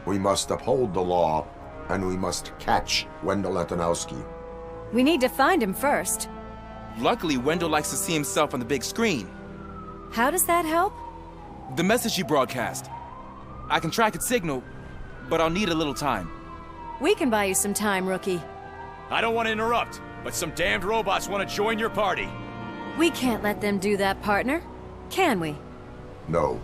We must uphold the law, and we must catch Wendell Antonowski. We need to find him first. Luckily, Wendell likes to see himself on the big screen. How does that help? The message you broadcast. I can track its signal, but I'll need a little time. We can buy you some time, rookie. I don't want to interrupt, but some damned robots want to join your party. We can't let them do that, partner. Can we? No.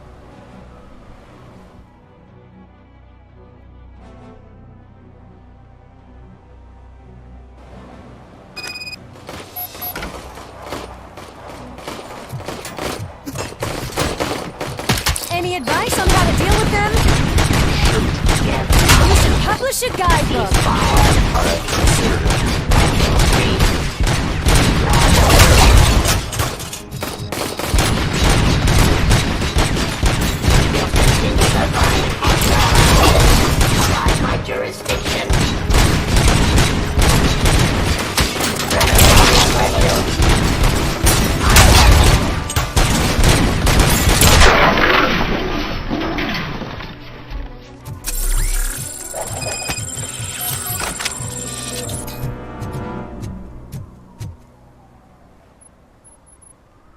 Militia guidebook! My jurisdiction.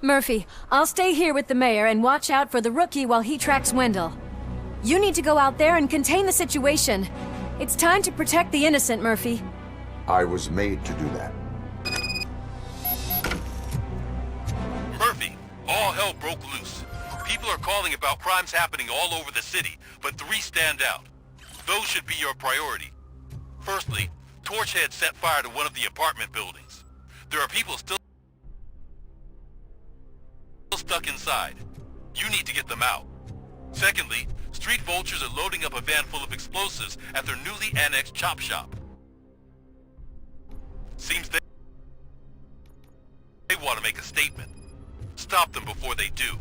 Murphy, I'll stay here with the mayor and watch out for the rookie while he tracks Wendell. You need to go out there and contain the situation. It's time to protect the innocent, Murphy. I was made to do that. Murphy, all hell broke loose. People are calling about crimes happening all over the city, but 3 stand out. Those should be your priority. Firstly, Torchhead set fire to one of the apartment buildings. There are people still stuck inside. You need to get them out. Secondly, street vultures are loading up a van full of explosives at their newly annexed chop shop. Seems they want to make a statement. Stop them before they do.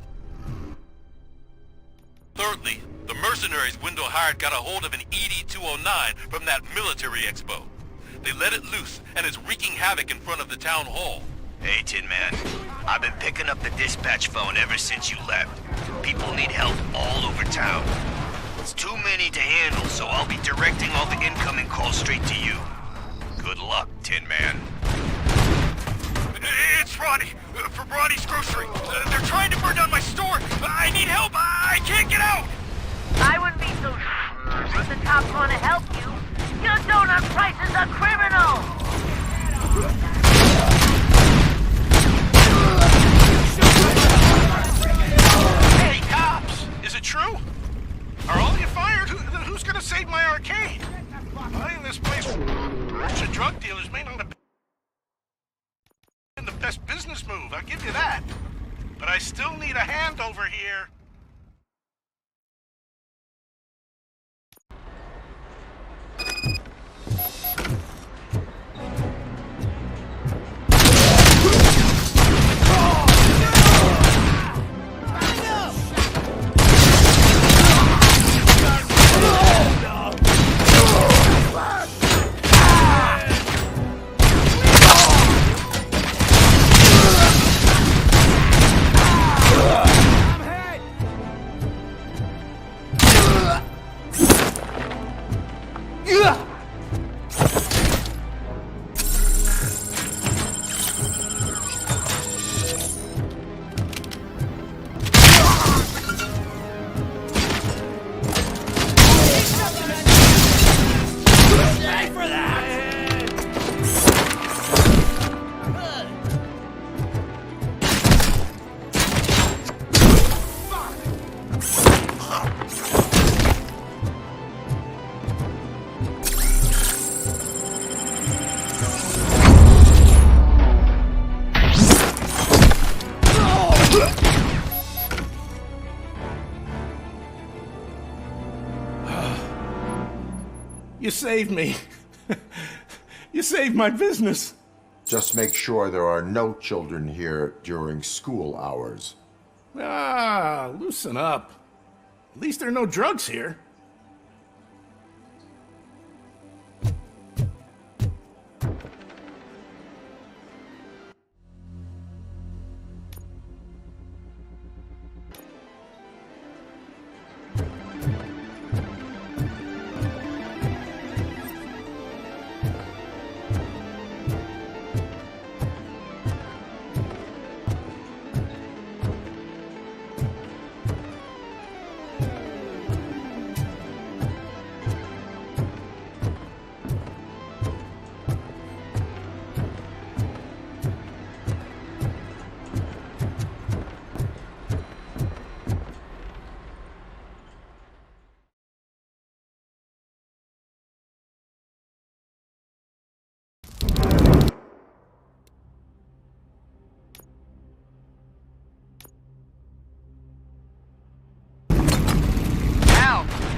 Thirdly, the mercenaries Wendell hired got a hold of an ED-209 from that military expo. They let it loose and is wreaking havoc in front of the town hall. Hey, Tin Man. I've been picking up the dispatch phone ever since you left. People need help all over town. It's too many to handle, so I'll be directing all the incoming calls straight to you. Good luck, Tin Man. It's Ronnie, from Ronnie's Grocery. They're trying to burn down my store. I need help. I can't get out. I wouldn't be so sure if the cops want to help you. Your donut price is a criminal. Hey, cops! Is it true? Are all of you fired? Who's gonna save my arcade? Buying this place from a bunch of drug dealers may not have been the best business move, I'll give you that. But I still need a hand over here. You saved me. You saved my business. Just make sure there are no children here during school hours. Ah, loosen up. At least there are no drugs here.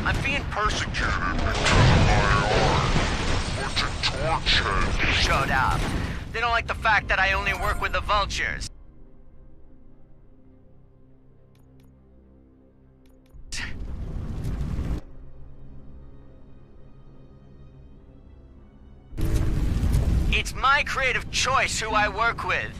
I'm being persecuted because of my art. showed up. They don't like the fact that I only work with the vultures. It's my creative choice who I work with.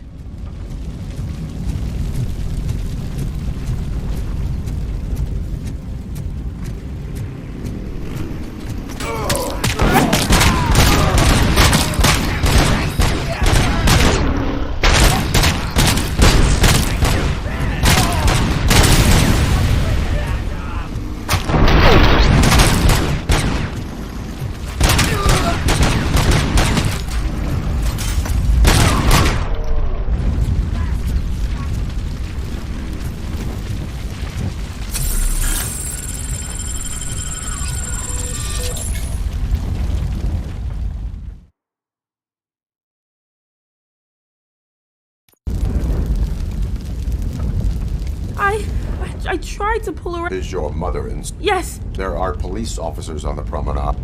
I tried to pull around. Is your mother in? Yes. There are police officers on the promenade.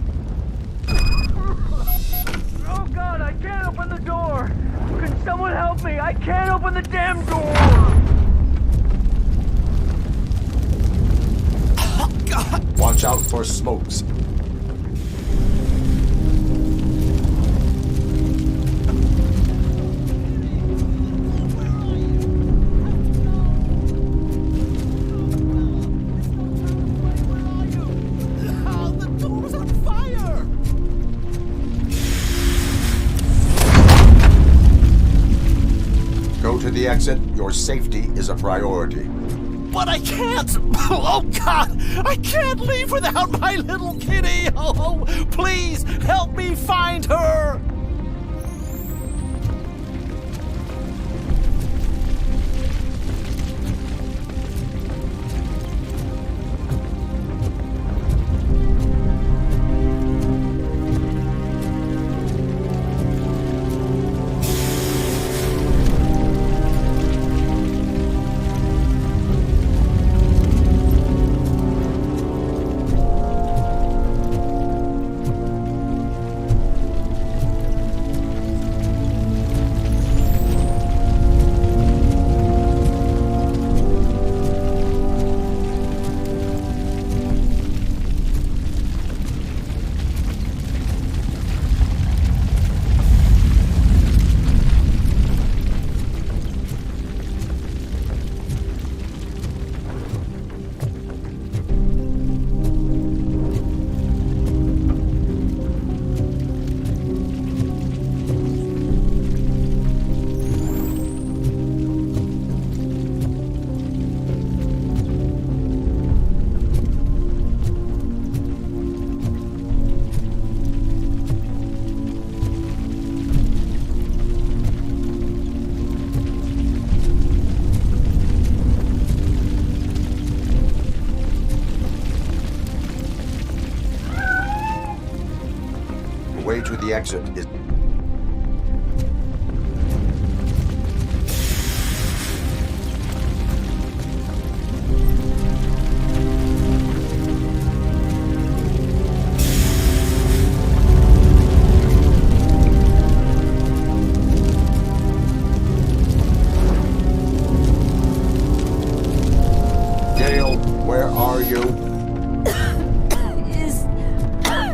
Oh God, I can't open the door. Can someone help me? I can't open the damn door. Oh God! Watch out for smokes. To the exit, your safety is a priority. But I can't! Oh God! I can't leave without my little kitty! Oh, please help me find her! Way to the exit is... Dale, where are you?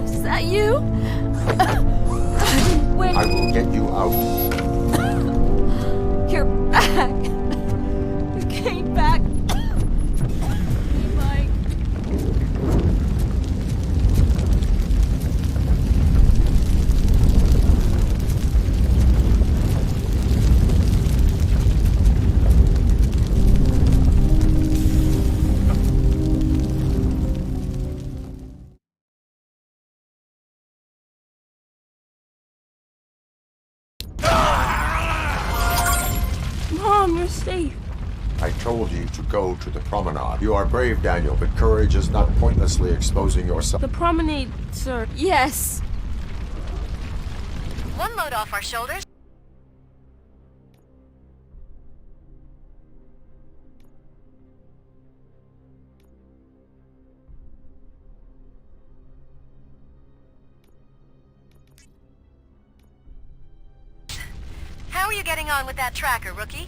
Is that you? When I will get you out. you're back. You came back. Mike. Mom, you're safe. I told you to go to the promenade. You are brave, Daniel, but courage is not pointlessly exposing yourself. The promenade, sir. Yes. One load off our shoulders. you getting on with that tracker, rookie?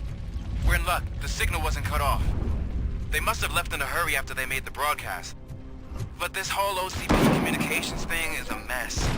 We're in luck. The signal wasn't cut off. They must have left in a hurry after they made the broadcast. But this whole OCP communications thing is a mess.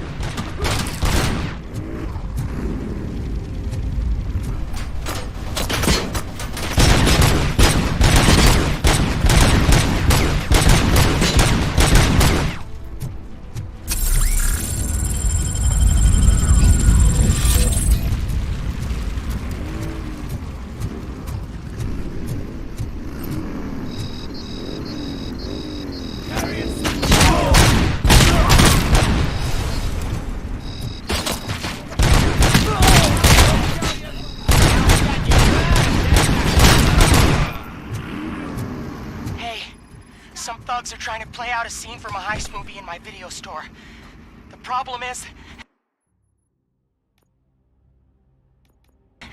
Are trying to play out a scene from a heist movie in my video store. The problem is,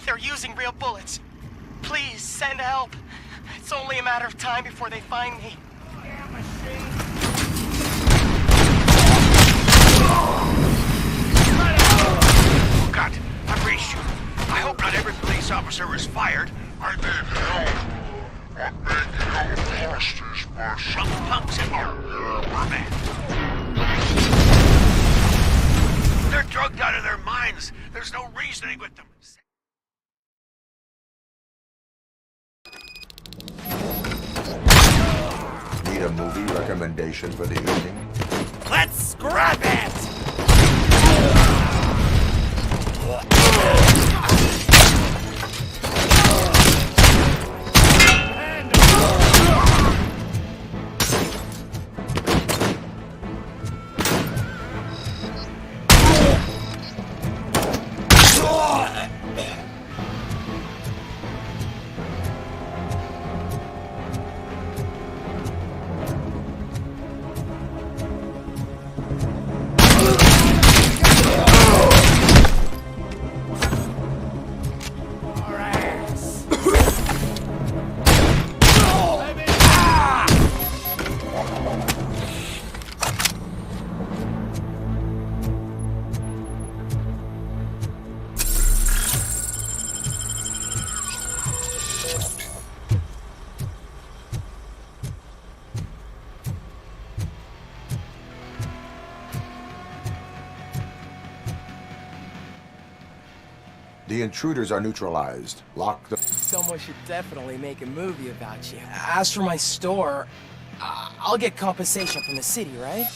they're using real bullets. Please, send help. It's only a matter of time before they find me. Oh God, I've reached you. I hope not every police officer is fired. I need help. I'm making a hostage myself. Some punks in here. Man. They're drugged out of their minds. There's no reasoning with them. Need a movie recommendation for the evening? Let's scrap it! The intruders are neutralized. Lock the... Someone should definitely make a movie about you. As for my store, I'll get compensation from the city, right?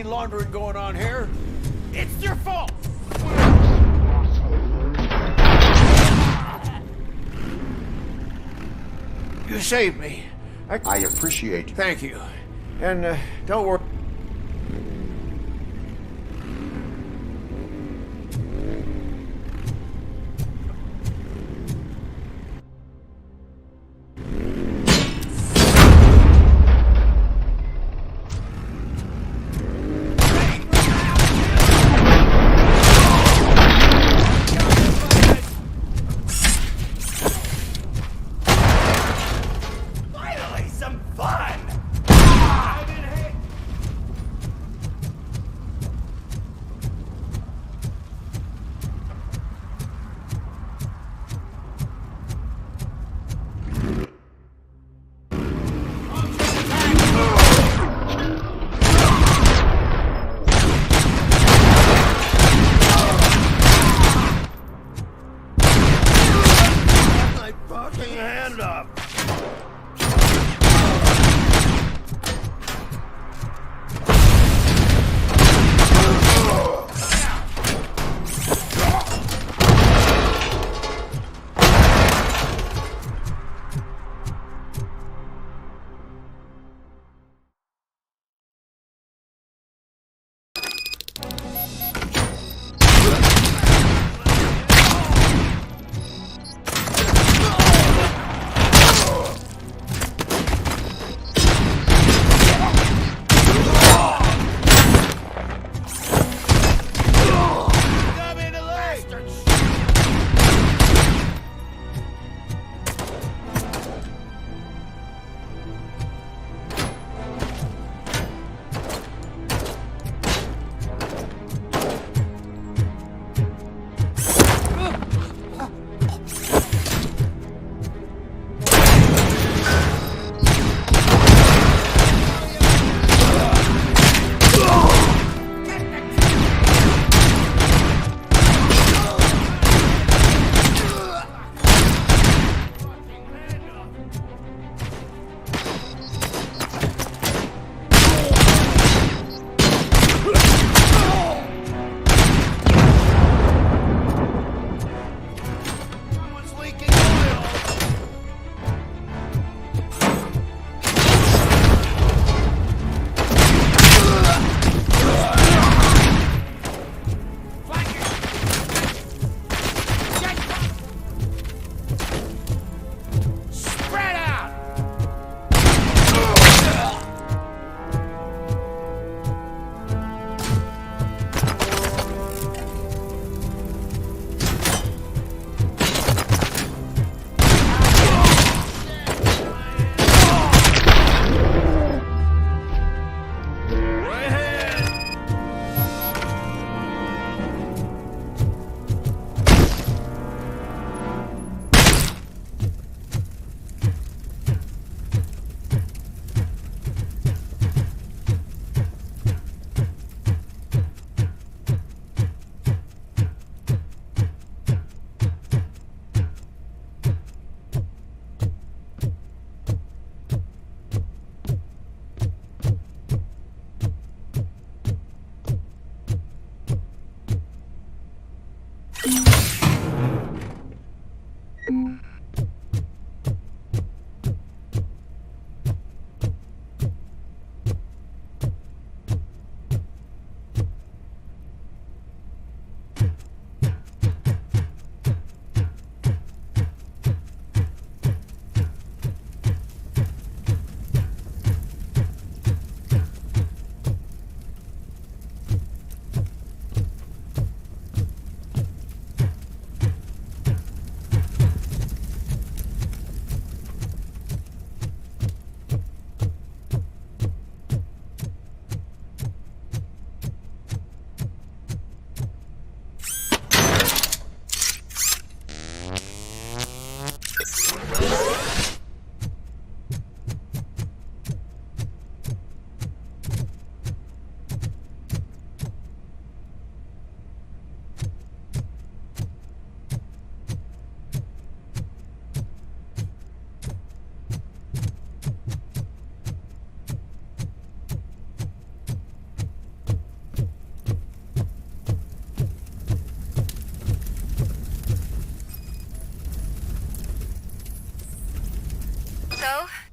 Laundering going on here. It's your fault. You saved me. I appreciate you. Thank you. And don't worry.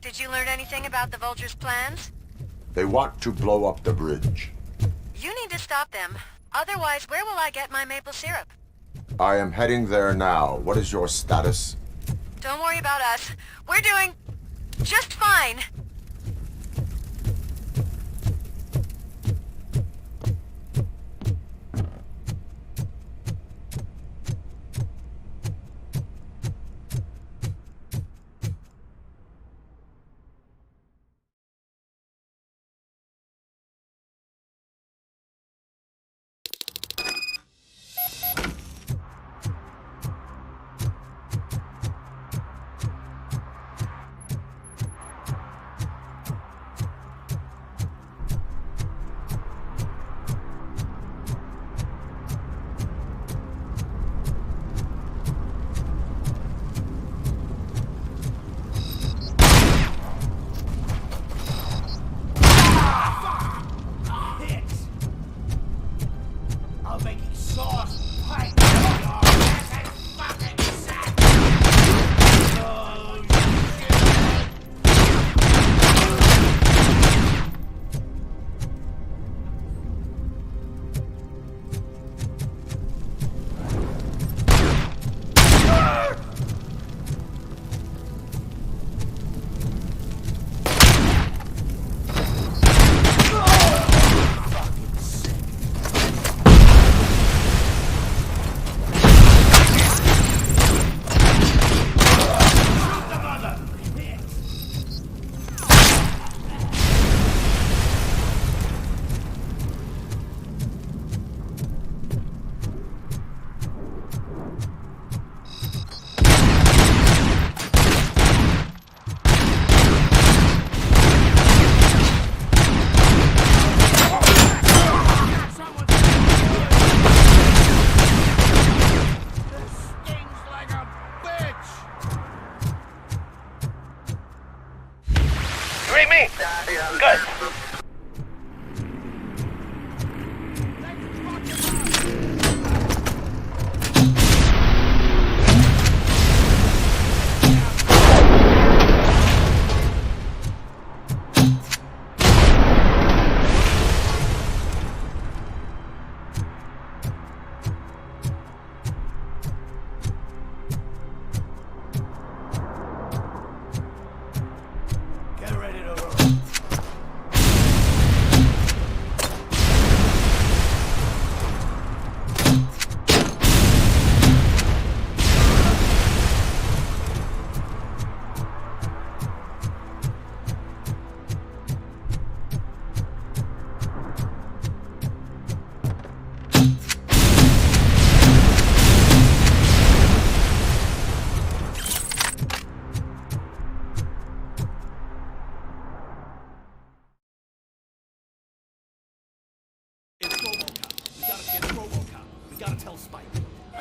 Did you learn anything about the Vulture's plans? They want to blow up the bridge. You need to stop them. Otherwise, where will I get my maple syrup? I am heading there now. What is your status? Don't worry about us. We're doing just fine.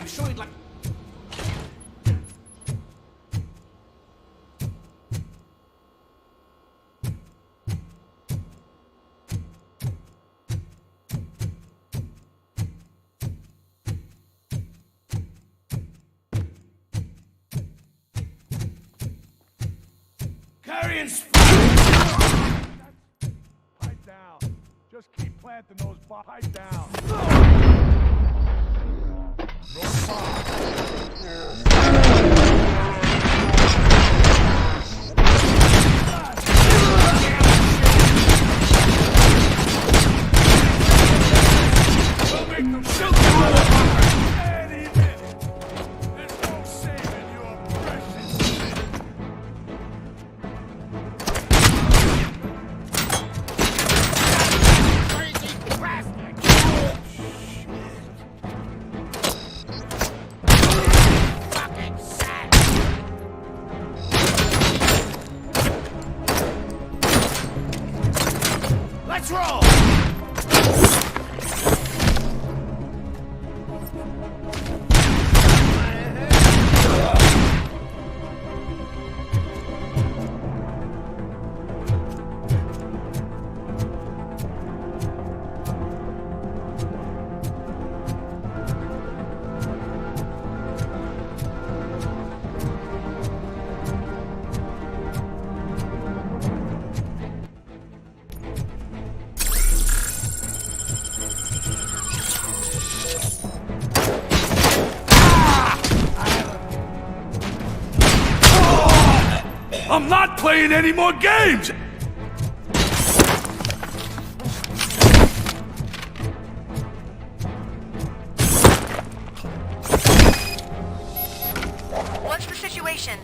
I'm sure he'd like... Carrion's... Pipe down. Just keep planting those bombs. Pipe down. Let's roll! I'm not playing any more games! What's the situation?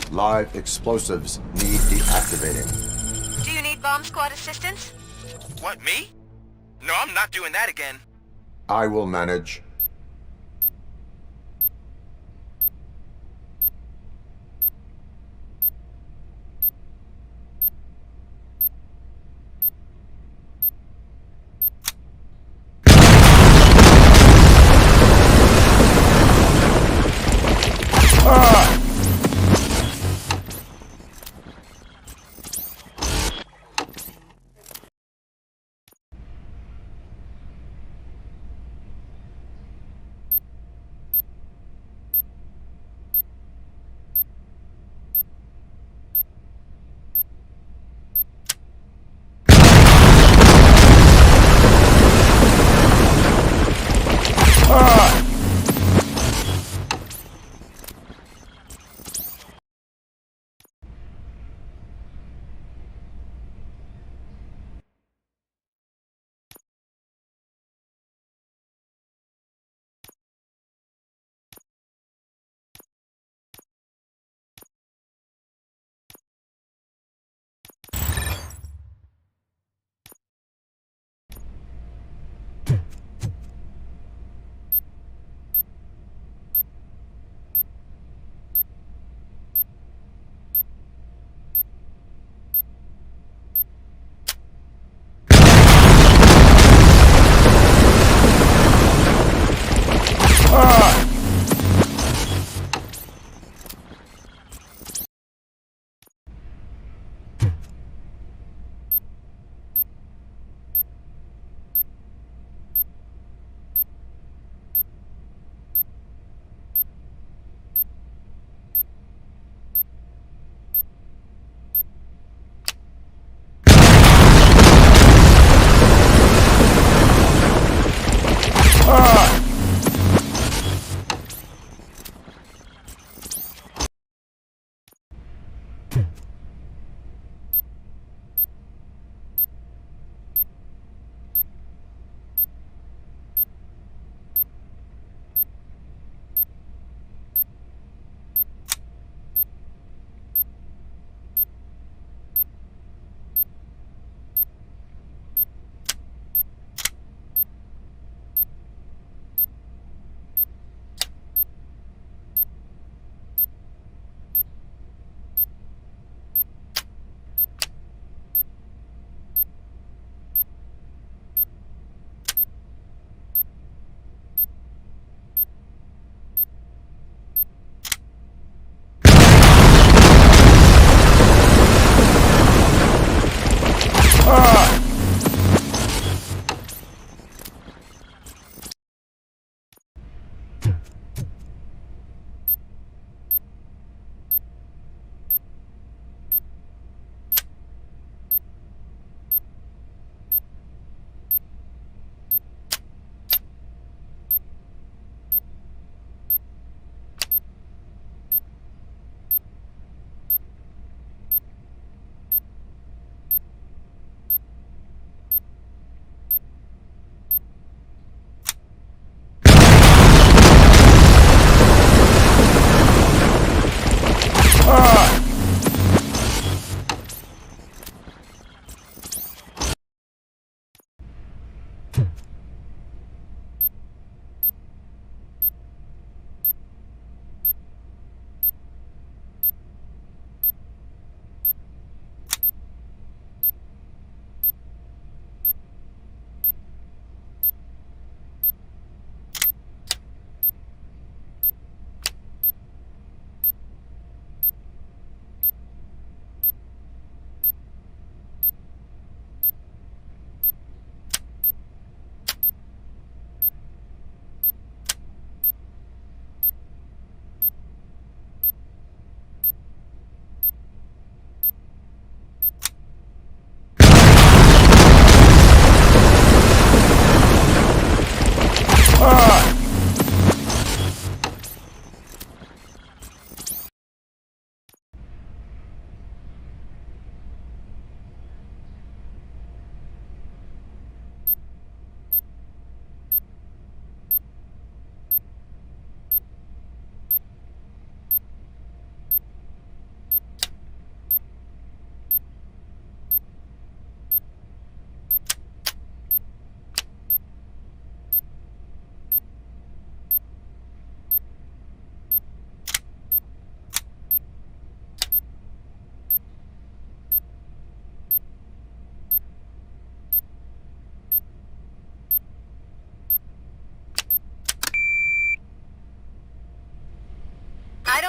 Live explosives need deactivating. Do you need bomb squad assistance? What, me? No, I'm not doing that again. I will manage.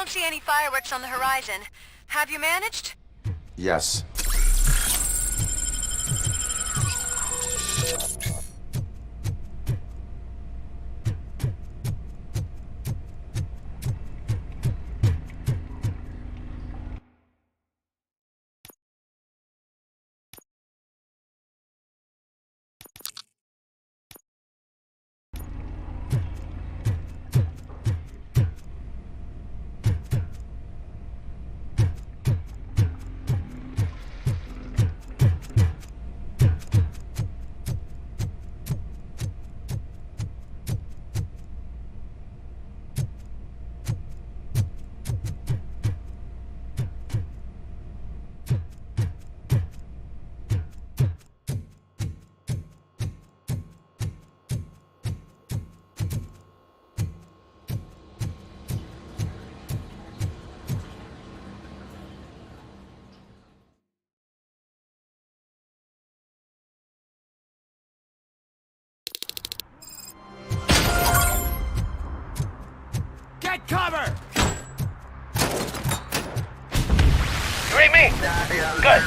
don't see any fireworks on the horizon. Have you managed? Yes. Get cover! You read me? Good.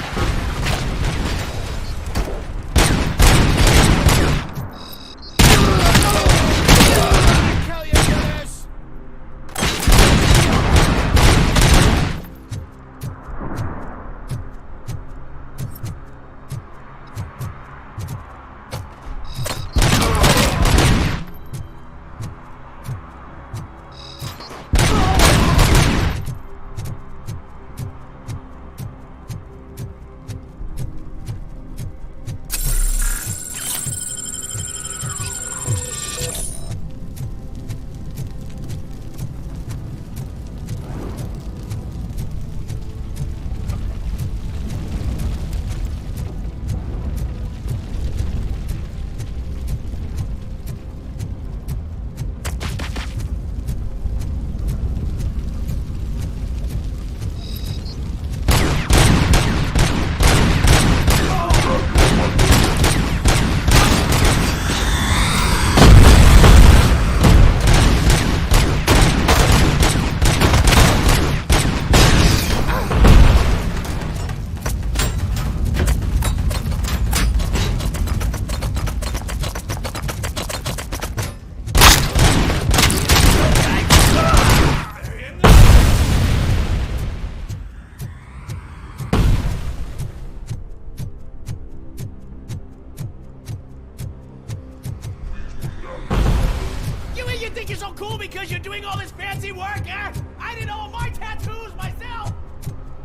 Because you're doing all this fancy work, eh? I did all my tattoos myself!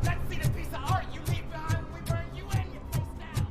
Let's see the piece of art you leave behind when we burn you and your face down!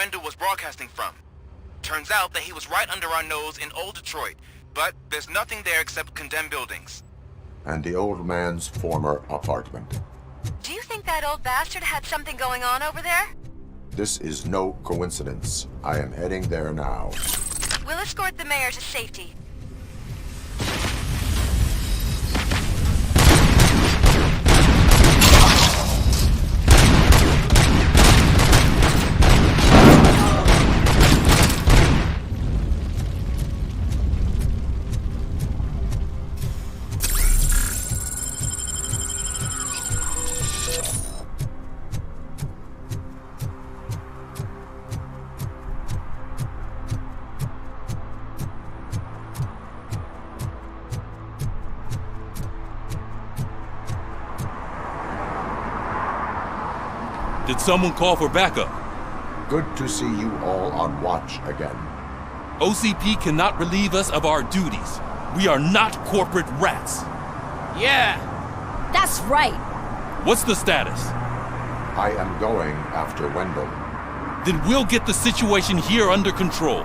Wendell was broadcasting from. Turns out that he was right under our nose in old Detroit, but there's nothing there except condemned buildings. And the old man's former apartment. Do you think that old bastard had something going on over there? This is no coincidence. I am heading there now. We'll escort the mayor to safety. Did someone call for backup? Good to see you all on watch again. OCP cannot relieve us of our duties. We are not corporate rats. Yeah. That's right. What's the status? I am going after Wendell. Then we'll get the situation here under control.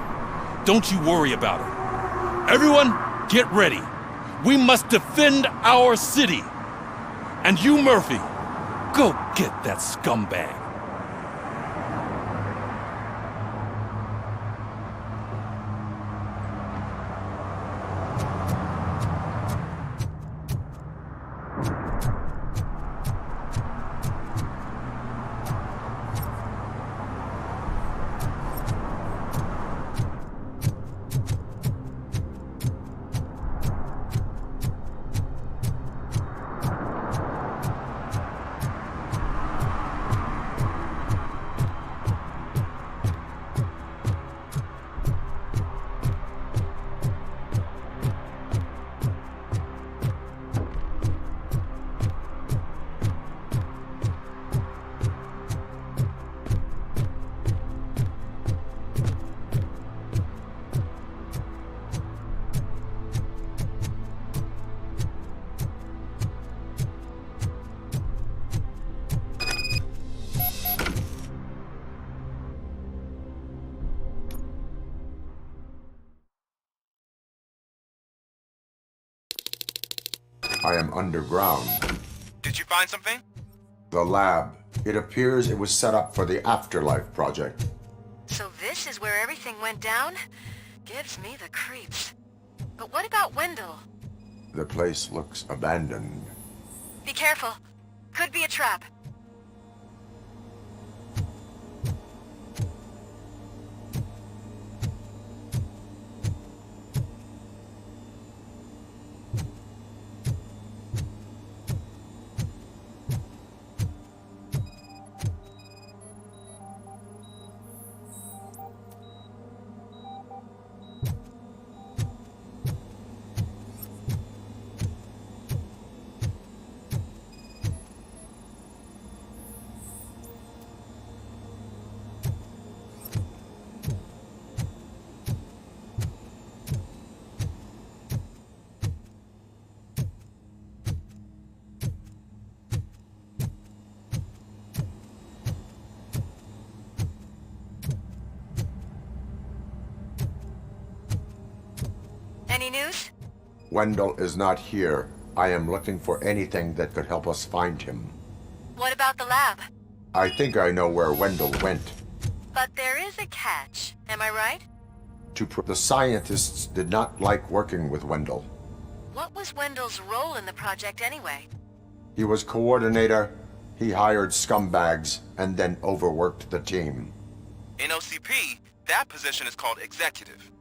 Don't you worry about it. Everyone, get ready. We must defend our city. And you, Murphy, go get that scumbag. I am underground. Did you find something? The lab. It appears it was set up for the Afterlife project. So this is where everything went down? Gives me the creeps. But what about Wendell? The place looks abandoned. Be careful. Could be a trap. Any news? Wendell is not here. I am looking for anything that could help us find him. What about the lab? I think I know where Wendell went. But there is a catch, am I right? The scientists did not like working with Wendell. What was Wendell's role in the project anyway? He was coordinator, he hired scumbags, and then overworked the team. In OCP, that position is called executive.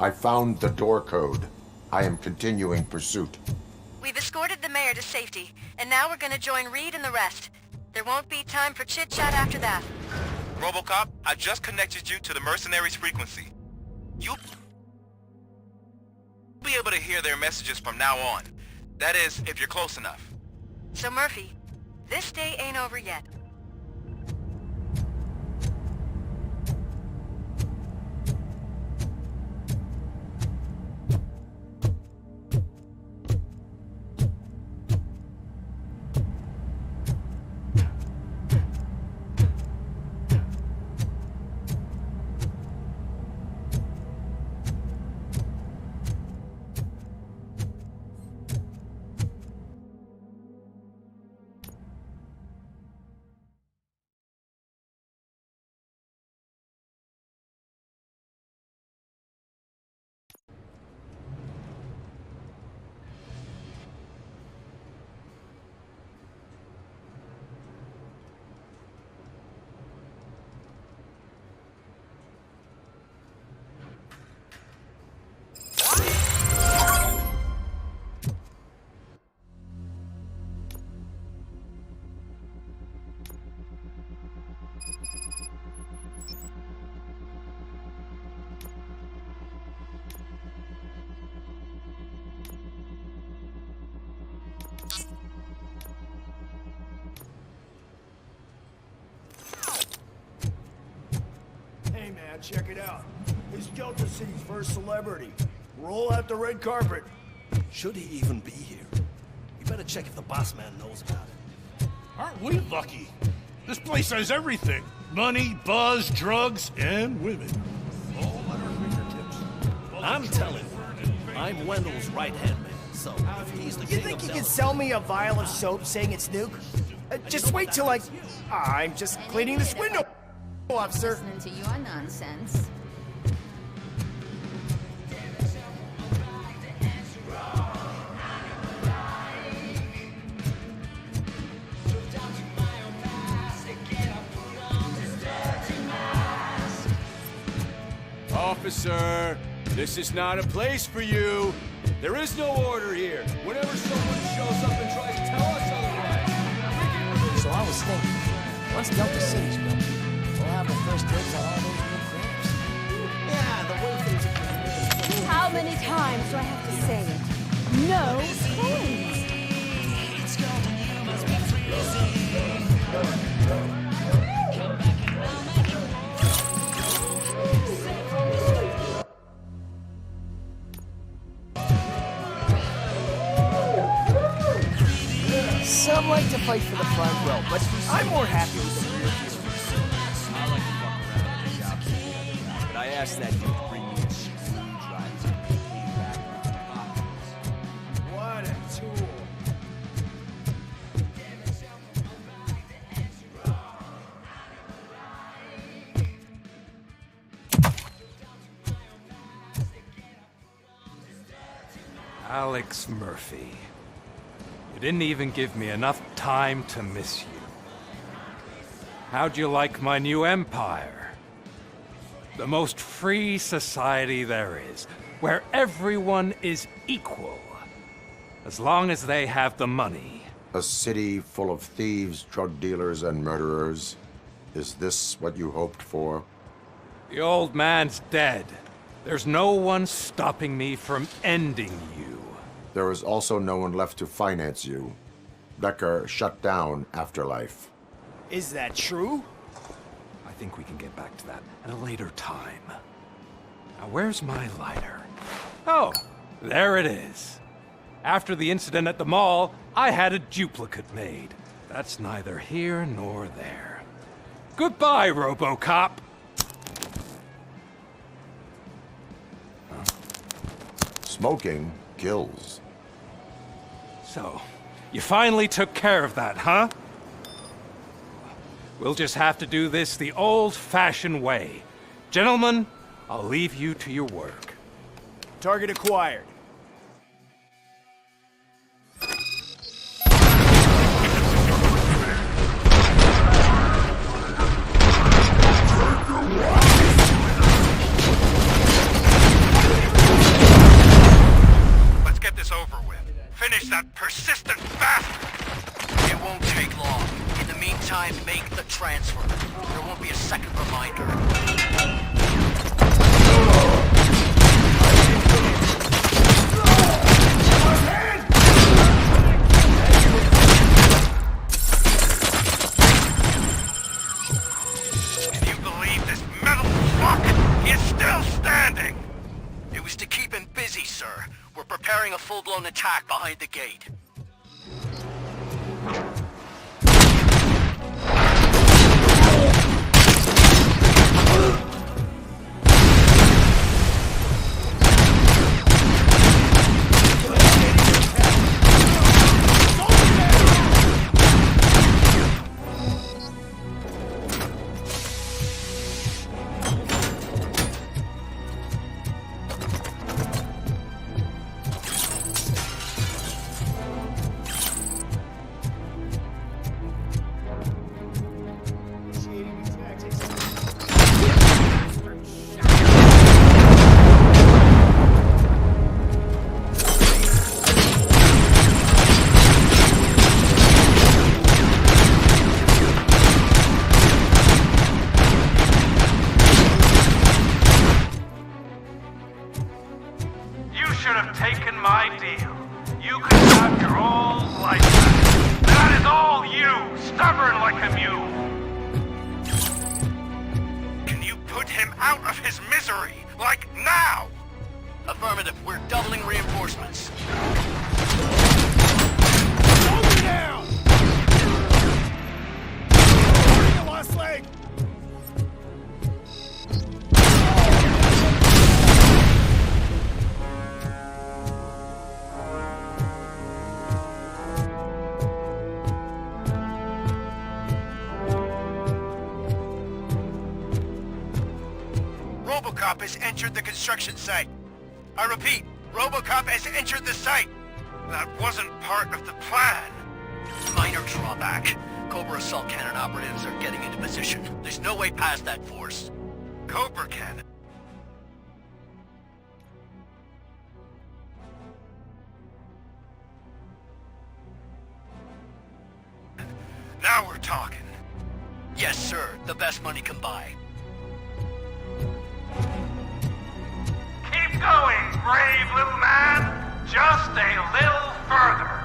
I found the door code. I am continuing pursuit. We've escorted the mayor to safety, and now we're gonna join Reed and the rest. There won't be time for chit-chat after that. RoboCop, I just connected you to the mercenaries' frequency. You'll be able to hear their messages from now on. That is, if you're close enough. So Murphy, this day ain't over yet. Hey man, check it out. He's Delta-City's first celebrity. Roll out the red carpet. Should he even be here? You better check if the boss man knows about it. Aren't we lucky? This place has everything. Money, buzz, drugs, and women. All at our fingertips. I'm telling you, I'm Wendell's right-hand man, so if he's the You king think of you can Delta- sell me a vial of soap saying it's Nuke? Just wait till I'm just cleaning this window, officer. Listening to your nonsense. Officer, this is not a place for you. There is no order here. Whenever someone shows up and tries to tell us otherwise. So I was thinking, once Delta-City's built, we'll have the first dibs on all those new cribs. Yeah, the way things are going. How many times do I have to say it? No thanks. Some like to fight for the front row, but I'm more happy with the rear view. I like to fuck around in the shop, but I asked that dude to bring me a screwdriver to pick me back. What a tool. Alex Murphy. You didn't even give me enough time to miss you. How'd you like my new empire? The most free society there is, where everyone is equal, as long as they have the money. A city full of thieves, drug dealers, and murderers. Is this what you hoped for? The old man's dead. There's no one stopping me from ending you. There is also no one left to finance you. Becker shut down Afterlife. Is that true? I think we can get back to that at a later time. Now, where's my lighter? Oh, there it is. After the incident at the mall, I had a duplicate made. That's neither here nor there. Goodbye, RoboCop! Smoking kills. So, you finally took care of that, huh? We'll just have to do this the old-fashioned way. Gentlemen, I'll leave you to your work. Target acquired. time, make the transfer. There won't be a second reminder. Can you believe this metal block is still standing? It was to keep him busy, sir. We're preparing a full-blown attack behind the gate. RoboCop has entered the construction site. I repeat, RoboCop has entered the site. That wasn't part of the plan. Minor drawback. Cobra assault cannon operatives are getting into position. There's no way past that force. Cobra cannon? Now we're talking. Yes, sir. The best money can buy. Keep going, brave little man. Just a little further.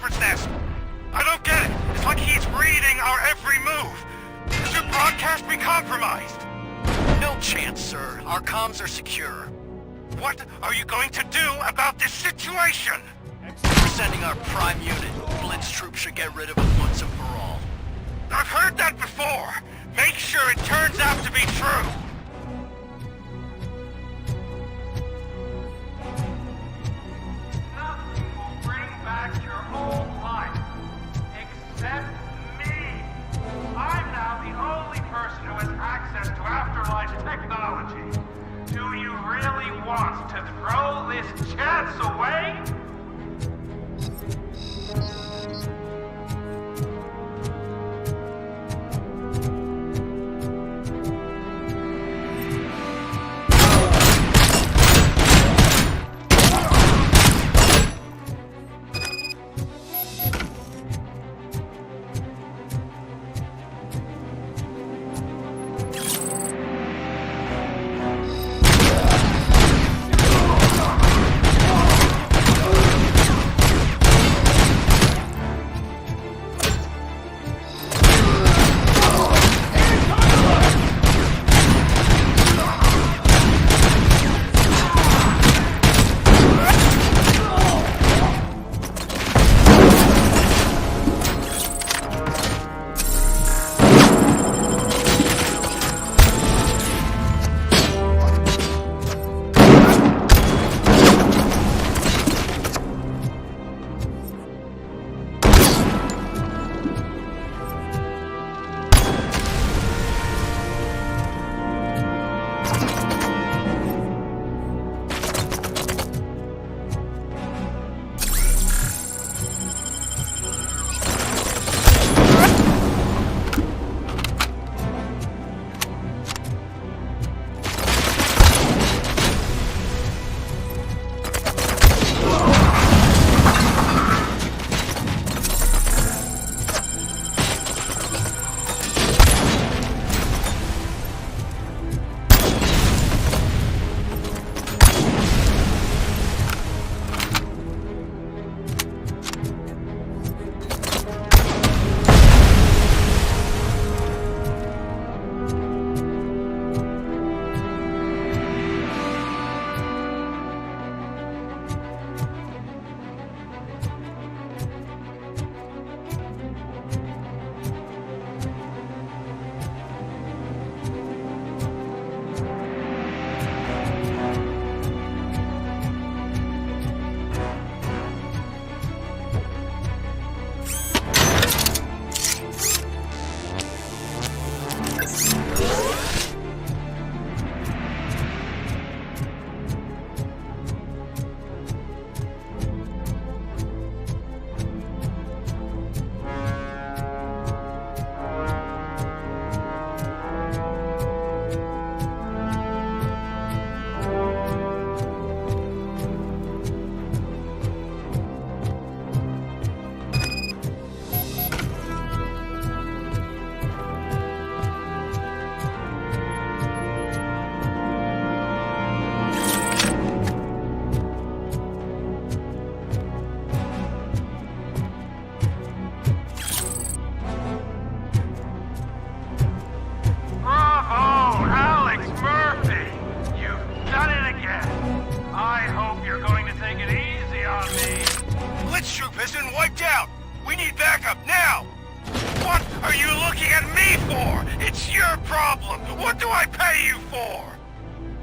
shepherd's nest. I don't get it. It's like he's reading our every move. Is your broadcast be compromised? No chance, sir. Our comms are secure. What are you going to do about this situation? We're sending our prime unit. Blitz troops should get rid of it once and for all. I've heard that before. Make sure it turns out to be true. Nothing will bring back your old life, except me. I'm now the only person who has access to afterlife technology. Do you really want to throw this chance away?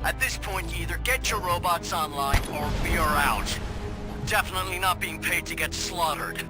At this point, you either get your robots online, or we are out. We're definitely not being paid to get slaughtered.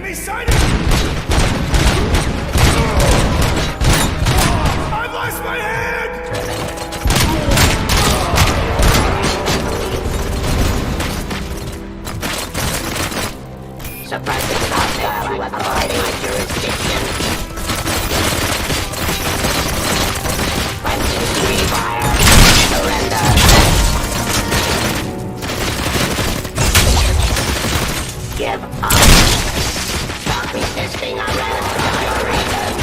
Enemy sighted! I've lost my hand! Suppressing hostile to avoid my jurisdiction. Punching free fire. Surrender. Give up. Stop resisting arrest for your reason.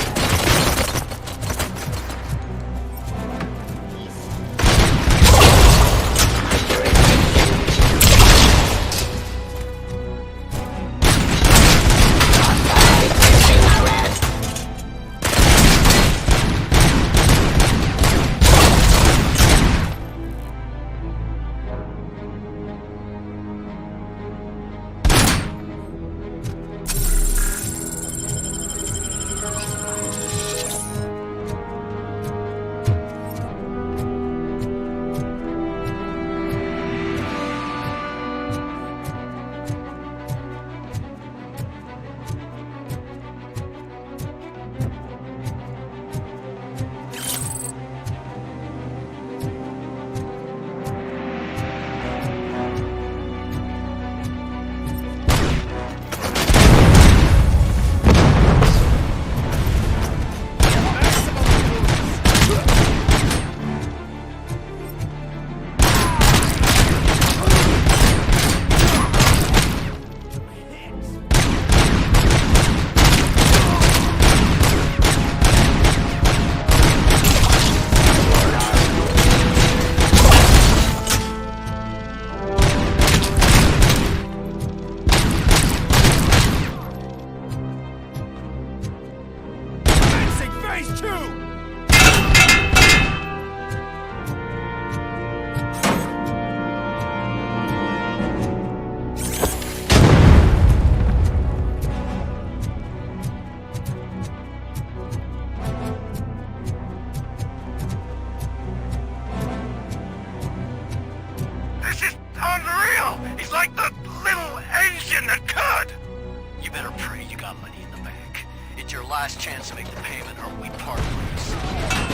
last chance to make the payment or we part ways.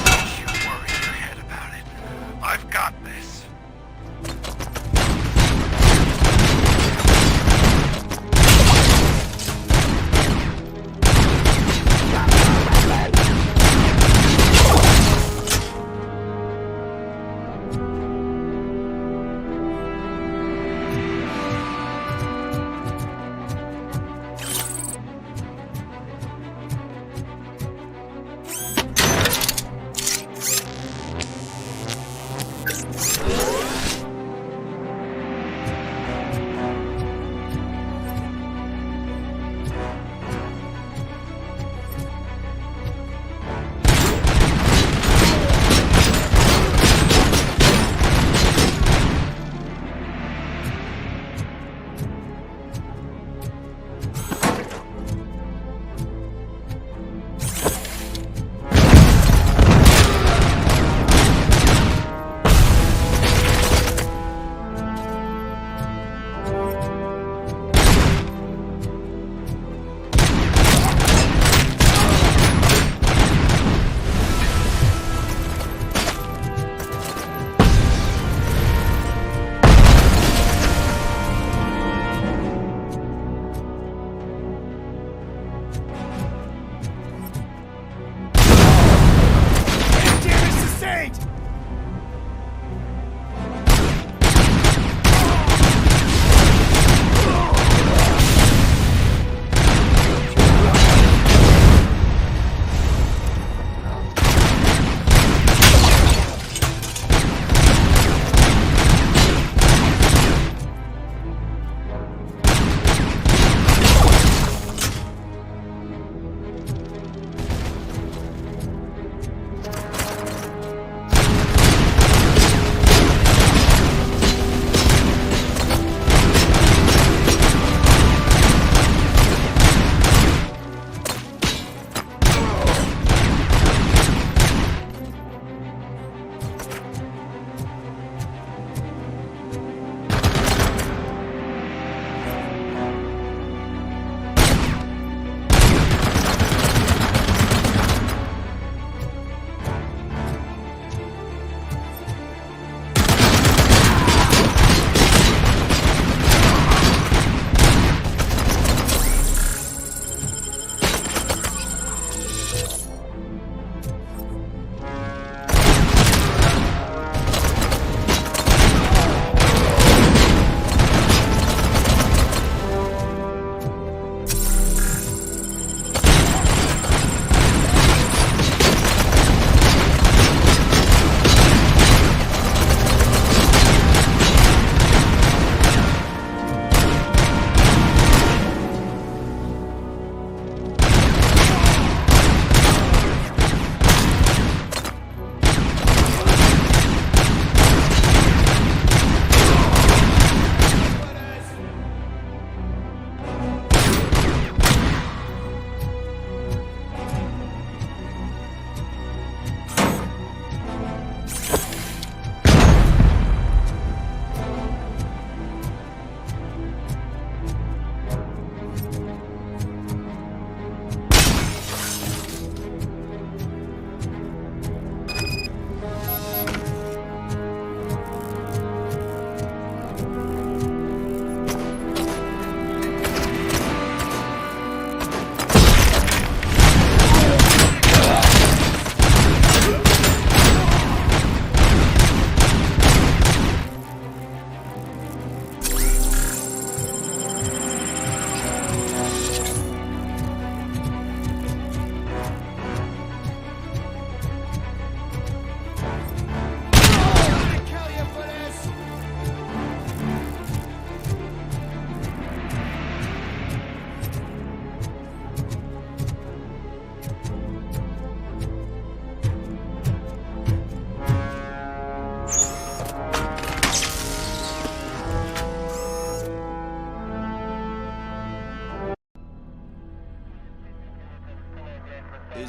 Don't you worry your head about it. I've got this.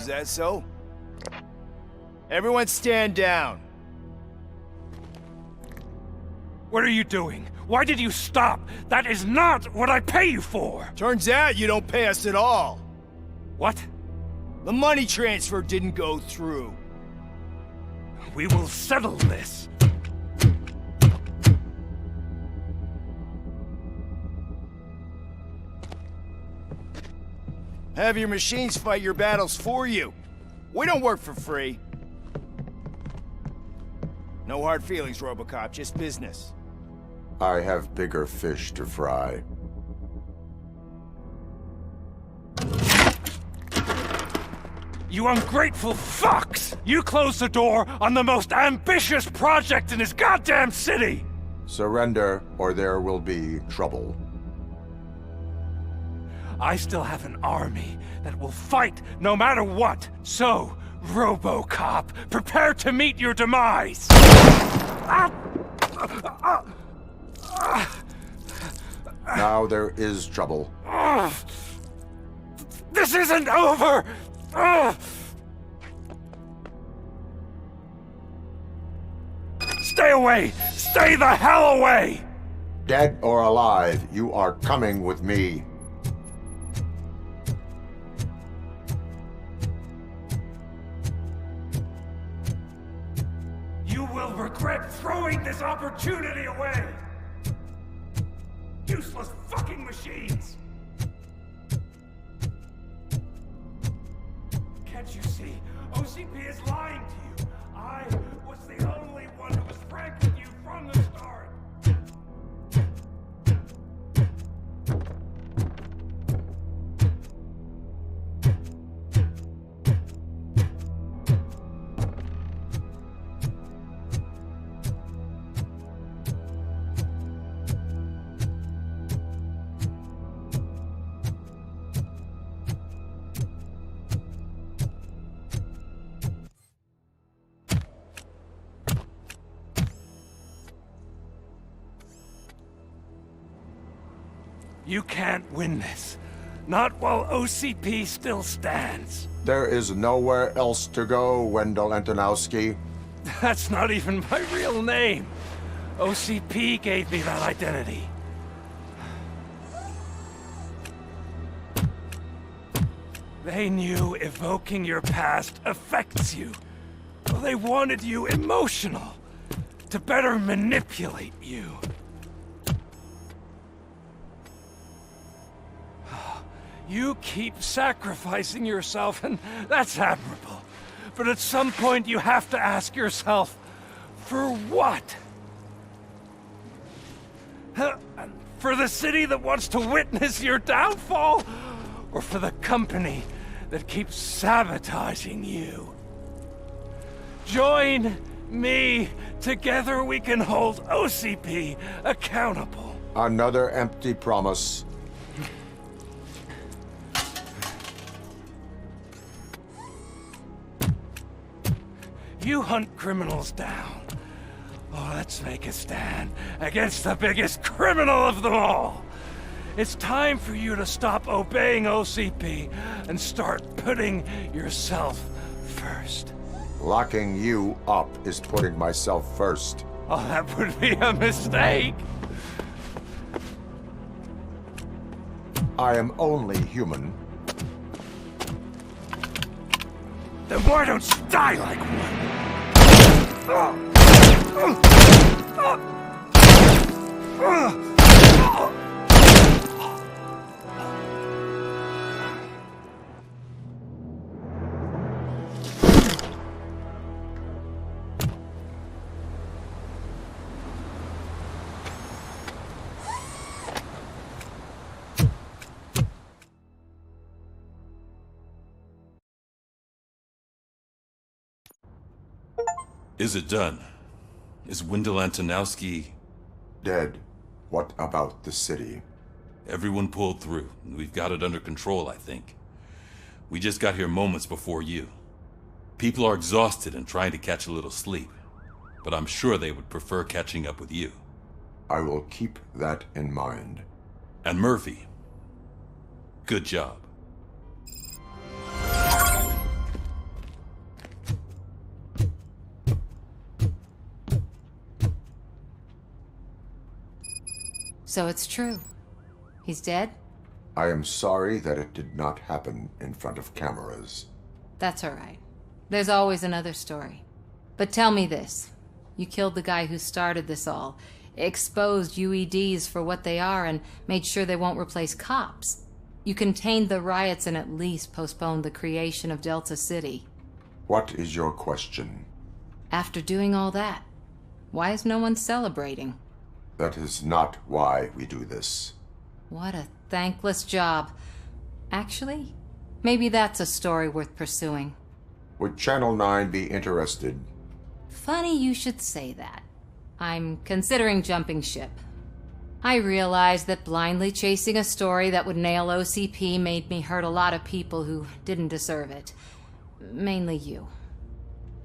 Is that so? Everyone stand down. What are you doing? Why did you stop? That is not what I pay you for! Turns out you don't pay us at all. What? The money transfer didn't go through. We will settle this. Have your machines fight your battles for you. We don't work for free. No hard feelings, RoboCop, just business. I have bigger fish to fry. You ungrateful fucks! You closed the door on the most ambitious project in this goddamn city! Surrender, or there will be trouble. I still have an army that will fight no matter what. So, RoboCop, prepare to meet your demise! Now there is trouble. This isn't over! Stay away! Stay the hell away! Dead or alive, you are coming with me. You will regret throwing this opportunity away! Useless fucking machines! Can't you see? OCP is lying to you! I was the only one who was frank with you from the start! You can't win this. Not while OCP still stands. There is nowhere else to go, Wendell Antonowski. That's not even my real name. OCP gave me that identity. They knew evoking your past affects you. Well, they wanted you emotional, to better manipulate you. You keep sacrificing yourself, and that's admirable. But at some point you have to ask yourself, for what? For the city that wants to witness your downfall? Or for the company that keeps sabotaging you? Join me. Together we can hold OCP accountable. Another empty promise. You hunt criminals down. Oh, let's make a stand against the biggest criminal of them all. It's time for you to stop obeying OCP and start putting yourself first. Locking you up is putting myself first. Oh, that would be a mistake. I am only human. Then why don't you die like one? Is it done? Is Wendell Antonowski... dead? What about the city? Everyone pulled through. We've got it under control, I think. We just got here moments before you. People are exhausted and trying to catch a little sleep. But I'm sure they would prefer catching up with you. I will keep that in mind. And Murphy, good job. So it's true. He's dead? I am sorry that it did not happen in front of cameras. That's all right. There's always another story. But tell me this. You killed the guy who started this all, exposed UEDs for what they are, and made sure they won't replace cops. You contained the riots and at least postponed the creation of Delta-City. What is your question? After doing all that, why is no one celebrating? That is not why we do this. What a thankless job. Actually, maybe that's a story worth pursuing. Would Channel 9 be interested? Funny you should say that. I'm considering jumping ship. I realized that blindly chasing a story that would nail OCP made me hurt a lot of people who didn't deserve it. Mainly you.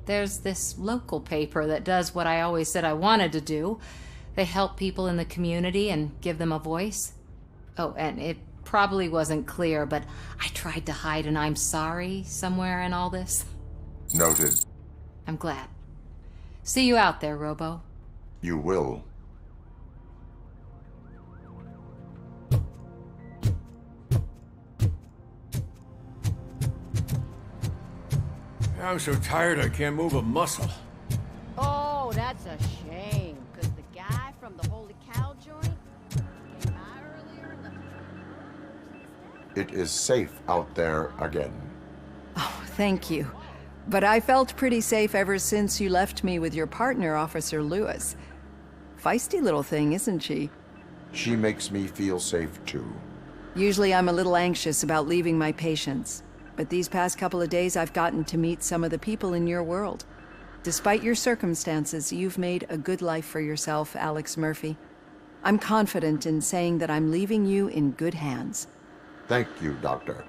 There's this local paper that does what I always said I wanted to do. They help people in the community and give them a voice. Oh, and it probably wasn't clear, but I tried to hide an I'm sorry somewhere in all this. Noted. I'm glad. See you out there, Robo. You will. I'm so tired I can't move a muscle. Oh, that's a shame, because the guy from the Holy Cow joint came by earlier in the... It is safe out there again. Oh, thank you. But I felt pretty safe ever since you left me with your partner, Officer Lewis. Feisty little thing, isn't she? She makes me feel safe too. Usually I'm a little anxious about leaving my patients, but these past couple of days I've gotten to meet some of the people in your world. Despite your circumstances, you've made a good life for yourself, Alex Murphy. I'm confident in saying that I'm leaving you in good hands. Thank you, Doctor.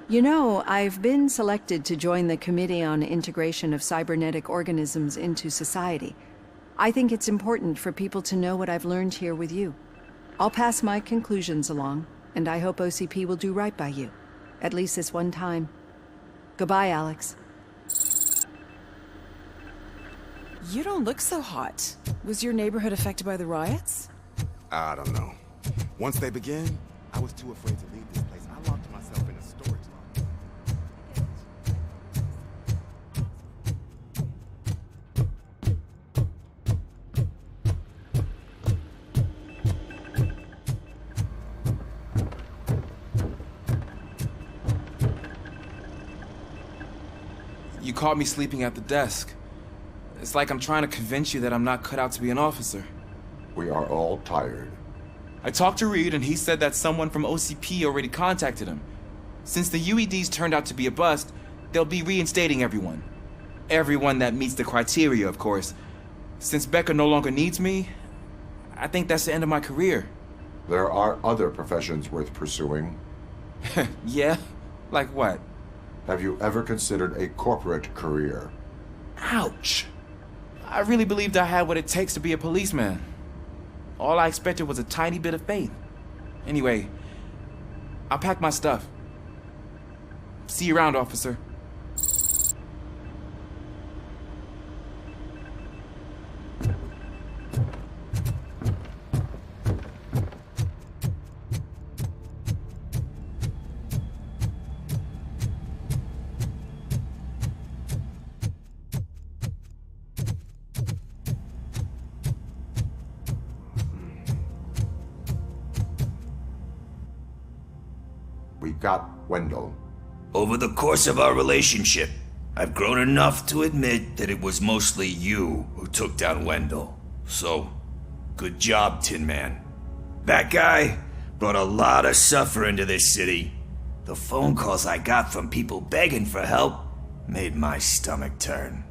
You know, I've been selected to join the Committee on Integration of Cybernetic Organisms into Society. I think it's important for people to know what I've learned here with you. I'll pass my conclusions along, and I hope OCP will do right by you. At least this one time. Goodbye, Alex. You don't look so hot. Was your neighborhood affected by the riots? I don't know. Once they begin, I was too afraid to leave this place. I locked myself in a storage locker. You caught me sleeping at the desk. It's like I'm trying to convince you that I'm not cut out to be an officer. We are all tired. I talked to Reed and he said that someone from OCP already contacted him. Since the UEDs turned out to be a bust, they'll be reinstating everyone. Everyone that meets the criteria, of course. Since Becker no longer needs me, I think that's the end of my career. There are other professions worth pursuing. Yeah? Like what? Have you ever considered a corporate career? Ouch! I really believed I had what it takes to be a policeman. All I expected was a tiny bit of faith. Anyway, I'll pack my stuff. See you around, officer. We got Wendell. Over the course of our relationship, I've grown enough to admit that it was mostly you who took down Wendell. So, good job, Tin Man. That guy brought a lot of suffering to this city. The phone calls I got from people begging for help made my stomach turn.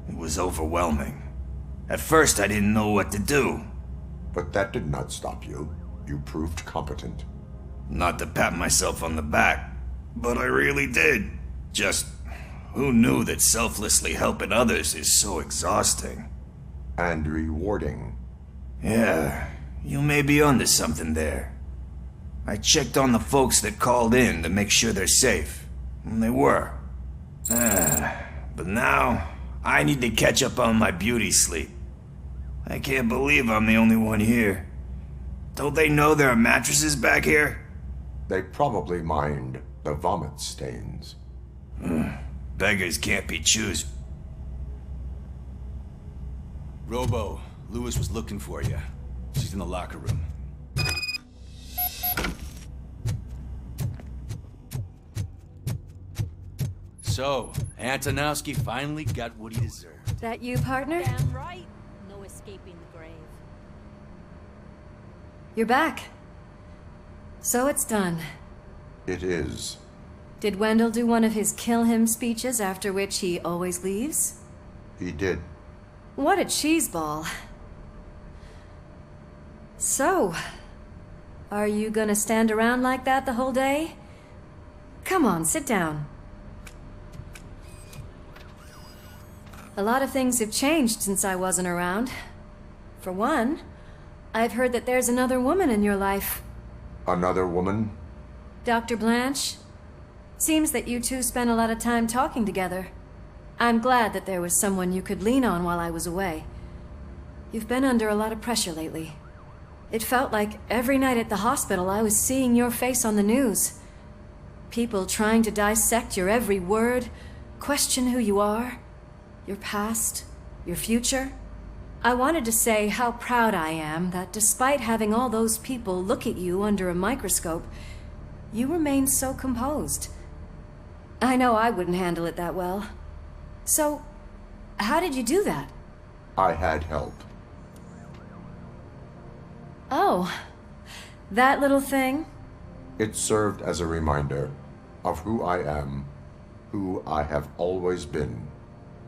It was overwhelming. At first, I didn't know what to do. But that did not stop you. You proved competent. Not to pat myself on the back, but I really did. Just, who knew that selflessly helping others is so exhausting? And rewarding. Yeah, you may be onto something there. I checked on the folks that called in to make sure they're safe, and they were. But now, I need to catch up on my beauty sleep. I can't believe I'm the only one here. Don't they know there are mattresses back here? They probably mind the vomit stains. Beggars can't be choosers. Robo, Lewis was looking for you. She's in the locker room. So, Antonowski finally got what he deserved. That you, partner? Damn right. No escaping the grave. You're back. So it's done. It is. Did Wendell do one of his kill him speeches after which he always leaves? He did. What a cheeseball. So, are you gonna stand around like that the whole day? Come on, sit down. A lot of things have changed since I wasn't around. For one, I've heard that there's another woman in your life. Another woman? Dr. Blanche? Seems that you two spent a lot of time talking together. I'm glad that there was someone you could lean on while I was away. You've been under a lot of pressure lately. It felt like every night at the hospital I was seeing your face on the news. People trying to dissect your every word, question who you are, your past, your future. I wanted to say how proud I am that despite having all those people look at you under a microscope, you remain so composed. I know I wouldn't handle it that well. So, how did you do that? I had help. Oh, that little thing? It served as a reminder of who I am, who I have always been.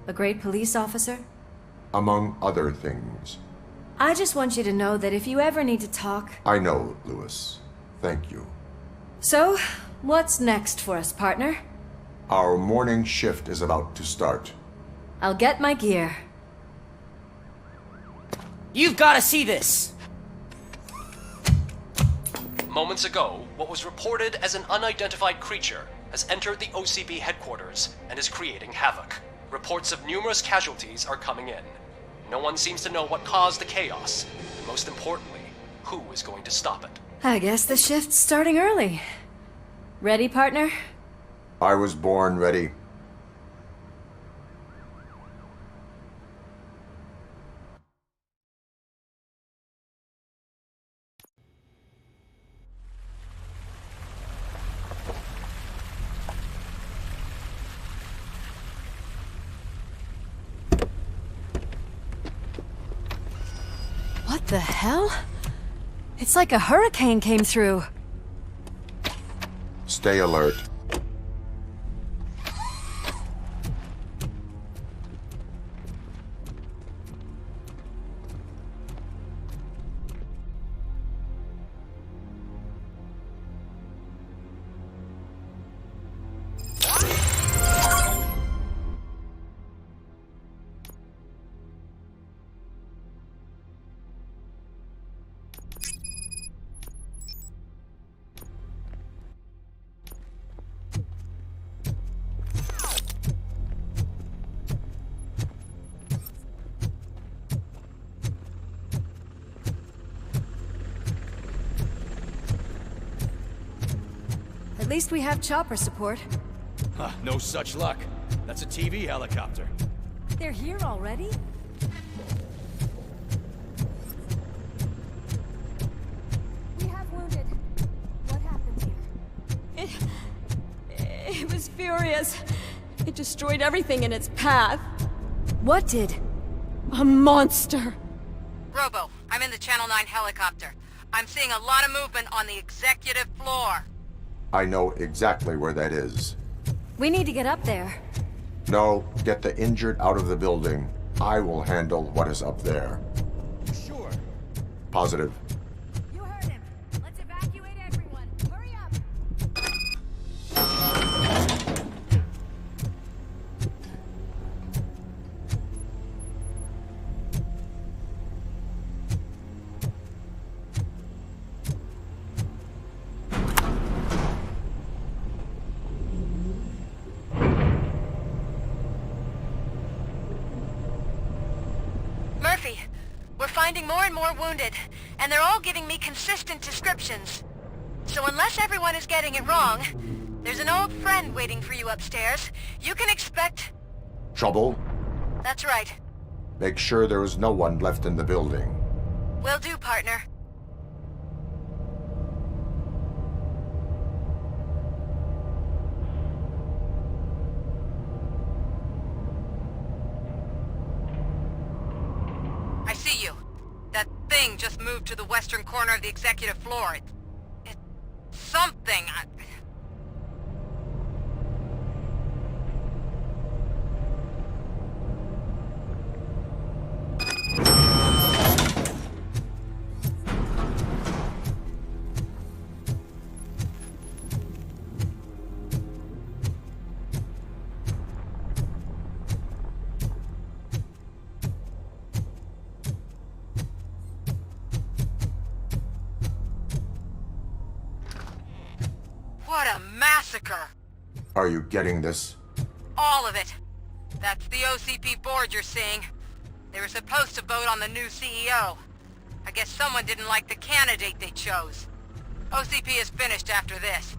A great police officer? Among other things. I just want you to know that if you ever need to talk... I know, Lewis. Thank you. So, what's next for us, partner? Our morning shift is about to start. I'll get my gear. You've got to see this! Moments ago, what was reported as an unidentified creature has entered the OCB headquarters and is creating havoc. Reports of numerous casualties are coming in. No one seems to know what caused the chaos, and most importantly, who is going to stop it. I guess the shift's starting early. Ready, partner? I was born ready. What the hell? It's like a hurricane came through. Stay alert. At least we have chopper support. No such luck. That's a TV helicopter. They're here already? We have wounded. What happened here? It was furious. It destroyed everything in its path. What did? A monster. Robo, I'm in the Channel 9 helicopter. I'm seeing a lot of movement on the executive floor. I know exactly where that is. We need to get up there. No, get the injured out of the building. I will handle what is up there. Sure. Positive. You heard him. Let's evacuate everyone. Hurry up. finding more and more wounded, and they're all giving me consistent descriptions. So unless everyone is getting it wrong, there's an old friend waiting for you upstairs. You can expect... Trouble? That's right. Make sure there is no one left in the building. Will do, partner. I see you. That thing just moved to the western corner of the executive floor. It's something. What a massacre! Are you getting this? All of it. That's the OCP board you're seeing. They were supposed to vote on the new CEO. I guess someone didn't like the candidate they chose. OCP is finished after this.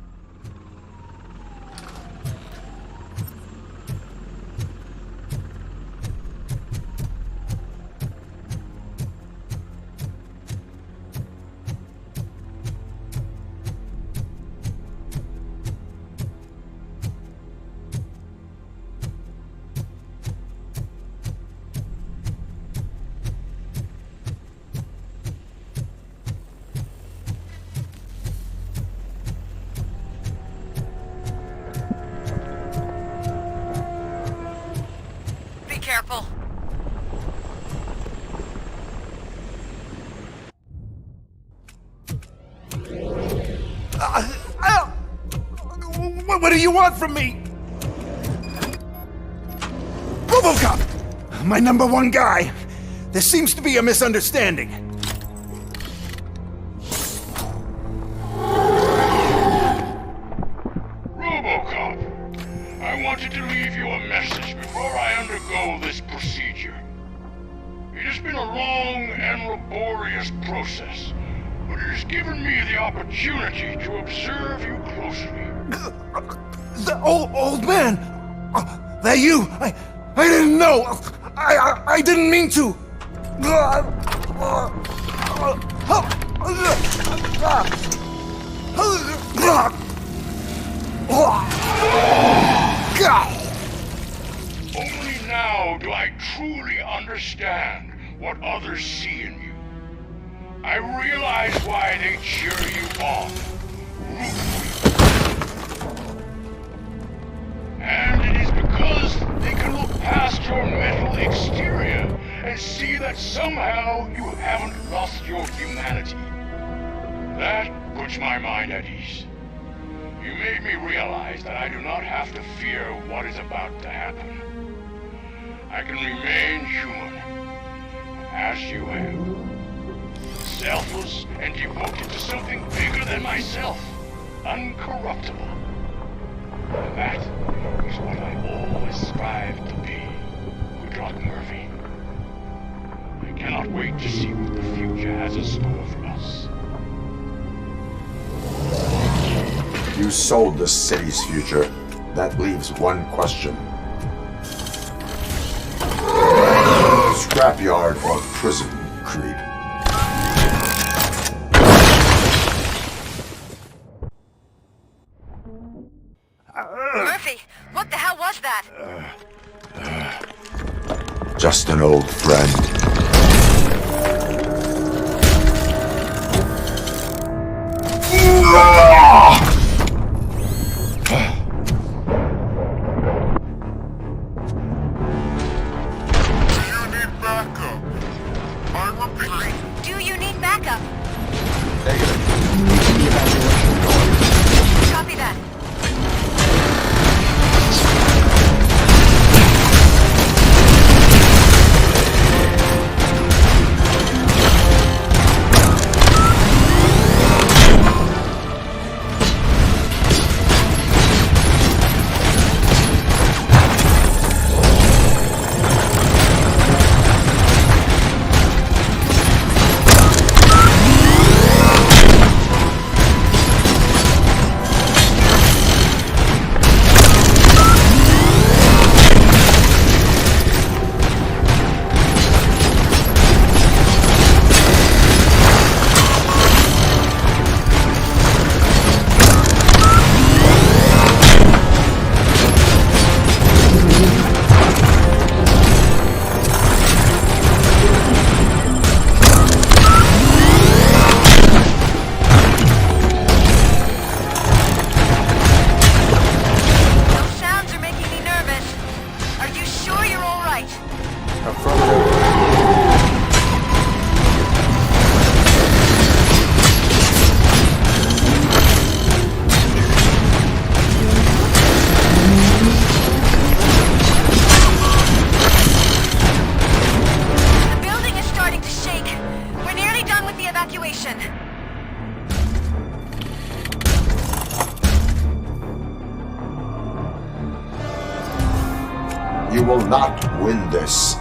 Careful. What do you want from me? RoboCop! My #1 guy. There seems to be a misunderstanding. RoboCop, I wanted to leave you a message before I undergo this procedure. It has been a long and laborious process, but it has given me the opportunity to observe you closely. The old man! That you! I didn't know! I didn't mean to! Only now do I truly understand what others see in you. I realize why they cheer you on, root for you. And it is because they can look past your metal exterior and see that somehow you haven't lost your humanity. That puts my mind at ease. You made me realize that I do not have to fear what is about to happen. I can remain human, as you have. Selfless and devoted to something bigger than myself. Uncorruptible. And that is what I always strive to be, Good Murphy. I cannot wait to see what the future has in store for us. You sold the city's future. That leaves one question. Scrapyard or prison, Creed? Murphy, what the hell was that? Just an old friend. Do you need backup? Negative. Copy that. You will not win this.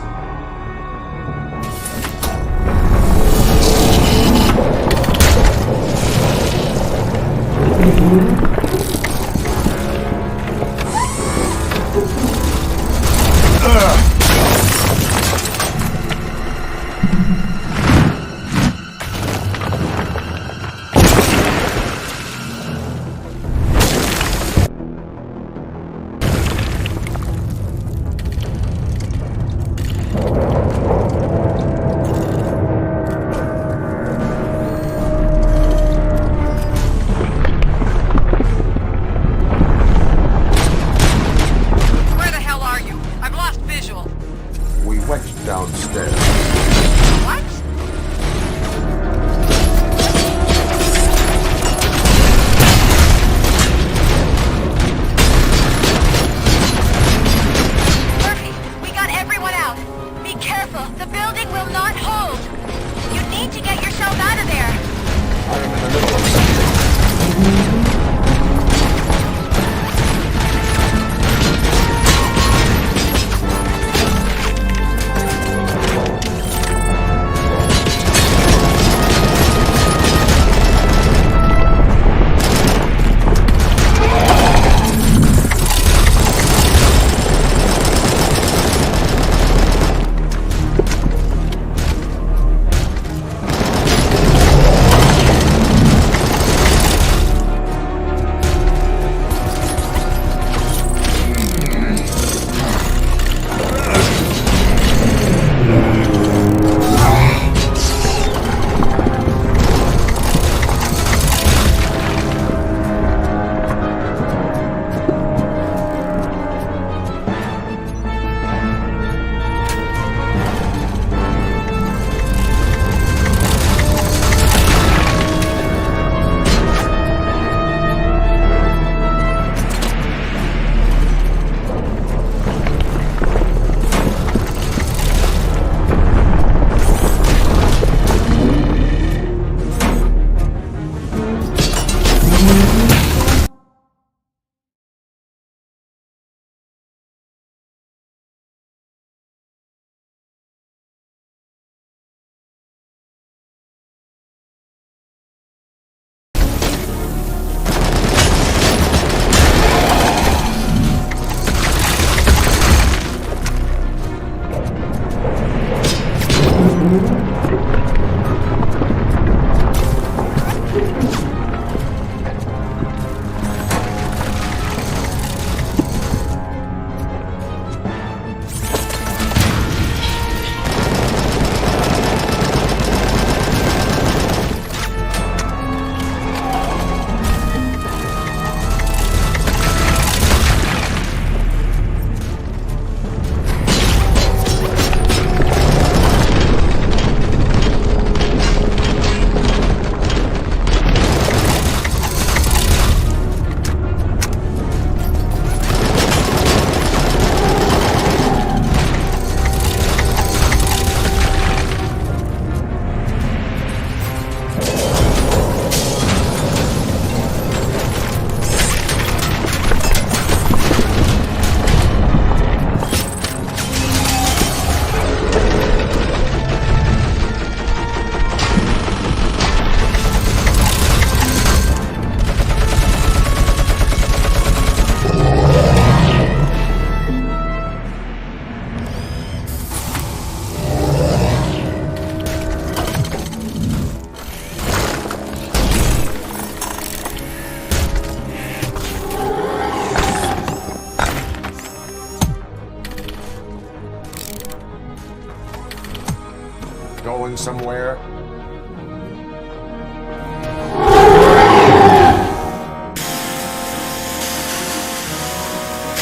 Going somewhere?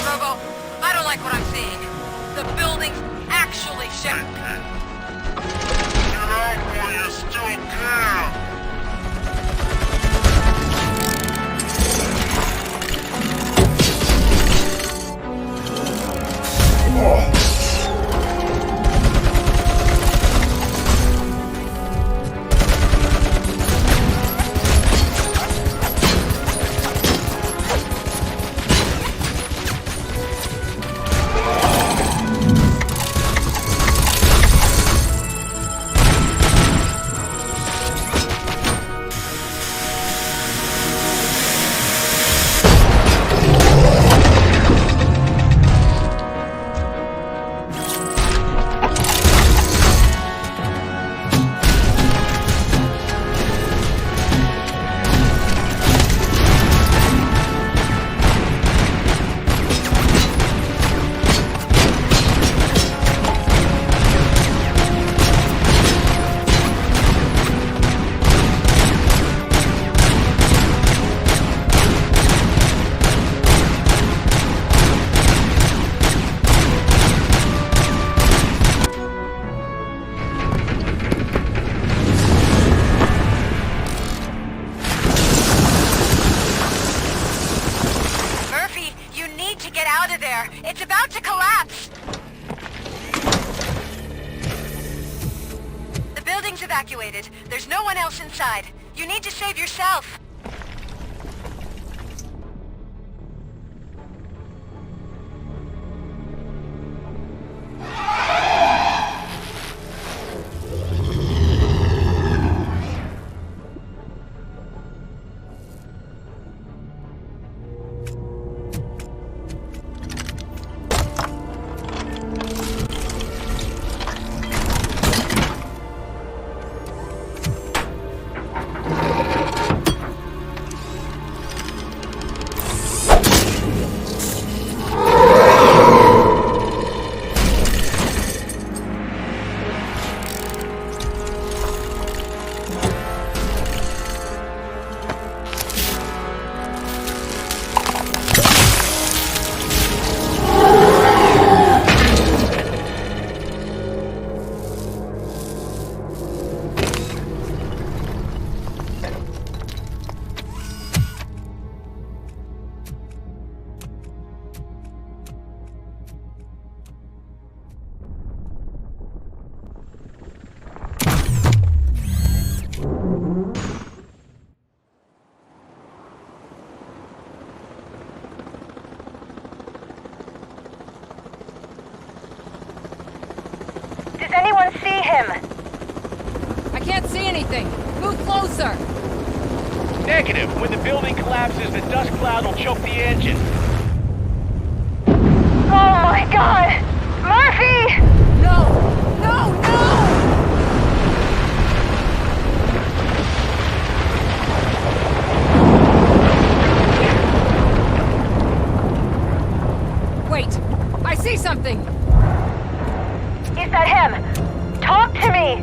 Robo, I don't like what I'm seeing. The building's actually shaking. Get out while you still can! there! It's about to collapse! The building's evacuated. There's no one else inside. You need to save yourself. Does anyone see him? I can't see anything. Move closer. Negative. When the building collapses, the dust cloud will choke the engine. Oh my god! Murphy! No! No! No! Wait! I see something! Is that him? Talk to me!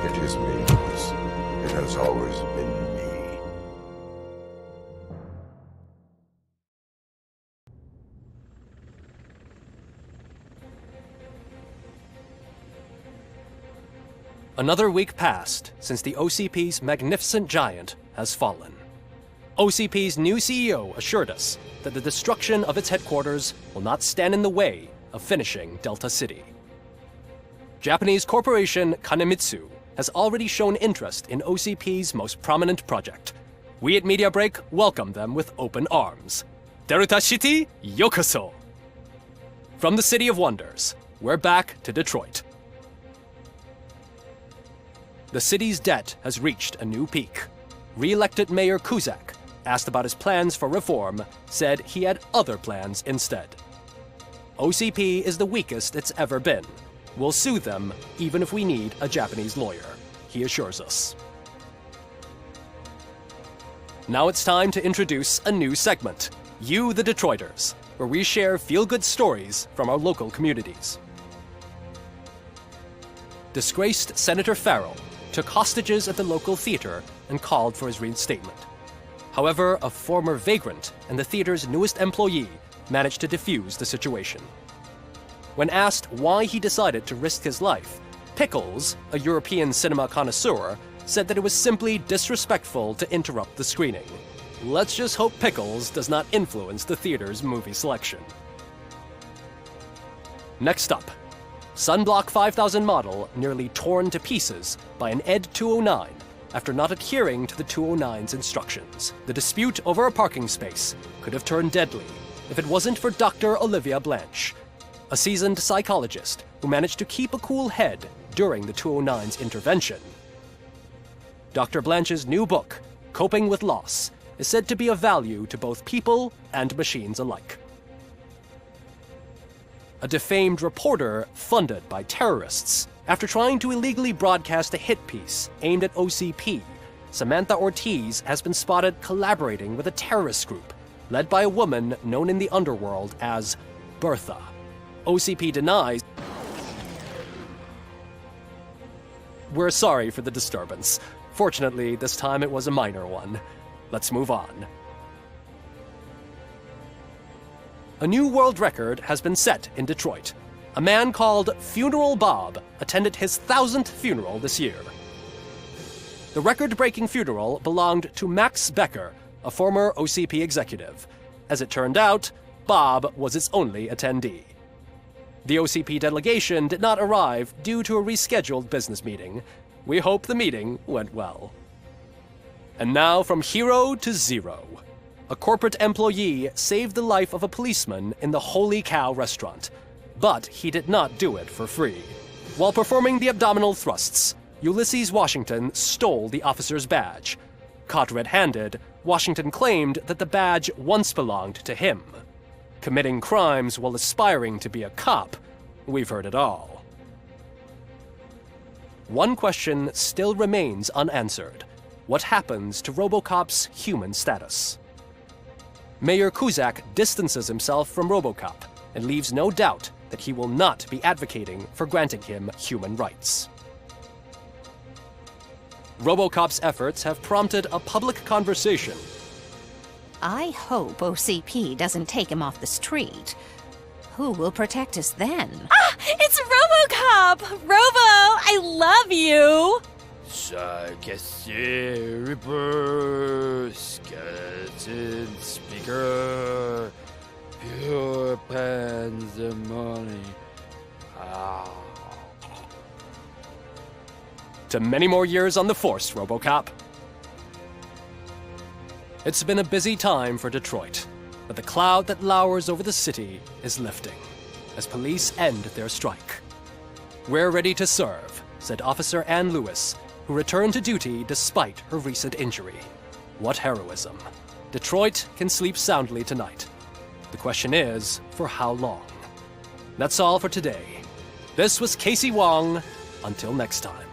It is me, Alice. It has always been me. Another week passed since the OCP's magnificent giant has fallen. OCP's new CEO assured us that the destruction of its headquarters will not stand in the way of finishing Delta-City. Japanese corporation Kanemitsu has already shown interest in OCP's most prominent project. We at Media Break welcome them with open arms. Dairuta-City, yokoso! From the City of Wonders, we're back to Detroit. The city's debt has reached a new peak. Re-elected Mayor Kuzak, asked about his plans for reform, said he had other plans instead. OCP is the weakest it's ever been. We'll sue them even if we need a Japanese lawyer, he assures us. Now it's time to introduce a new segment, You the Detroiters, where we share feel-good stories from our local communities. Disgraced Senator Farrell took hostages at the local theater and called for his reinstatement. However, a former vagrant and the theater's newest employee managed to defuse the situation. When asked why he decided to risk his life, Pickles, a European cinema connoisseur, said that it was simply disrespectful to interrupt the screening. Let's just hope Pickles does not influence the theater's movie selection. Next up, Sunblock 5000 model nearly torn to pieces by an ED 209 after not adhering to the 209's instructions. The dispute over a parking space could have turned deadly if it wasn't for Dr. Oливия Бланш, a seasoned psychologist who managed to keep a cool head during the 209's intervention. Dr. Blanch's new book, Coping with Loss, is said to be of value to both people and machines alike. A defamed reporter funded by terrorists. After trying to illegally broadcast a hit piece aimed at OCP, Samantha Ortiz has been spotted collaborating with a terrorist group led by a woman known in the underworld as Bertha. OCP denies. We're sorry for the disturbance. Fortunately, this time it was a minor one. Let's move on. A new world record has been set in Detroit. A man called Funeral Bob attended his 1000th funeral this year. The record-breaking funeral belonged to Max Becker, a former OCP executive. As it turned out, Bob was its only attendee. The OCP delegation did not arrive due to a rescheduled business meeting. We hope the meeting went well. And now from hero to zero. A corporate employee saved the life of a policeman in the Holy Cow restaurant. But he did not do it for free. While performing the abdominal thrusts, Ulysses Washington stole the officer's badge. Caught red-handed, Washington claimed that the badge once belonged to him. Committing crimes while aspiring to be a cop, we've heard it all. One question still remains unanswered. What happens to RoboCop's human status? Mayor Cusack distances himself from RoboCop and leaves no doubt that he will not be advocating for granting him human rights. RoboCop's efforts have prompted a public conversation. I hope OCP doesn't take him off the street. Who will protect us then? Ah! It's RoboCop! Robo, I love you! Reaper, skeleton speaker, pure pandemonium. To many more years on the force, RoboCop. It's been a busy time for Detroit, but the cloud that lowers over the city is lifting as police end their strike. We're ready to serve, said Officer Ann Lewis, who returned to duty despite her recent injury. What heroism. Detroit can sleep soundly tonight. The question is, for how long? That's all for today. This was Casey Wong. Until next time.